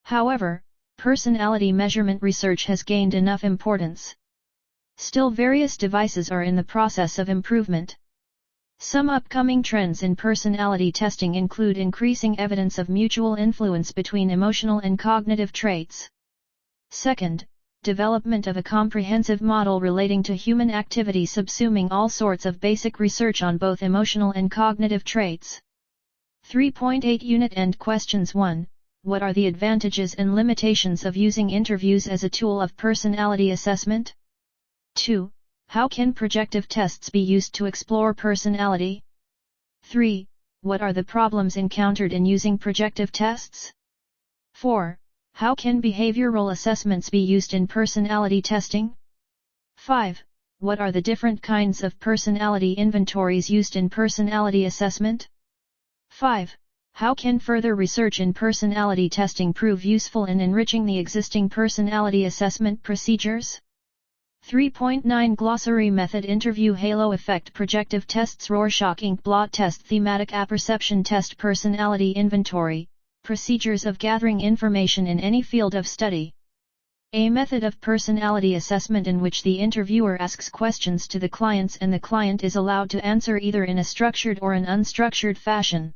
S1: However, personality measurement research has gained enough importance. Still, various devices are in the process of improvement. Some upcoming trends in personality testing include increasing evidence of mutual influence between emotional and cognitive traits. Second, development of a comprehensive model relating to human activity subsuming all sorts of basic research on both emotional and cognitive traits. 3.8 Unit End Questions 1. What are the advantages and limitations of using interviews as a tool of personality assessment? 2. How can projective tests be used to explore personality? 3. What are the problems encountered in using projective tests? 4. How can behavioral assessments be used in personality testing? 5. What are the different kinds of personality inventories used in personality assessment? 5. How can further research in personality testing prove useful in enriching the existing personality assessment procedures? 3.9 Glossary Method Interview Halo Effect Projective Tests Rorschach Ink Blot Test Thematic Apperception Test Personality Inventory Procedures of gathering information in any field of study. A method of personality assessment in which the interviewer asks questions to the clients and the client is allowed to answer either in a structured or an unstructured fashion.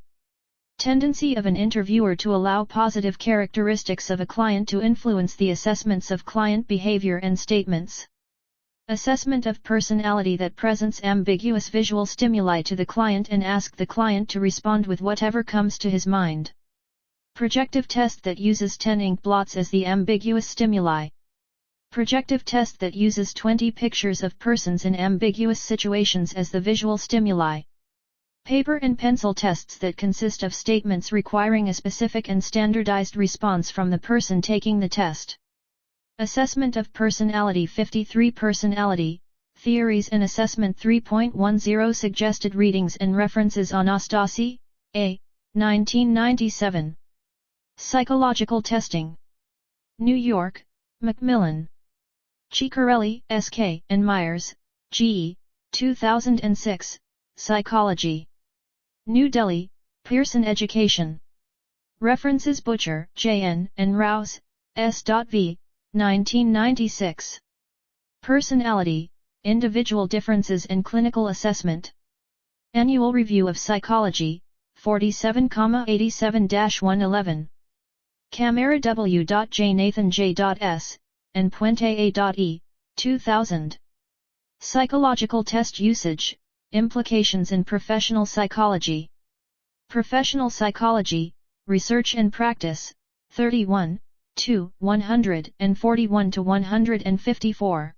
S1: Tendency of an interviewer to allow positive characteristics of a client to influence the assessments of client behavior and statements. Assessment of personality that presents ambiguous visual stimuli to the client and ask the client to respond with whatever comes to his mind. Projective test that uses 10 ink blots as the ambiguous stimuli. Projective test that uses 20 pictures of persons in ambiguous situations as the visual stimuli. Paper and pencil tests that consist of statements requiring a specific and standardized response from the person taking the test. Assessment of Personality 53 Personality, Theories and Assessment 3.10 Suggested Readings and References Anastasi, A. 1997. Psychological Testing. New York, Macmillan. Ciccarelli, S.K., and Myers, G. 2006, Psychology. New Delhi, Pearson Education. References Butcher, J.N., and Rouse, S.V., 1996. Personality, Individual Differences and Clinical Assessment. Annual Review of Psychology, 47,87-111. Camara W.J. Nathan J.S., and Puente A.E., 2000. Psychological Test Usage, Implications in Professional Psychology. Professional Psychology, Research and Practice, 31, 141-154.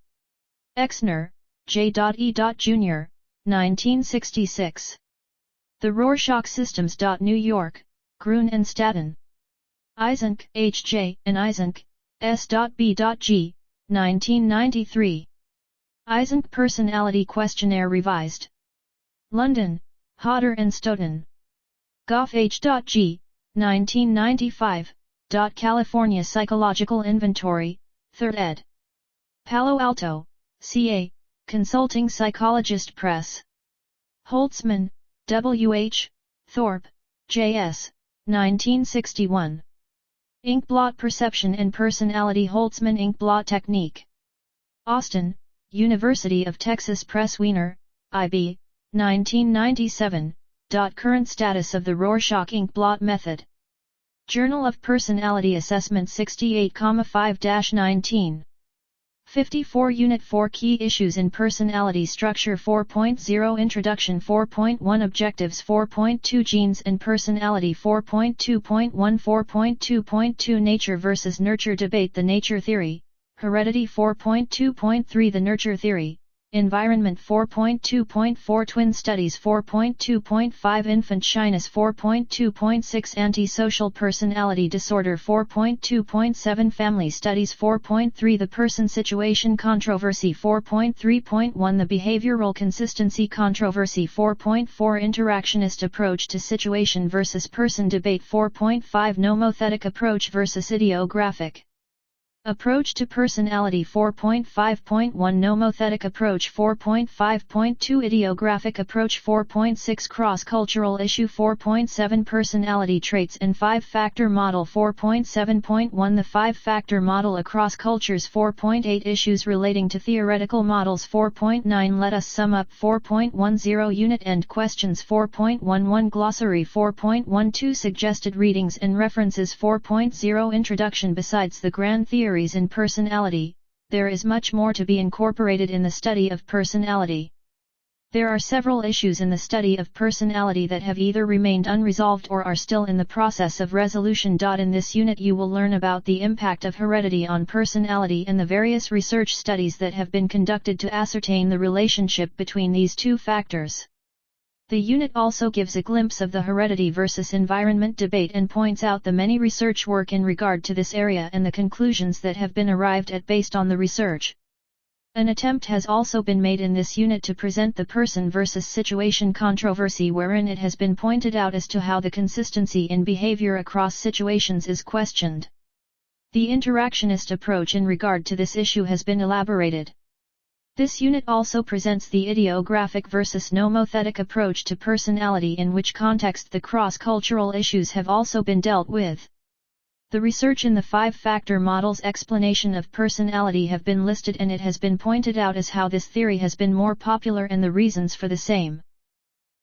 S1: Exner, J.E. Jr., 1966. The Rorschach Systems. New York, Gruen and Staten. Eysenck, H.J., and Eysenck, S.B.G., 1993. Eysenck Personality Questionnaire Revised. London, Hodder and Stoughton. Goff H.G., 1995. California Psychological Inventory, 3rd ed. Palo Alto, CA, Consulting Psychologist Press. Holtzman, W.H., Thorpe, J.S., 1961. Inkblot Perception and Personality Holtzman Inkblot Technique. Austin, University of Texas Press. Wiener, IB, 1997. Current status of the Rorschach ink blot method. Journal of Personality Assessment 68,5-19. 54 Unit 4 Key Issues in Personality Structure 4.0 Introduction 4.1 Objectives 4.2 Genes and Personality 4.2.1 4.2.2 Nature vs. Nurture Debate the Nature Theory, Heredity 4.2.3 The Nurture Theory, Environment 4.2.4 Twin Studies 4.2.5 Infant Shyness 4.2.6 Antisocial Personality Disorder 4.2.7 Family Studies 4.3 The Person Situation Controversy 4.3.1 The Behavioral Consistency Controversy 4.4 Interactionist Approach to Situation vs. Person Debate 4.5 Nomothetic Approach vs. Idiographic Approach to Personality 4.5.1 Nomothetic Approach 4.5.2 Idiographic Approach 4.6 Cross-Cultural Issue 4.7 Personality Traits and 5-Factor Model 4.7.1 The 5-Factor Model Across Cultures 4.8 Issues Relating to Theoretical Models 4.9 Let us sum up 4.10 Unit End Questions 4.11 Glossary 4.12 Suggested Readings and References 4.0 Introduction Besides the grand theory in personality, there is much more to be incorporated in the study of personality. There are several issues in the study of personality that have either remained unresolved or are still in the process of resolution. In this unit you will learn about the impact of heredity on personality and the various research studies that have been conducted to ascertain the relationship between these two factors. The unit also gives a glimpse of the heredity versus environment debate and points out the many research work in regard to this area and the conclusions that have been arrived at based on the research. An attempt has also been made in this unit to present the person versus situation controversy, wherein it has been pointed out as to how the consistency in behavior across situations is questioned. The interactionist approach in regard to this issue has been elaborated. This unit also presents the idiographic versus nomothetic approach to personality, in which context the cross-cultural issues have also been dealt with. The research in the 5-factor model's explanation of personality have been listed, and it has been pointed out as how this theory has been more popular and the reasons for the same.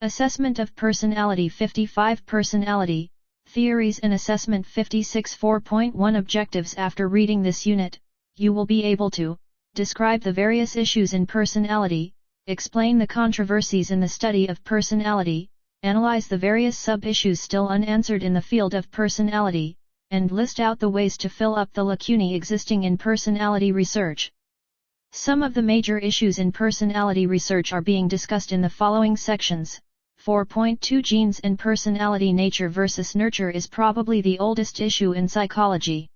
S1: Assessment of Personality 55 Personality, Theories and Assessment 56 4.1 Objectives. After reading this unit, you will be able to describe the various issues in personality, explain the controversies in the study of personality, analyze the various sub-issues still unanswered in the field of personality, and list out the ways to fill up the lacunae existing in personality research. Some of the major issues in personality research are being discussed in the following sections. 4.2 Genes and Personality. Nature versus nurture is probably the oldest issue in psychology.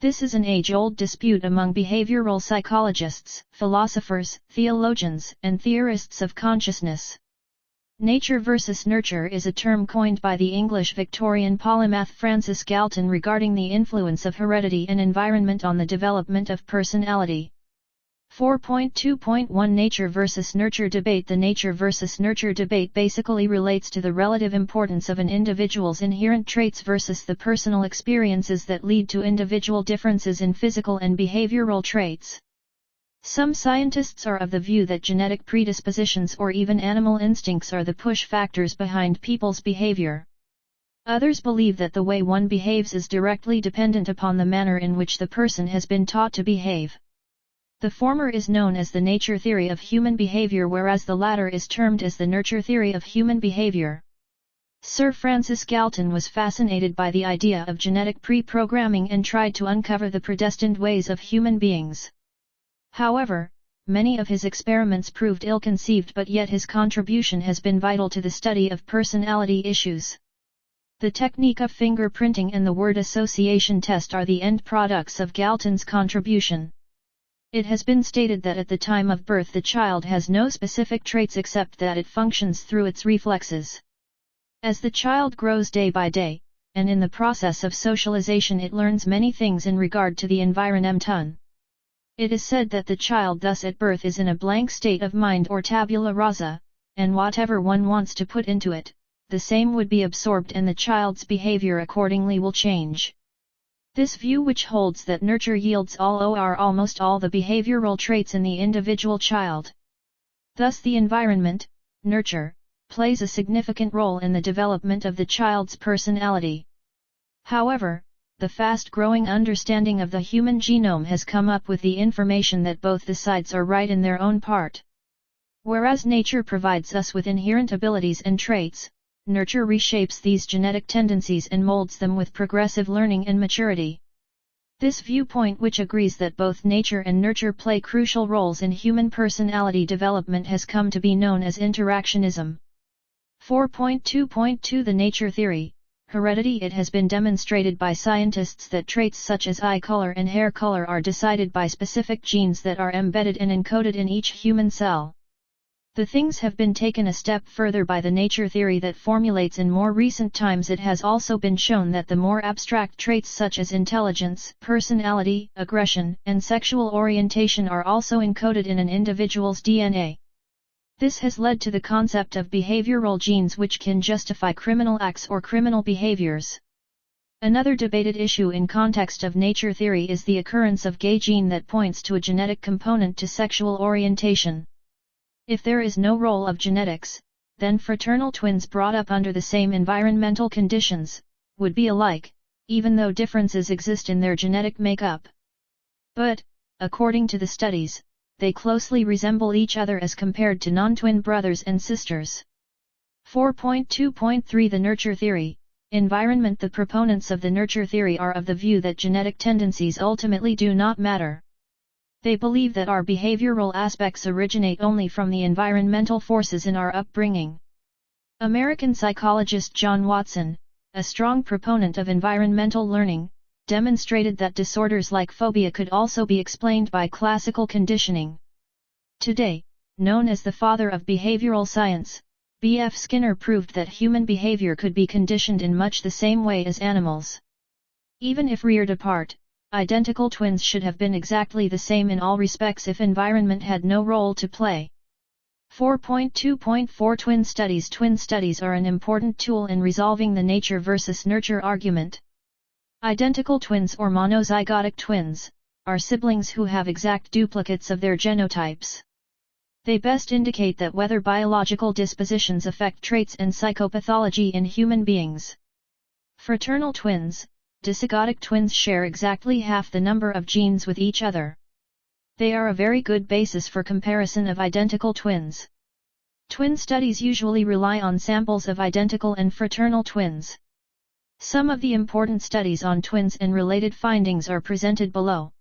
S1: This is an age-old dispute among behavioral psychologists, philosophers, theologians, and theorists of consciousness. Nature versus nurture is a term coined by the English Victorian polymath Francis Galton regarding the influence of heredity and environment on the development of personality. 4.2.1 Nature versus nurture debate. The nature versus nurture debate basically relates to the relative importance of an individual's inherent traits versus the personal experiences that lead to individual differences in physical and behavioral traits. Some scientists are of the view that genetic predispositions or even animal instincts are the push factors behind people's behavior. Others believe that the way one behaves is directly dependent upon the manner in which the person has been taught to behave. The former is known as the nature theory of human behavior, whereas the latter is termed as the nurture theory of human behavior. Sir Francis Galton was fascinated by the idea of genetic pre-programming and tried to uncover the predestined ways of human beings. However, many of his experiments proved ill-conceived, but yet his contribution has been vital to the study of personality issues. The technique of fingerprinting and the word association test are the end products of Galton's contribution. It has been stated that at the time of birth the child has no specific traits except that it functions through its reflexes. As the child grows day by day, and in the process of socialization it learns many things in regard to the environment. It is said that the child thus at birth is in a blank state of mind or tabula rasa, and whatever one wants to put into it, the same would be absorbed and the child's behavior accordingly will change. This view, which holds that nurture yields all or almost all the behavioral traits in the individual child. Thus the environment, nurture, plays a significant role in the development of the child's personality. However, the fast-growing understanding of the human genome has come up with the information that both the sides are right in their own part. Whereas nature provides us with inherent abilities and traits, nurture reshapes these genetic tendencies and molds them with progressive learning and maturity. This viewpoint, which agrees that both nature and nurture play crucial roles in human personality development, has come to be known as interactionism. 4.2.2 The nature theory, heredity. It has been demonstrated by scientists that traits such as eye color and hair color are decided by specific genes that are embedded and encoded in each human cell. The things have been taken a step further by the nature theory that formulates in more recent times. It has also been shown that the more abstract traits such as intelligence, personality, aggression, and sexual orientation are also encoded in an individual's DNA. This has led to the concept of behavioral genes, which can justify criminal acts or criminal behaviors. Another debated issue in context of nature theory is the occurrence of gay gene that points to a genetic component to sexual orientation. If there is no role of genetics, then fraternal twins brought up under the same environmental conditions would be alike, even though differences exist in their genetic makeup. But, according to the studies, they closely resemble each other as compared to non-twin brothers and sisters. 4.2.3 The nurture theory, environment. The proponents of the nurture theory are of the view that genetic tendencies ultimately do not matter. They believe that our behavioral aspects originate only from the environmental forces in our upbringing. American psychologist John Watson, a strong proponent of environmental learning, demonstrated that disorders like phobia could also be explained by classical conditioning. Today, known as the father of behavioral science, B.F. Skinner proved that human behavior could be conditioned in much the same way as animals. Even if reared apart, identical twins should have been exactly the same in all respects if environment had no role to play. 4.2.4 Twin studies. Twin studies are an important tool in resolving the nature versus nurture argument. Identical twins or monozygotic twins are siblings who have exact duplicates of their genotypes. They best indicate that whether biological dispositions affect traits and psychopathology in human beings. Fraternal twins, dizygotic twins, share exactly half the number of genes with each other. They are a very good basis for comparison of identical twins. Twin studies usually rely on samples of identical and fraternal twins. Some of the important studies on twins and related findings are presented below.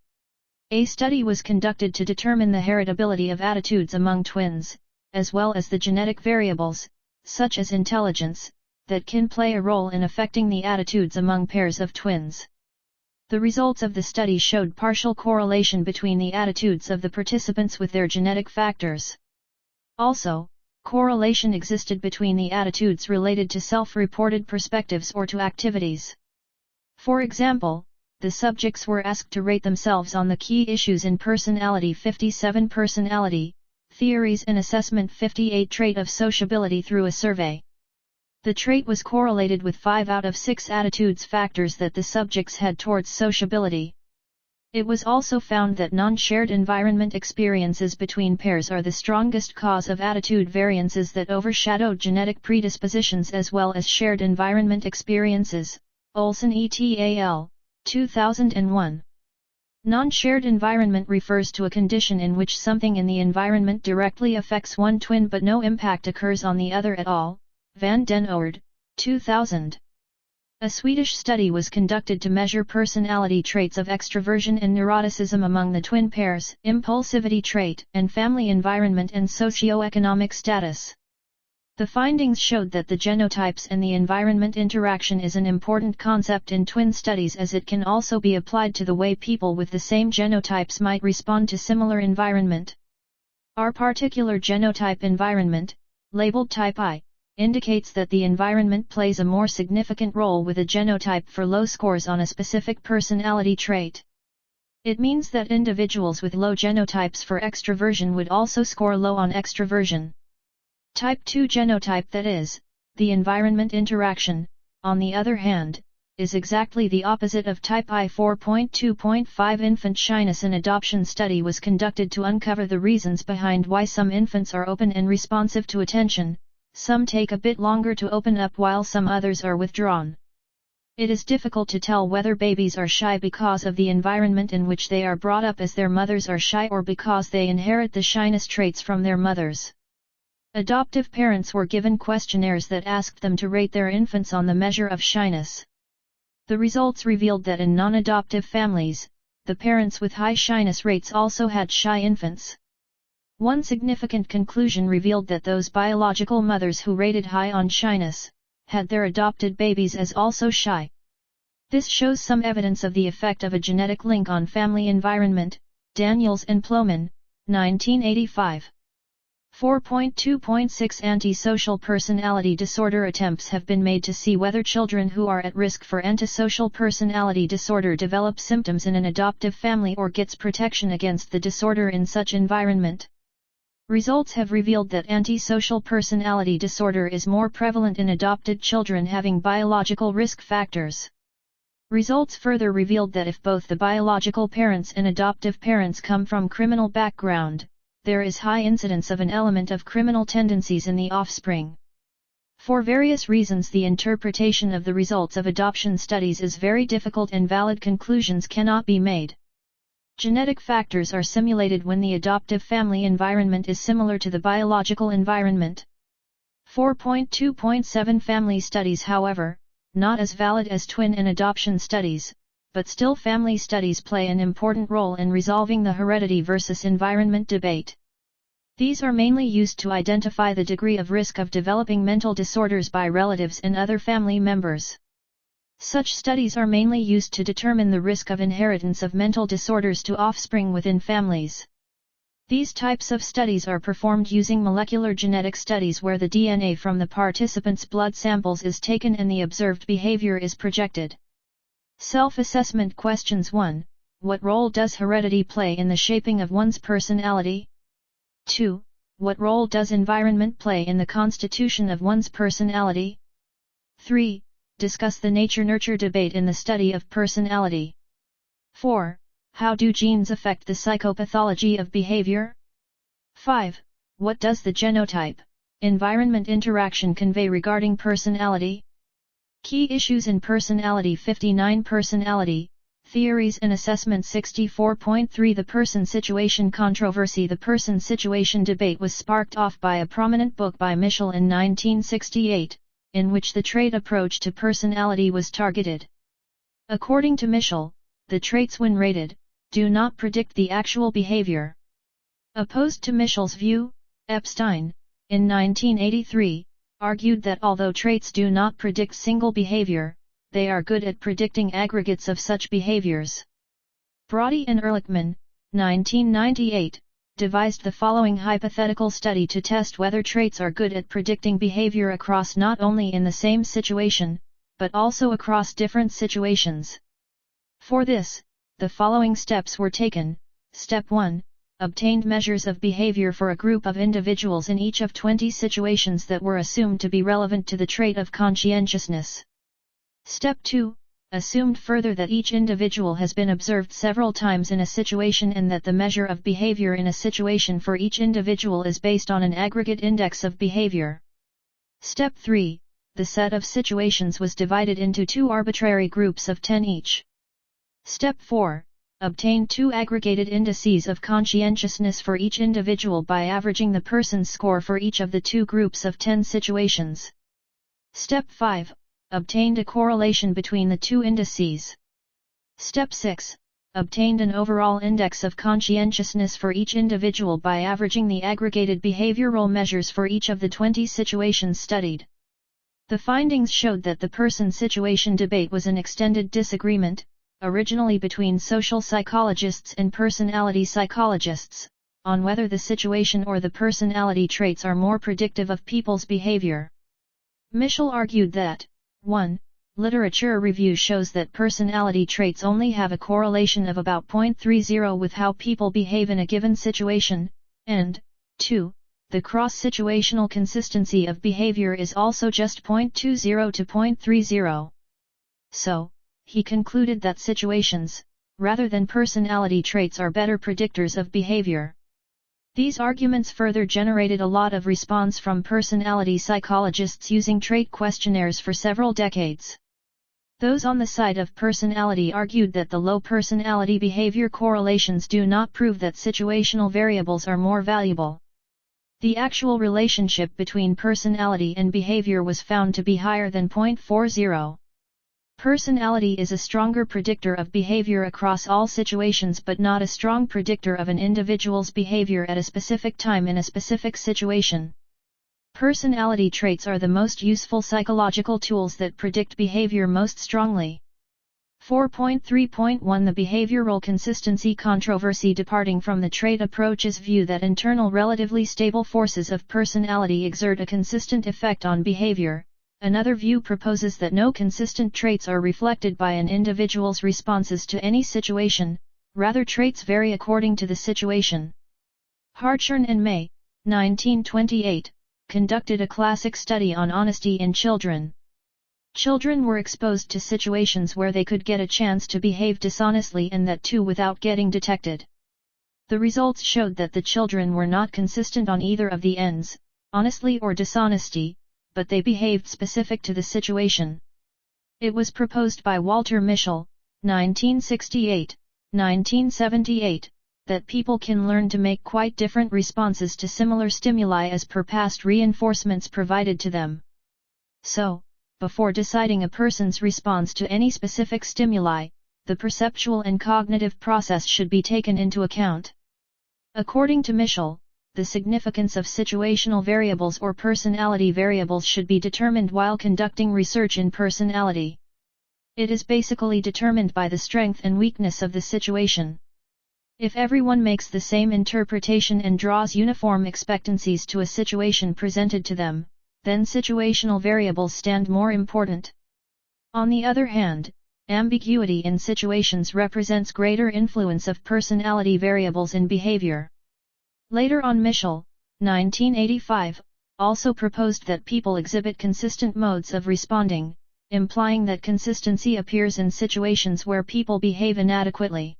S1: A study was conducted to determine the heritability of attitudes among twins, as well as the genetic variables, such as intelligence, that can play a role in affecting the attitudes among pairs of twins. The results of the study showed partial correlation between the attitudes of the participants with their genetic factors. Also, correlation existed between the attitudes related to self-reported perspectives or to activities. For example, the subjects were asked to rate themselves on the key issues in Personality 57 Personality, Theories and Assessment 58 Trait of Sociability through a survey. The trait was correlated with 5 out of 6 attitudes factors that the subjects had towards sociability. It was also found that non-shared environment experiences between pairs are the strongest cause of attitude variances that overshadowed genetic predispositions as well as shared environment experiences. Olson et al., 2001. Non-shared environment refers to a condition in which something in the environment directly affects one twin but no impact occurs on the other at all. Van den Oord, 2000. A Swedish study was conducted to measure personality traits of extroversion and neuroticism among the twin pairs, impulsivity trait, and family environment and socio-economic status. The findings showed that the genotypes and the environment interaction is an important concept in twin studies, as it can also be applied to the way people with the same genotypes might respond to similar environment. Our particular genotype environment, labeled type I, indicates that the environment plays a more significant role with a genotype for low scores on a specific personality trait. It means that individuals with low genotypes for extroversion would also score low on extroversion. Type 2 genotype, that is, the environment interaction, on the other hand, is exactly the opposite of type I. 4.2.5 Infant shyness. An adoption study was conducted to uncover the reasons behind why some infants are open and responsive to attention, some take a bit longer to open up while some others are withdrawn. It is difficult to tell whether babies are shy because of the environment in which they are brought up, as their mothers are shy, or because they inherit the shyness traits from their mothers. Adoptive parents were given questionnaires that asked them to rate their infants on the measure of shyness. The results revealed that in non-adoptive families, the parents with high shyness rates also had shy infants. One significant conclusion revealed that those biological mothers who rated high on shyness had their adopted babies as also shy. This shows some evidence of the effect of a genetic link on family environment. Daniels and Plomin, 1985. 4.2.6 Antisocial personality disorder. Attempts have been made to see whether children who are at risk for antisocial personality disorder develop symptoms in an adoptive family or gets protection against the disorder in such environment. Results have revealed that antisocial personality disorder is more prevalent in adopted children having biological risk factors. Results further revealed that if both the biological parents and adoptive parents come from criminal background, there is high incidence of an element of criminal tendencies in the offspring. For various reasons, the interpretation of the results of adoption studies is very difficult and valid conclusions cannot be made. Genetic factors are simulated when the adoptive family environment is similar to the biological environment. 4.2.7 Family studies, however, not as valid as twin and adoption studies, but still family studies play an important role in resolving the heredity versus environment debate. These are mainly used to identify the degree of risk of developing mental disorders by relatives and other family members. Such studies are mainly used to determine the risk of inheritance of mental disorders to offspring within families. These types of studies are performed using molecular genetic studies where the DNA from the participants' blood samples is taken and the observed behavior is projected. Self-assessment questions. 1. What role does heredity play in the shaping of one's personality? 2. What role does environment play in the constitution of one's personality? 3. Discuss the nature-nurture debate in the study of personality. 4. How do genes affect the psychopathology of behavior? 5. What does the genotype-environment interaction convey regarding personality? Key issues in personality. 59 Personality, Theories and Assessment. 64.3 The person-situation controversy. The person-situation debate was sparked off by a prominent book by Mischel in 1968, in which the trait approach to personality was targeted. According to Mischel, the traits when rated, do not predict the actual behavior. Opposed to Mischel's view, Epstein, in 1983, argued that although traits do not predict single behavior, they are good at predicting aggregates of such behaviors. Brody and Ehrlichman, 1998, devised the following hypothetical study to test whether traits are good at predicting behavior across not only in the same situation, but also across different situations. For this, the following steps were taken. Step 1. Obtained measures of behavior for a group of individuals in each of 20 situations that were assumed to be relevant to the trait of conscientiousness. Step 2. Assumed further that each individual has been observed several times in a situation and that the measure of behavior in a situation for each individual is based on an aggregate index of behavior. Step 3. The set of situations was divided into 2 arbitrary groups of 10 each. Step 4. Obtained 2 aggregated indices of conscientiousness for each individual by averaging the person's score for each of the 2 groups of 10 situations. Step 5. Obtained a correlation between the 2 indices. Step 6. Obtained an overall index of conscientiousness for each individual by averaging the aggregated behavioral measures for each of the 20 situations studied. The findings showed that the person-situation debate was an extended disagreement, originally between social psychologists and personality psychologists, on whether the situation or the personality traits are more predictive of people's behavior. Mischel argued that 1. Literature review shows that personality traits only have a correlation of about 0.30 with how people behave in a given situation, and 2. The cross-situational consistency of behavior is also just 0.20 to 0.30. So, he concluded that situations, rather than personality traits, are better predictors of behavior. These arguments further generated a lot of response from personality psychologists using trait questionnaires for several decades. Those on the side of personality argued that the low personality behavior correlations do not prove that situational variables are more valuable. The actual relationship between personality and behavior was found to be higher than 0.40. Personality is a stronger predictor of behavior across all situations but not a strong predictor of an individual's behavior at a specific time in a specific situation. Personality traits are the most useful psychological tools that predict behavior most strongly. 4.3.1 The behavioral consistency controversy. Departing from the trait approach's view that internal relatively stable forces of personality exert a consistent effect on behavior, another view proposes that no consistent traits are reflected by an individual's responses to any situation, rather traits vary according to the situation. Hartshorne and May, 1928, conducted a classic study on honesty in children. Children were exposed to situations where they could get a chance to behave dishonestly and that too without getting detected. The results showed that the children were not consistent on either of the ends, honestly or dishonesty, but they behaved specific to the situation. It was proposed by Walter Mischel, 1968, 1978, that people can learn to make quite different responses to similar stimuli as per past reinforcements provided to them. So, before deciding a person's response to any specific stimuli, the perceptual and cognitive process should be taken into account. According to Mischel, the significance of situational variables or personality variables should be determined while conducting research in personality. It is basically determined by the strength and weakness of the situation. If everyone makes the same interpretation and draws uniform expectancies to a situation presented to them, then situational variables stand more important. On the other hand, ambiguity in situations represents greater influence of personality variables in behavior. Later on, Mischel, 1985, also proposed that people exhibit consistent modes of responding, implying that consistency appears in situations where people behave inadequately.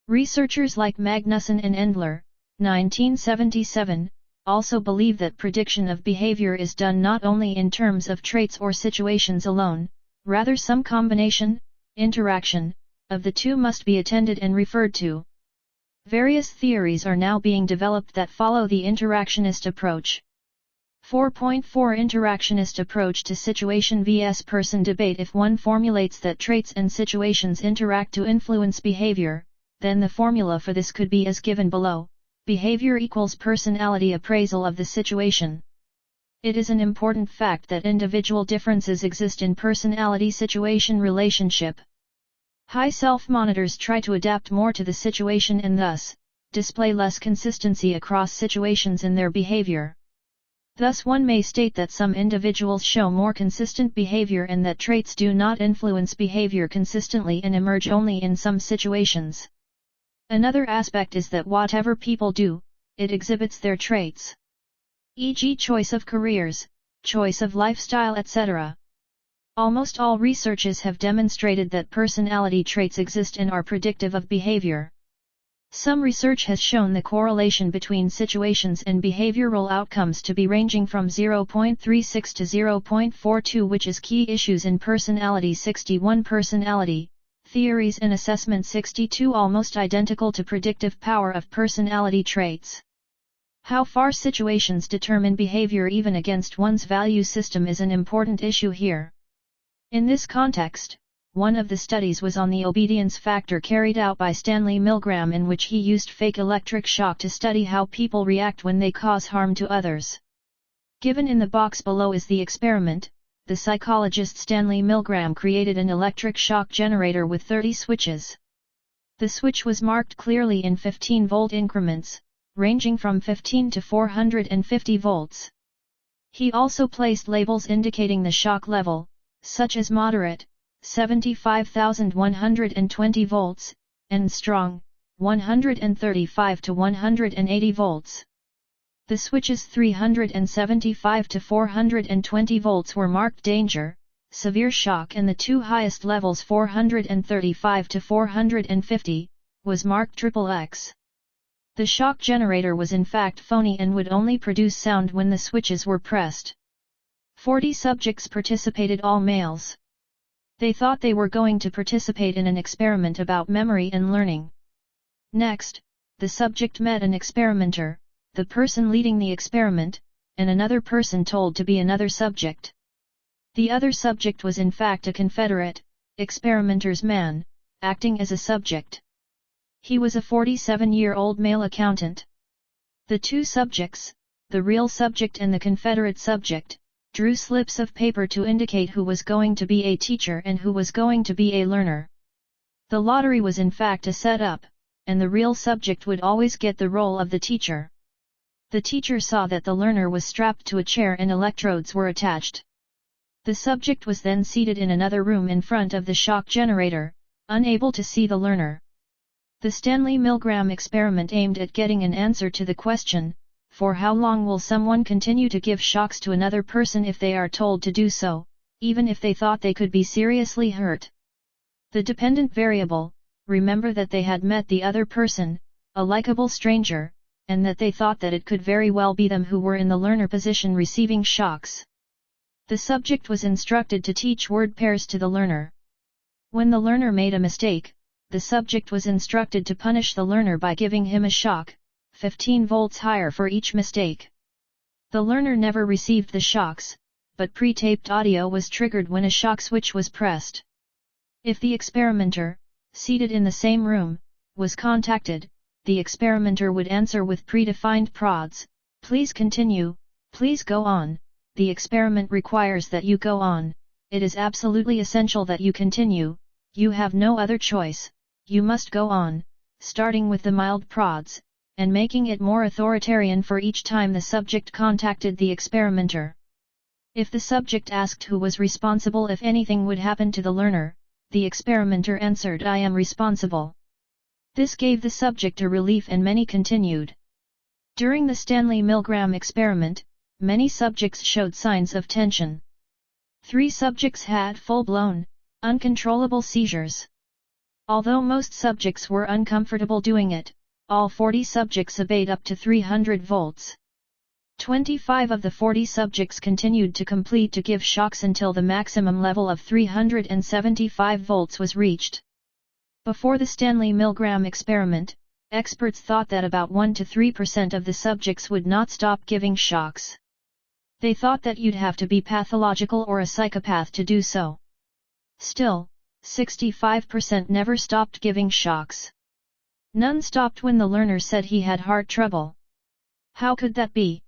S1: Researchers like Magnuson and Endler, 1977, also believe that prediction of behavior is done not only in terms of traits or situations alone, rather some combination, interaction, of the two must be attended and referred to. Various theories are now being developed that follow the interactionist approach. 4.4 Interactionist approach to situation vs. person debate. If one formulates that traits and situations interact to influence behavior, then the formula for this could be as given below: behavior equals personality appraisal of the situation. It is an important fact that individual differences exist in personality-situation relationship. High self-monitors try to adapt more to the situation and thus, display less consistency across situations in their behavior. Thus one may state that some individuals show more consistent behavior and that traits do not influence behavior consistently and emerge only in some situations. Another aspect is that whatever people do, it exhibits their traits. E.g., choice of careers, choice of lifestyle, etc. Almost all researches have demonstrated that personality traits exist and are predictive of behavior. Some research has shown the correlation between situations and behavioral outcomes to be ranging from 0.36 to 0.42, which is key issues in personality 61. Personality, theories and assessment 62 almost identical to predictive power of personality traits. How far situations determine behavior even against one's value system is an important issue here. In this context, one of the studies was on the obedience factor carried out by Stanley Milgram, in which he used fake electric shock to study how people react when they cause harm to others. Given in the box below is the experiment. The psychologist Stanley Milgram created an electric shock generator with 30 switches. The switch was marked clearly in 15-volt increments, ranging from 15 to 450 volts. He also placed labels indicating the shock level, such as moderate, 75,120 volts, and strong, 135 to 180 volts. The switches 375 to 420 volts were marked danger, severe shock, and the two highest levels 435 to 450, was marked XXX. The shock generator was in fact phony and would only produce sound when the switches were pressed. 40 subjects participated, all males. They thought they were going to participate in an experiment about memory and learning. Next, the subject met an experimenter, the person leading the experiment, and another person told to be another subject. The other subject was in fact a Confederate, experimenter's man, acting as a subject. He was a 47-year-old male accountant. The two subjects, the real subject and the Confederate subject, drew slips of paper to indicate who was going to be a teacher and who was going to be a learner. The lottery was in fact a setup, and the real subject would always get the role of the teacher. The teacher saw that the learner was strapped to a chair and electrodes were attached. The subject was then seated in another room in front of the shock generator, unable to see the learner. The Stanley Milgram experiment aimed at getting an answer to the question, for how long will someone continue to give shocks to another person if they are told to do so, even if they thought they could be seriously hurt? The dependent variable, remember that they had met the other person, a likable stranger, and that they thought that it could very well be them who were in the learner position receiving shocks. The subject was instructed to teach word pairs to the learner. When the learner made a mistake, the subject was instructed to punish the learner by giving him a shock, 15 volts higher for each mistake. The learner never received the shocks, but pre-taped audio was triggered when a shock switch was pressed. If the experimenter, seated in the same room, was contacted, the experimenter would answer with predefined prods, "Please continue, please go on, the experiment requires that you go on, it is absolutely essential that you continue, you have no other choice, you must go on," starting with the mild prods, and making it more authoritarian for each time the subject contacted the experimenter. If the subject asked who was responsible if anything would happen to the learner, the experimenter answered, "I am responsible." This gave the subject a relief and many continued. During the Stanley Milgram experiment, many subjects showed signs of tension. 3 subjects had full-blown, uncontrollable seizures. Although most subjects were uncomfortable doing it, all 40 subjects obeyed up to 300 volts. 25 of the 40 subjects continued to complete to give shocks until the maximum level of 375 volts was reached. Before the Stanley Milgram experiment, experts thought that about 1 to 3% of the subjects would not stop giving shocks. They thought that you'd have to be pathological or a psychopath to do so. Still, 65% never stopped giving shocks. None stopped when the learner said he had heart trouble. How could that be?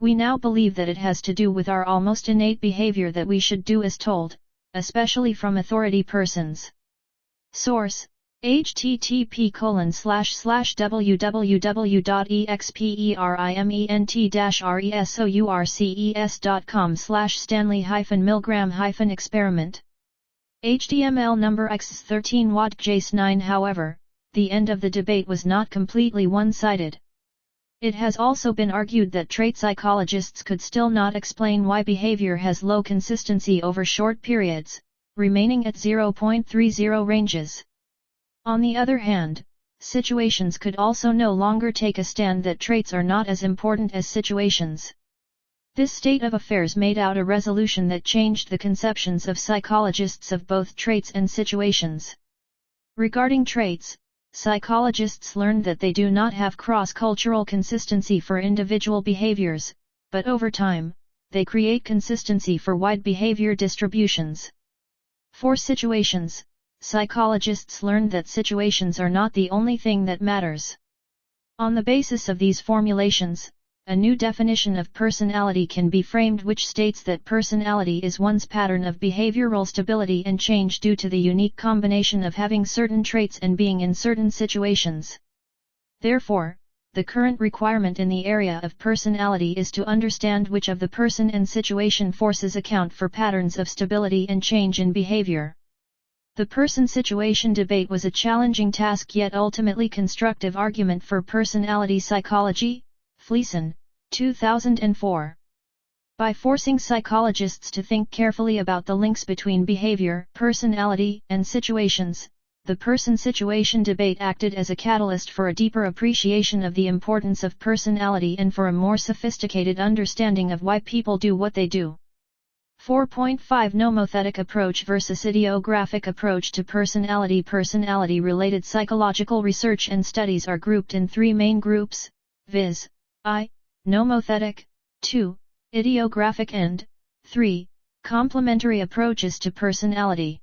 S1: We now believe that it has to do with our almost innate behavior that we should do as told, especially from authority persons. Source: http://www.experiment-resources.com/Stanley-Milgram-experiment. HTML number X13 Watt JS9. However, the end of the debate was not completely one-sided. It has also been argued that trait psychologists could still not explain why behavior has low consistency over short periods, remaining at 0.30 ranges. On the other hand, situations could also no longer take a stand that traits are not as important as situations. This state of affairs made out a resolution that changed the conceptions of psychologists of both traits and situations. Regarding traits, psychologists learned that they do not have cross-cultural consistency for individual behaviors, but over time, they create consistency for wide behavior distributions. For situations, psychologists learned that situations are not the only thing that matters. On the basis of these formulations, a new definition of personality can be framed which states that personality is one's pattern of behavioral stability and change due to the unique combination of having certain traits and being in certain situations. Therefore, the current requirement in the area of personality is to understand which of the person and situation forces account for patterns of stability and change in behavior. The person-situation debate was a challenging task yet ultimately constructive argument for personality psychology. Fleeson, 2004. By forcing psychologists to think carefully about the links between behavior, personality, and situations, the person-situation debate acted as a catalyst for a deeper appreciation of the importance of personality and for a more sophisticated understanding of why people do what they do. 4.5 Nomothetic approach versus ideographic approach to personality. Personality-related psychological research and studies are grouped in three main groups, viz. I. Nomothetic, 2. Ideographic and 3. Complementary approaches to personality.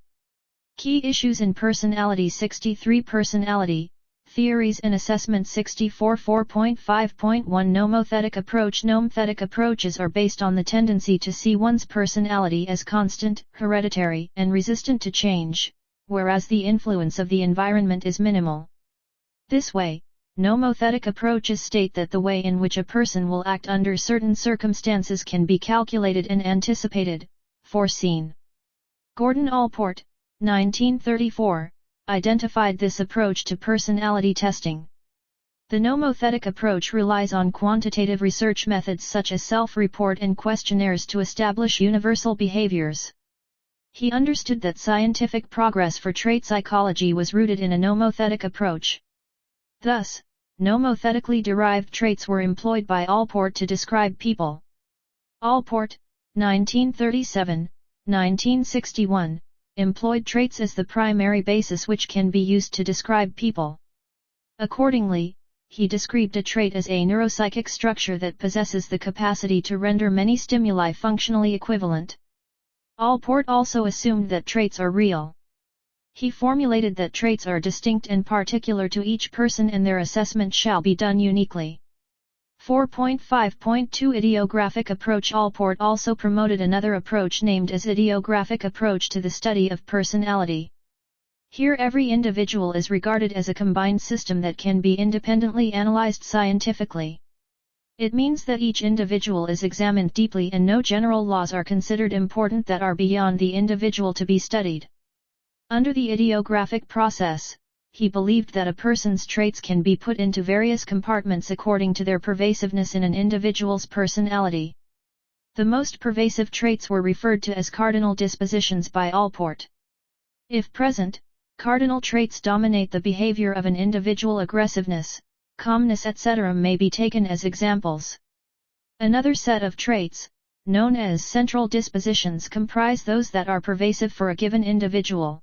S1: Key issues in personality. 63 Personality, Theories and Assessment. 64 4.5.1 Nomothetic approach. Nomothetic approaches are based on the tendency to see one's personality as constant, hereditary, and resistant to change, whereas the influence of the environment is minimal. This way, nomothetic approaches state that the way in which a person will act under certain circumstances can be calculated and anticipated, foreseen. Gordon Allport, 1934, identified this approach to personality testing. The nomothetic approach relies on quantitative research methods such as self-report and questionnaires to establish universal behaviors. He understood that scientific progress for trait psychology was rooted in a nomothetic approach. Thus, nomothetically derived traits were employed by Allport to describe people. Allport, 1937, 1961, employed traits as the primary basis which can be used to describe people. Accordingly, he described a trait as a neuropsychic structure that possesses the capacity to render many stimuli functionally equivalent. Allport also assumed that traits are real. He formulated that traits are distinct and particular to each person and their assessment shall be done uniquely. 4.5.2 Ideographic approach. Allport also promoted another approach named as ideographic approach to the study of personality. Here every individual is regarded as a combined system that can be independently analyzed scientifically. It means that each individual is examined deeply and no general laws are considered important that are beyond the individual to be studied. Under the ideographic process, he believed that a person's traits can be put into various compartments according to their pervasiveness in an individual's personality. The most pervasive traits were referred to as cardinal dispositions by Allport. If present, cardinal traits dominate the behavior of an individual. Aggressiveness, calmness, etc. may be taken as examples. Another set of traits, known as central dispositions, comprise those that are pervasive for a given individual.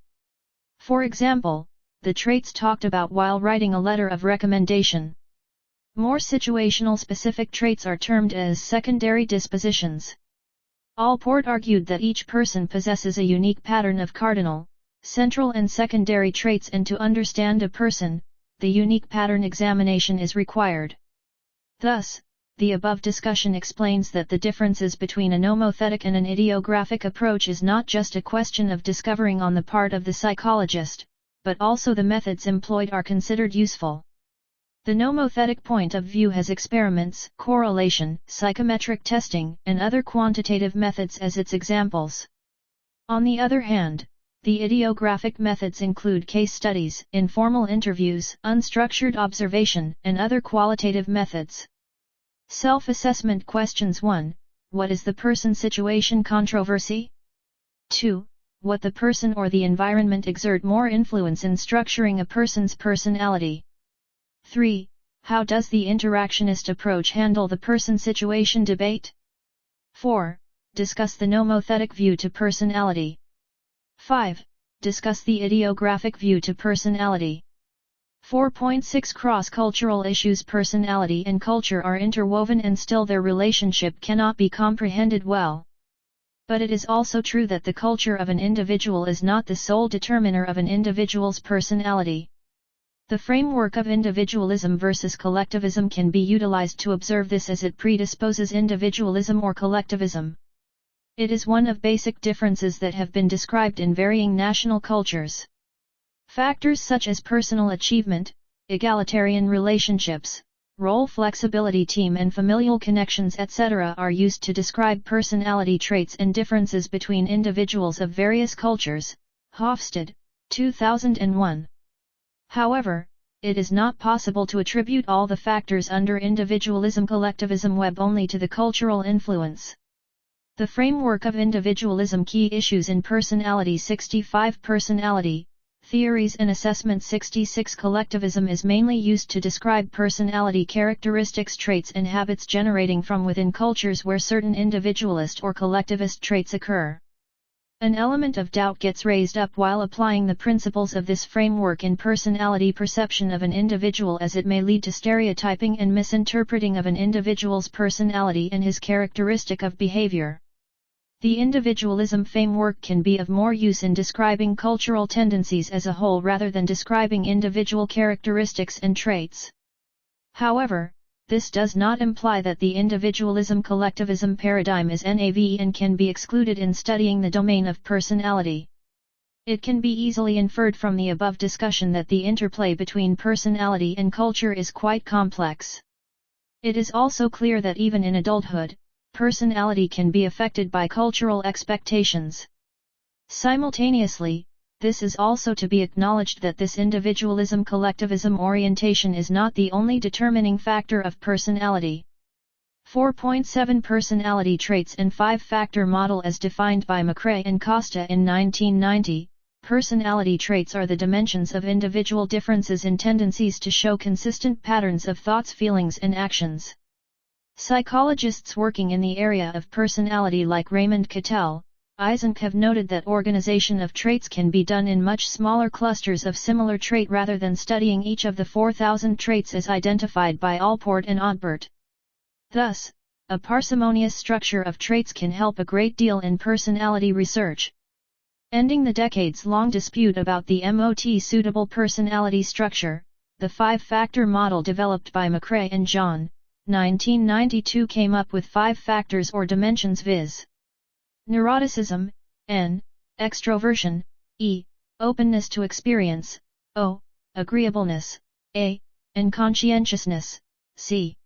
S1: For example, the traits talked about while writing a letter of recommendation. More situational specific traits are termed as secondary dispositions. Allport argued that each person possesses a unique pattern of cardinal, central and secondary traits, and to understand a person, the unique pattern examination is required. Thus, the above discussion explains that the differences between a nomothetic and an ideographic approach is not just a question of discovering on the part of the psychologist, but also the methods employed are considered useful. The nomothetic point of view has experiments, correlation, psychometric testing, and other quantitative methods as its examples. On the other hand, the ideographic methods include case studies, informal interviews, unstructured observation, and other qualitative methods. Self-assessment questions. 1. What is the person-situation controversy? 2. What the person or the environment exert more influence in structuring a person's personality? 3. How does the interactionist approach handle the person-situation debate? 4. Discuss the nomothetic view to personality. 5. Discuss the ideographic view to personality. 4.6 Cross-cultural issues. Personality and culture are interwoven and still their relationship cannot be comprehended well. But it is also true that the culture of an individual is not the sole determiner of an individual's personality. The framework of individualism versus collectivism can be utilized to observe this as it predisposes individualism or collectivism. It is one of basic differences that have been described in varying national cultures. Factors such as personal achievement, egalitarian relationships, role flexibility, team and familial connections, etc. are used to describe personality traits and differences between individuals of various cultures. Hofstede, 2001. However, it is not possible to attribute all the factors under individualism-collectivism web only to the cultural influence. The framework of individualism. Key issues in personality. 65 Personality, theories and assessment. 66 Collectivism is mainly used to describe personality characteristics, traits and habits generating from within cultures where certain individualist or collectivist traits occur. An element of doubt gets raised up while applying the principles of this framework in personality perception of an individual, as it may lead to stereotyping and misinterpreting of an individual's personality and his characteristic of behavior. The individualism framework can be of more use in describing cultural tendencies as a whole rather than describing individual characteristics and traits. However, this does not imply that the individualism-collectivism paradigm is NAV and can be excluded in studying the domain of personality. It can be easily inferred from the above discussion that the interplay between personality and culture is quite complex. It is also clear that even in adulthood, personality can be affected by cultural expectations. Simultaneously, this is also to be acknowledged that this individualism-collectivism orientation is not the only determining factor of personality. 4.7 Personality traits and 5-factor model. As defined by McCrae and Costa in 1990, personality traits are the dimensions of individual differences in tendencies to show consistent patterns of thoughts, feelings and actions. Psychologists working in the area of personality like Raymond Cattell, Eysenck have noted that organization of traits can be done in much smaller clusters of similar trait rather than studying each of the 4,000 traits as identified by Allport and Odbert. Thus, a parsimonious structure of traits can help a great deal in personality research. Ending the decades-long dispute about the MOT-suitable personality structure, the 5-factor model developed by McCrae and John, 1992 came up with 5 factors or dimensions, viz. Neuroticism, N, extroversion, E, openness to experience, O, agreeableness, A, and conscientiousness, C.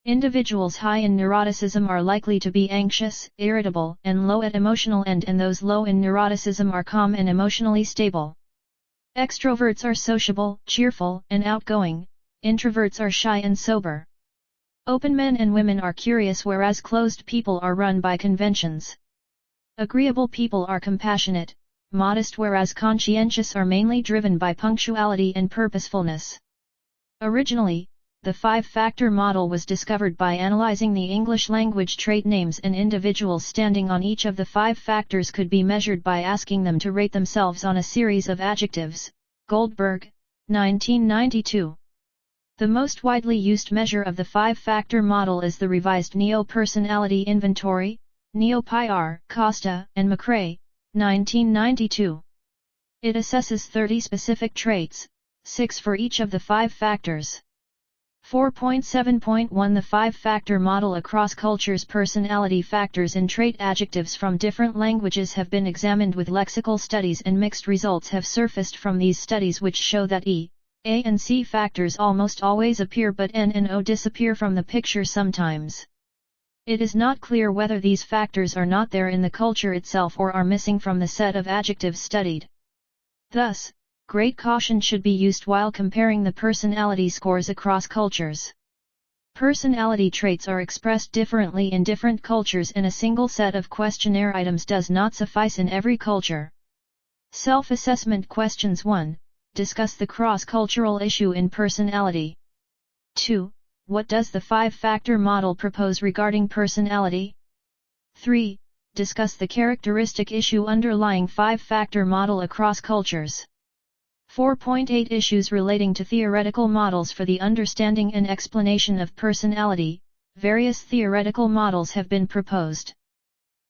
S1: Individuals high in neuroticism are likely to be anxious, irritable, and low at emotional end, and those low in neuroticism are calm and emotionally stable. Extroverts are sociable, cheerful, and outgoing, introverts are shy and sober. Open men and women are curious, whereas closed people are run by conventions. Agreeable people are compassionate, modest, whereas conscientious are mainly driven by punctuality and purposefulness. Originally, the 5-factor model was discovered by analyzing the English language trait names, and individuals standing on each of the 5 factors could be measured by asking them to rate themselves on a series of adjectives. Goldberg, 1992. The most widely used measure of the 5-factor model is the revised Neo-Personality Inventory, Neo-PIR, Costa, and McCrae, 1992. It assesses 30 specific traits, 6 for each of the 5 factors. 4.7.1 The 5-factor model across cultures. Personality factors and trait adjectives from different languages have been examined with lexical studies, and mixed results have surfaced from these studies which show that E, A and C factors almost always appear, but N and O disappear from the picture sometimes. It is not clear whether these factors are not there in the culture itself or are missing from the set of adjectives studied. Thus, great caution should be used while comparing the personality scores across cultures. Personality traits are expressed differently in different cultures, and a single set of questionnaire items does not suffice in every culture. Self-assessment questions. 1. Discuss the cross-cultural issue in personality. 2. What does the 5-factor model propose regarding personality? 3. Discuss the characteristic issue underlying 5-factor model across cultures. 4.8 Issues relating to theoretical models for the understanding and explanation of personality. Various theoretical models have been proposed.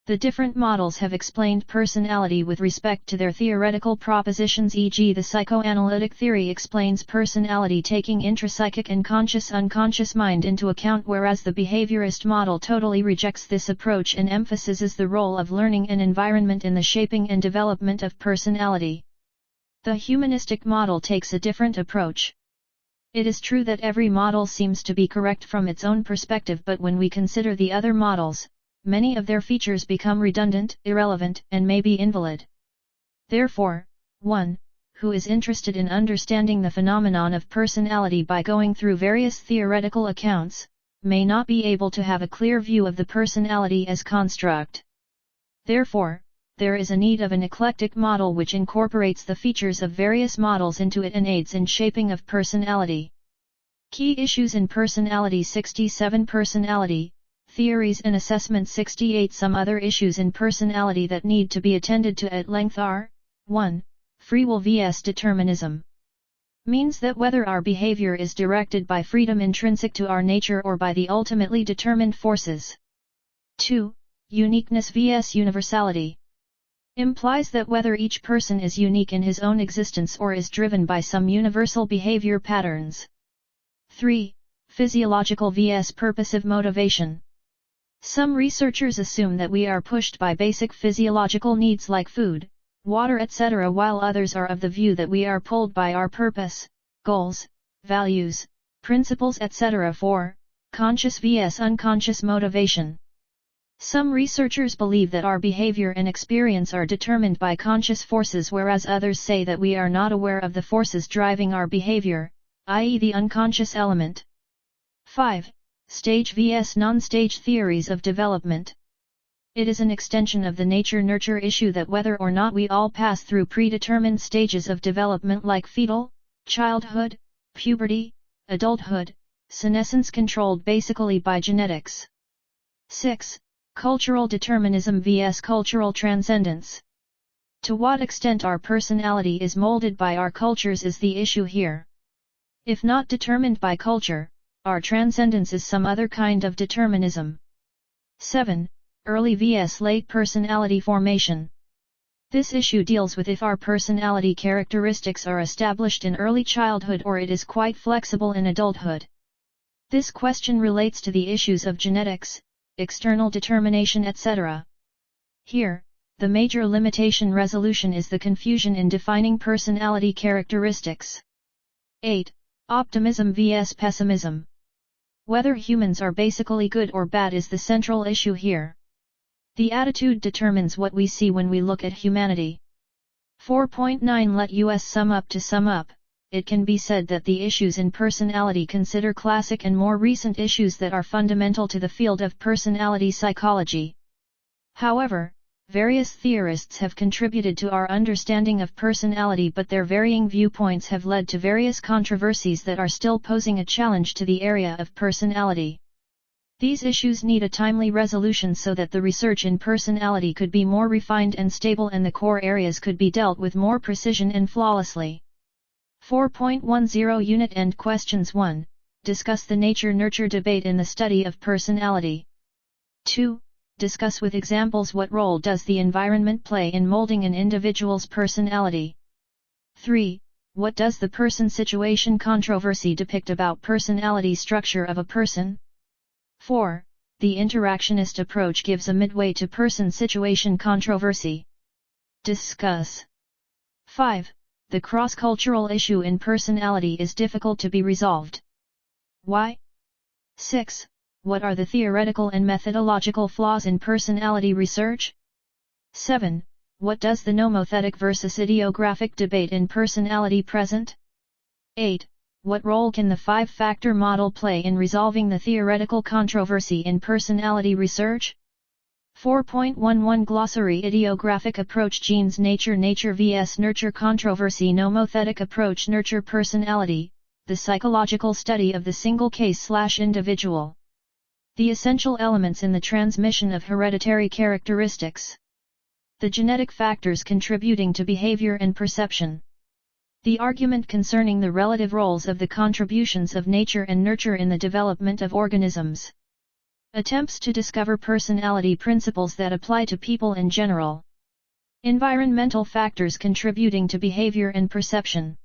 S1: The different models have explained personality with respect to their theoretical propositions, e.g. the psychoanalytic theory explains personality taking intrapsychic and conscious-unconscious mind into account, whereas the behaviorist model totally rejects this approach and emphasizes the role of learning and environment in the shaping and development of personality. The humanistic model takes a different approach. It is true that every model seems to be correct from its own perspective, but when we consider the other models, many of their features become redundant, irrelevant, and may be invalid. Therefore, one who is interested in understanding the phenomenon of personality by going through various theoretical accounts, may not be able to have a clear view of the personality as construct. Therefore, there is a need of an eclectic model which incorporates the features of various models into it and aids in shaping of personality. Key issues in Personality 67 Personality, Theories and Assessment 68 Some other issues in personality that need to be attended to at length are, 1. Free will vs. determinism. Means that whether our behavior is directed by freedom intrinsic to our nature or by the ultimately determined forces. 2. Uniqueness vs. universality. Implies that whether each person is unique in his own existence or is driven by some universal behavior patterns. 3. Physiological vs. purposive motivation. Some researchers assume that we are pushed by basic physiological needs like food, water etc., while others are of the view that we are pulled by our purpose, goals, values, principles etc. 4. Conscious vs. unconscious motivation. Some researchers believe that our behavior and experience are determined by conscious forces, whereas others say that we are not aware of the forces driving our behavior, i.e. the unconscious element. 5. Stage vs. non-stage theories of development. It is an extension of the nature-nurture issue that whether or not we all pass through predetermined stages of development like fetal, childhood, puberty, adulthood, senescence controlled basically by genetics. 6. Cultural determinism vs. cultural transcendence. To what extent our personality is molded by our cultures is the issue here. If not determined by culture, our transcendence is some other kind of determinism. 7. Early vs. late personality formation. This issue deals with if our personality characteristics are established in early childhood or it is quite flexible in adulthood. This question relates to the issues of genetics, external determination etc. Here, the major limitation resolution is the confusion in defining personality characteristics. 8. Optimism vs. pessimism. Whether humans are basically good or bad is the central issue here. The attitude determines what we see when we look at humanity. 4.9 Let us sum up, it can be said that the issues in personality consider classic and more recent issues that are fundamental to the field of personality psychology. However, various theorists have contributed to our understanding of personality, but their varying viewpoints have led to various controversies that are still posing a challenge to the area of personality. These issues need a timely resolution so that the research in personality could be more refined and stable and the core areas could be dealt with more precision and flawlessly. 4.10 Unit End Questions 1. Discuss the nature-nurture debate in the study of personality. 2. Discuss with examples what role does the environment play in molding an individual's personality. 3. What does the person-situation controversy depict about personality structure of a person? 4. The interactionist approach gives a midway to person-situation controversy. Discuss. 5. The cross-cultural issue in personality is difficult to be resolved. Why? 6. What are the theoretical and methodological flaws in personality research? 7. What does the nomothetic versus idiographic debate in personality present? 8. What role can the five-factor model play in resolving the theoretical controversy in personality research? 4.11 Glossary Idiographic approach Genes Nature vs. nurture controversy Nomothetic approach Nurture personality, the psychological study of the single case/individual. The essential elements in the transmission of hereditary characteristics. The genetic factors contributing to behavior and perception. The argument concerning the relative roles of the contributions of nature and nurture in the development of organisms. Attempts to discover personality principles that apply to people in general. Environmental factors contributing to behavior and perception.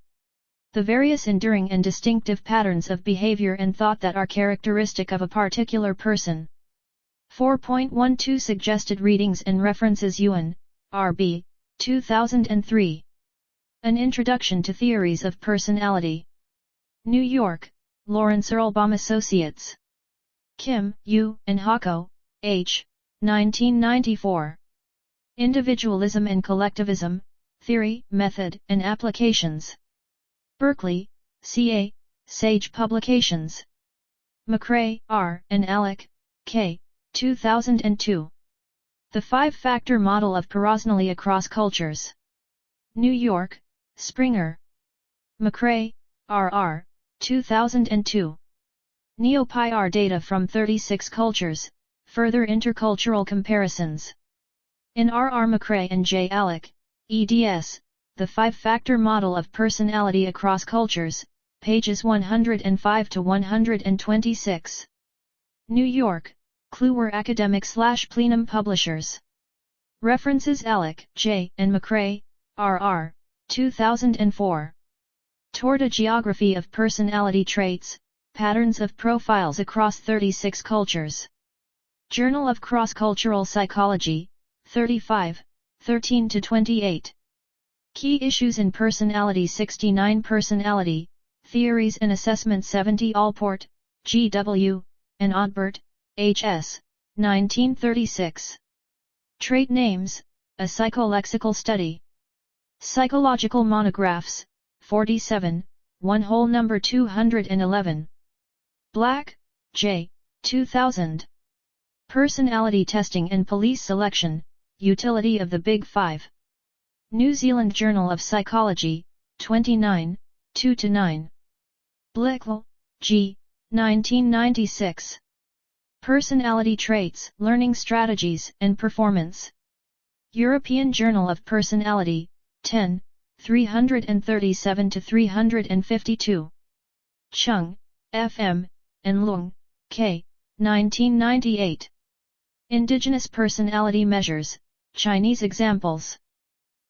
S1: The various enduring and distinctive patterns of behavior and thought that are characteristic of a particular person. 4.12 Suggested readings and references Yuan, R.B., 2003. An Introduction to Theories of Personality. New York, Lawrence Erlbaum Associates. Kim, U. and Hako, H. 1994. Individualism and Collectivism, Theory, Method, and Applications. Berkeley, C.A., Sage Publications. McRae, R. and Alec, K. 2002. The 5-Factor Model of Personality Across Cultures. New York, Springer. McRae, R.R., 2002. Neo-PIR data from 36 cultures, further intercultural comparisons. In R.R. McRae and J. Alec, eds, The 5-Factor Model of Personality Across Cultures, pages 105 to 126. New York, Kluwer Academic/Plenum Publishers. References Alec, J. and McRae, R.R., 2004. Toward a Geography of Personality Traits, Patterns of Profiles Across 36 Cultures. Journal of Cross-Cultural Psychology, 35, 13-28. Key Issues in Personality 69 Personality, Theories and Assessment 70 Allport, G.W., and Odbert, H.S., 1936. Trait Names, A Psycholexical Study. Psychological Monographs, 47, 1 number 211. Black, J., 2000. Personality Testing and Police Selection, Utility of the Big Five. New Zealand Journal of Psychology, 29, 2-9. Blickel, G., 1996. Personality Traits, Learning Strategies and Performance. European Journal of Personality, 10, 337-352. Chung, F.M., and Leung, K., 1998. Indigenous Personality Measures, Chinese Examples.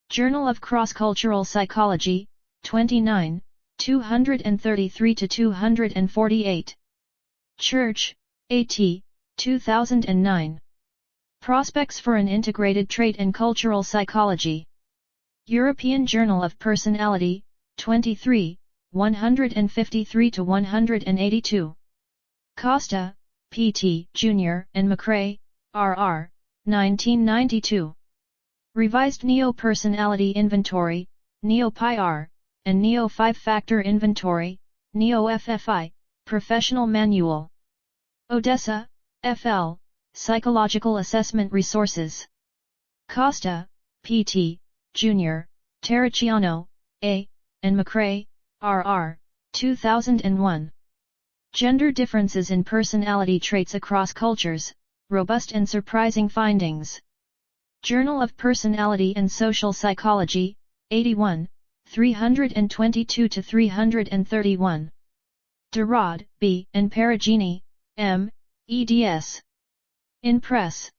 S1: Journal of Cross-Cultural Psychology, 29, 233-248. Church, A.T., 2009. Prospects for an Integrated Trait and Cultural Psychology. European Journal of Personality, 23, 153-182. Costa, P.T. Jr. and McRae, R.R., 1992. Revised Neo-Personality Inventory, Neo-PIR, and Neo-5-Factor Inventory, Neo-FFI, Professional Manual. Odessa, F.L., Psychological Assessment Resources. Costa, P.T., Jr., Terracciano, A., and McRae, R.R., 2001. Gender Differences in Personality Traits Across Cultures, Robust and Surprising Findings. Journal of Personality and Social Psychology, 81, 322-331. de Rode, B. and Perugini, M., eds. In Press.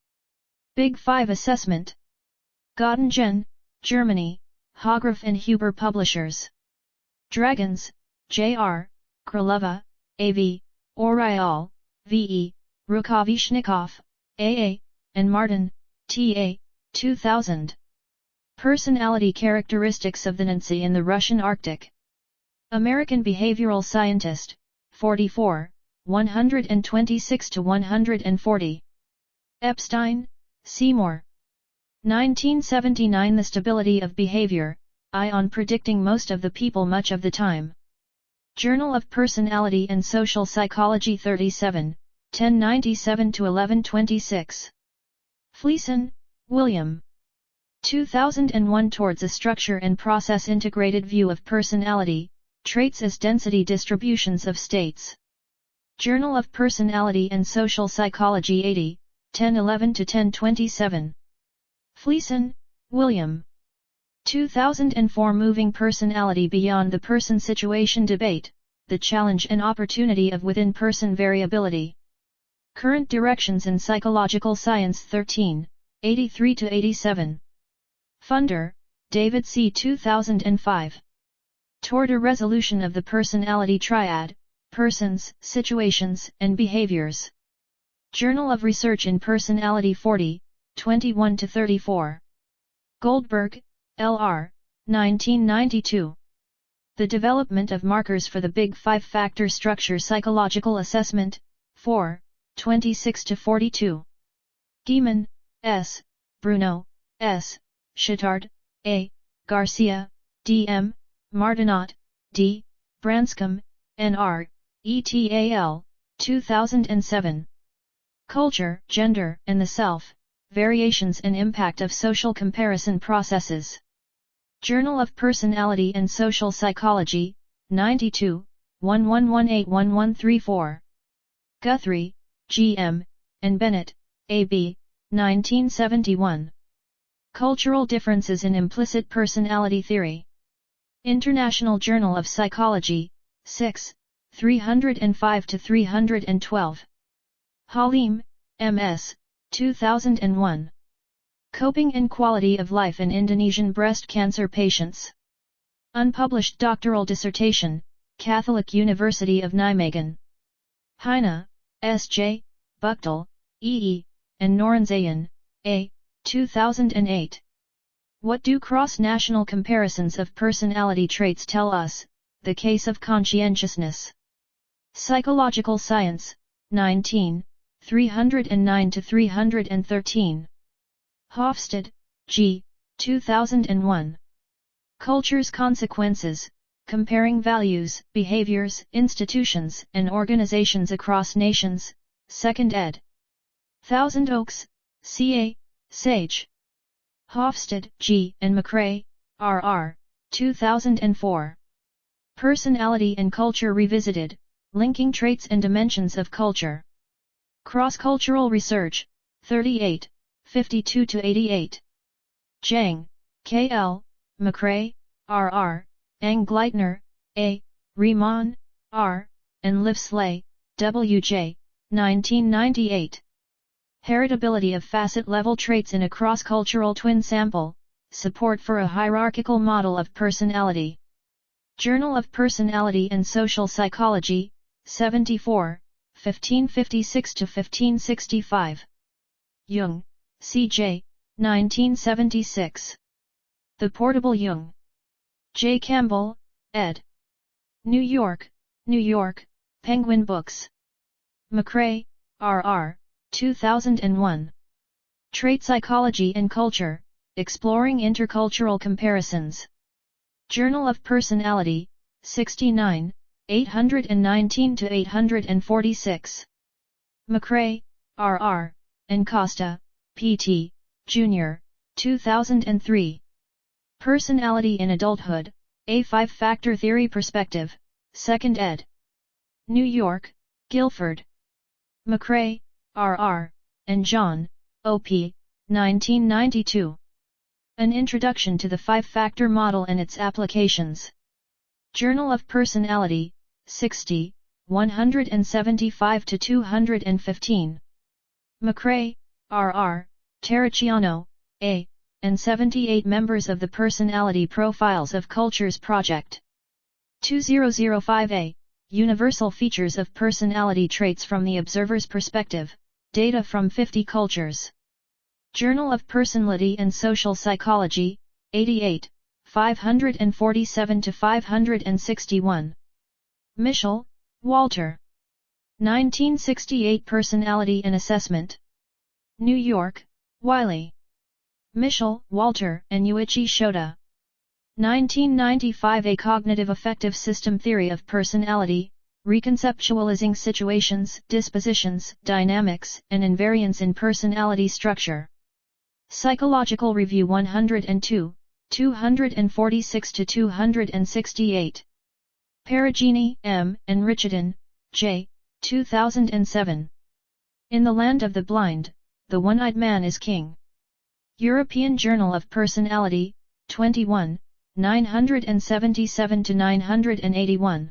S1: Big Five Assessment. Göttingen, Germany, Hagraf and Huber Publishers. Dragons, J.R., Krylova, A.V., Oriol, V.E., Rukavishnikov, A.A., and Martin, T.A., 2000. Personality Characteristics of the Nancy in the Russian Arctic. American Behavioral Scientist, 44, 126-140. Epstein, Seymour. 1979. The Stability of Behavior, I on Predicting Most of the People Much of the Time. Journal of Personality and Social Psychology 37, 1097-1126. Fleeson, William. 2001. Towards a Structure and Process Integrated View of Personality, Traits as Density Distributions of States. Journal of Personality and Social Psychology 80, 1011-1027. Fleeson, William. 2004. Moving Personality Beyond the Person-Situation Debate, The Challenge and Opportunity of Within-Person Variability. Current Directions in Psychological Science 13, 83-87. Funder, David C. 2005. Toward a Resolution of the Personality Triad, Persons, Situations, and Behaviors. Journal of Research in Personality 40, 21-34. Goldberg, L.R., 1992. The Development of Markers for the Big Five-Factor Structure Psychological Assessment, 4, 26-42. Gieman, S., Bruno, S., Chittard, A., Garcia, D.M., Martinot, D., Branscombe, N.R., ETAL, 2007. Culture, Gender, and the Self, Variations and Impact of Social Comparison Processes. Journal of Personality and Social Psychology, 92, 11181134. Guthrie, G. M., and Bennett, A. B., 1971. Cultural Differences in Implicit Personality Theory. International Journal of Psychology, 6, 305-312. Halim, M. S., 2001. Coping and Quality of Life in Indonesian Breast Cancer Patients. Unpublished doctoral dissertation, Catholic University of Nijmegen. Heine, S. J., Buchtel, E. E., and Norenzayan, A. 2008. What do cross-national comparisons of personality traits tell us? The Case of Conscientiousness. Psychological Science, 19, 309-313. Hofstede, G. 2001. Culture's Consequences, Comparing Values, Behaviors, Institutions, and Organizations Across Nations, 2nd ed. Thousand Oaks, C.A., Sage. Hofstede, G. and McRae, R.R., 2004. Personality and Culture Revisited, Linking Traits and Dimensions of Culture. Cross-Cultural Research, 38, 52-88. Zhang, K. L., McRae, R. R., Engleitner, A., Riemann, R., and Livsley, W. J., 1998. Heritability of Facet-Level Traits in a Cross-Cultural Twin Sample, Support for a Hierarchical Model of Personality. Journal of Personality and Social Psychology, 74, 1556-1565. Jung, C. J., 1976. The Portable Jung. J. Campbell, ed. New York, New York, Penguin Books. McRae, R. R., 2001. Trait Psychology and Culture, Exploring Intercultural Comparisons. Journal of Personality, 69, 819-846. McRae, R. R., and Costa, P. T., Jr., 2003. Personality in Adulthood, A Five-Factor Theory Perspective, 2nd ed. New York, Guilford. McRae, R. R., and John, O. P., 1992. An Introduction to the Five-Factor Model and Its Applications. Journal of Personality, 60, 175-215. McRae, R. R., Terracciano, A., and 78 members of the Personality Profiles of Cultures Project. 2005a, Universal Features of Personality Traits from the Observer's Perspective, Data from 50 Cultures. Journal of Personality and Social Psychology, 88, 547-561. Mischel, Walter. 1968 Personality and Assessment. New York, Wiley. Mischel, Walter, and Yuichi Shota. 1995 A Cognitive Affective System Theory of Personality, Reconceptualizing Situations, Dispositions, Dynamics, and Invariance in Personality Structure. Psychological Review 102, 246-268. Perugini, M., and Richardson, J., 2007. In the Land of the Blind, the One-Eyed Man is King. European Journal of Personality, 21, 977-981.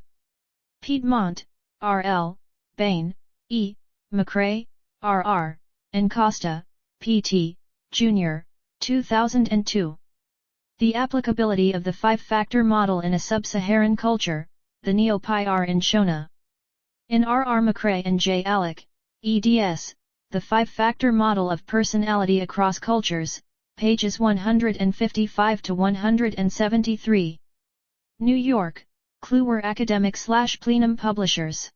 S1: Piedmont, R. L., Bain, E., McRae, R. R., and Costa, P. T., Jr., 2002. The Applicability of the Five-Factor Model in a Sub-Saharan Culture, the Neo-Pi-R in Shona. In R. R. McRae and J. Alec, eds, The Five-Factor Model of Personality Across Cultures, pages 155-173. New York, Kluwer Academic/Plenum Publishers.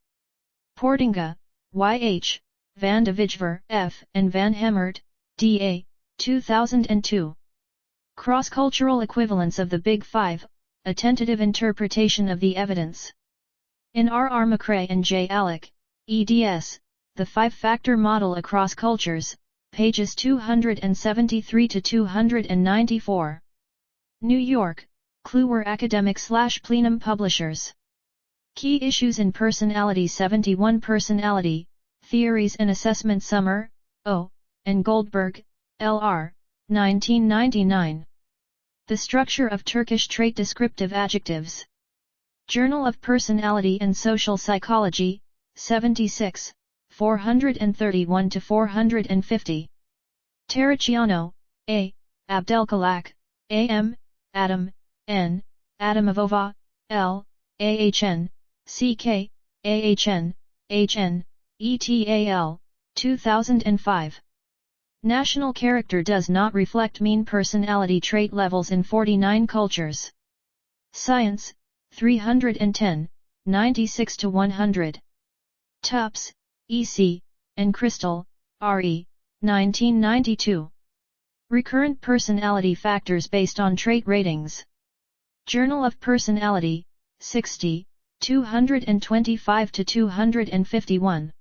S1: Portinga, Y. H., Van de Vigver, F., and Van Hemert, D. A., 2002. Cross-Cultural Equivalence of the Big Five, A Tentative Interpretation of the Evidence. In R. R. McRae and J. Alec, eds, The Five-Factor Model Across Cultures, pages 273 to 294. New York, Kluwer Academic/Plenum Publishers. Key Issues in Personality 71 Personality, Theories and Assessment Summer, O. and Goldberg, L.R., 1999. The Structure of Turkish Trait Descriptive Adjectives. Journal of Personality and Social Psychology, 76, 431 to 450. Terracciano, A., Abdelkalak, A.M., Adam, N., Adamavova, L., AHN, CK, AHN, HN, ETAL, 2005. National character does not reflect mean personality trait levels in 49 cultures. Science, 310, 96 to 100. Tufts, E.C., and Crystal, R.E., 1992. Recurrent Personality Factors Based on Trait Ratings. Journal of Personality, 60, 225 to 251.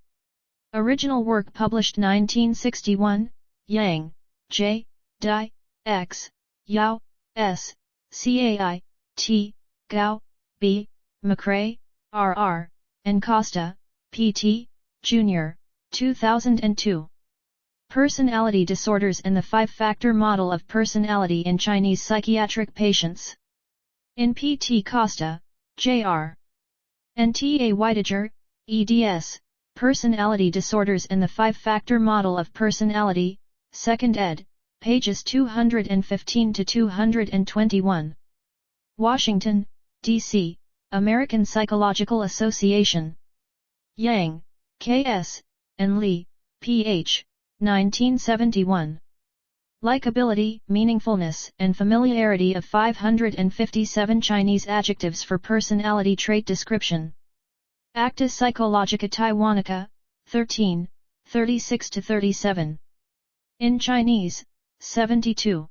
S1: Original work published 1961, Yang, J, Dai, X, Yao, S, Cai, T, Gao, B, McRae, R.R., and Costa, P.T., Jr., 2002. Personality Disorders and the Five-Factor Model of Personality in Chinese Psychiatric Patients. In P.T. Costa, J.R. and T.A. Whitager, eds. Personality Disorders and the Five-Factor Model of Personality, 2nd ed., pages 215 to 221. Washington, D.C., American Psychological Association. Yang, K.S., and Lee, P.H., 1971. Likability, Meaningfulness, and Familiarity of 557 Chinese Adjectives for Personality Trait Description. Acta Psychologica Taiwanica, 13, 36 to 37. In Chinese, 72.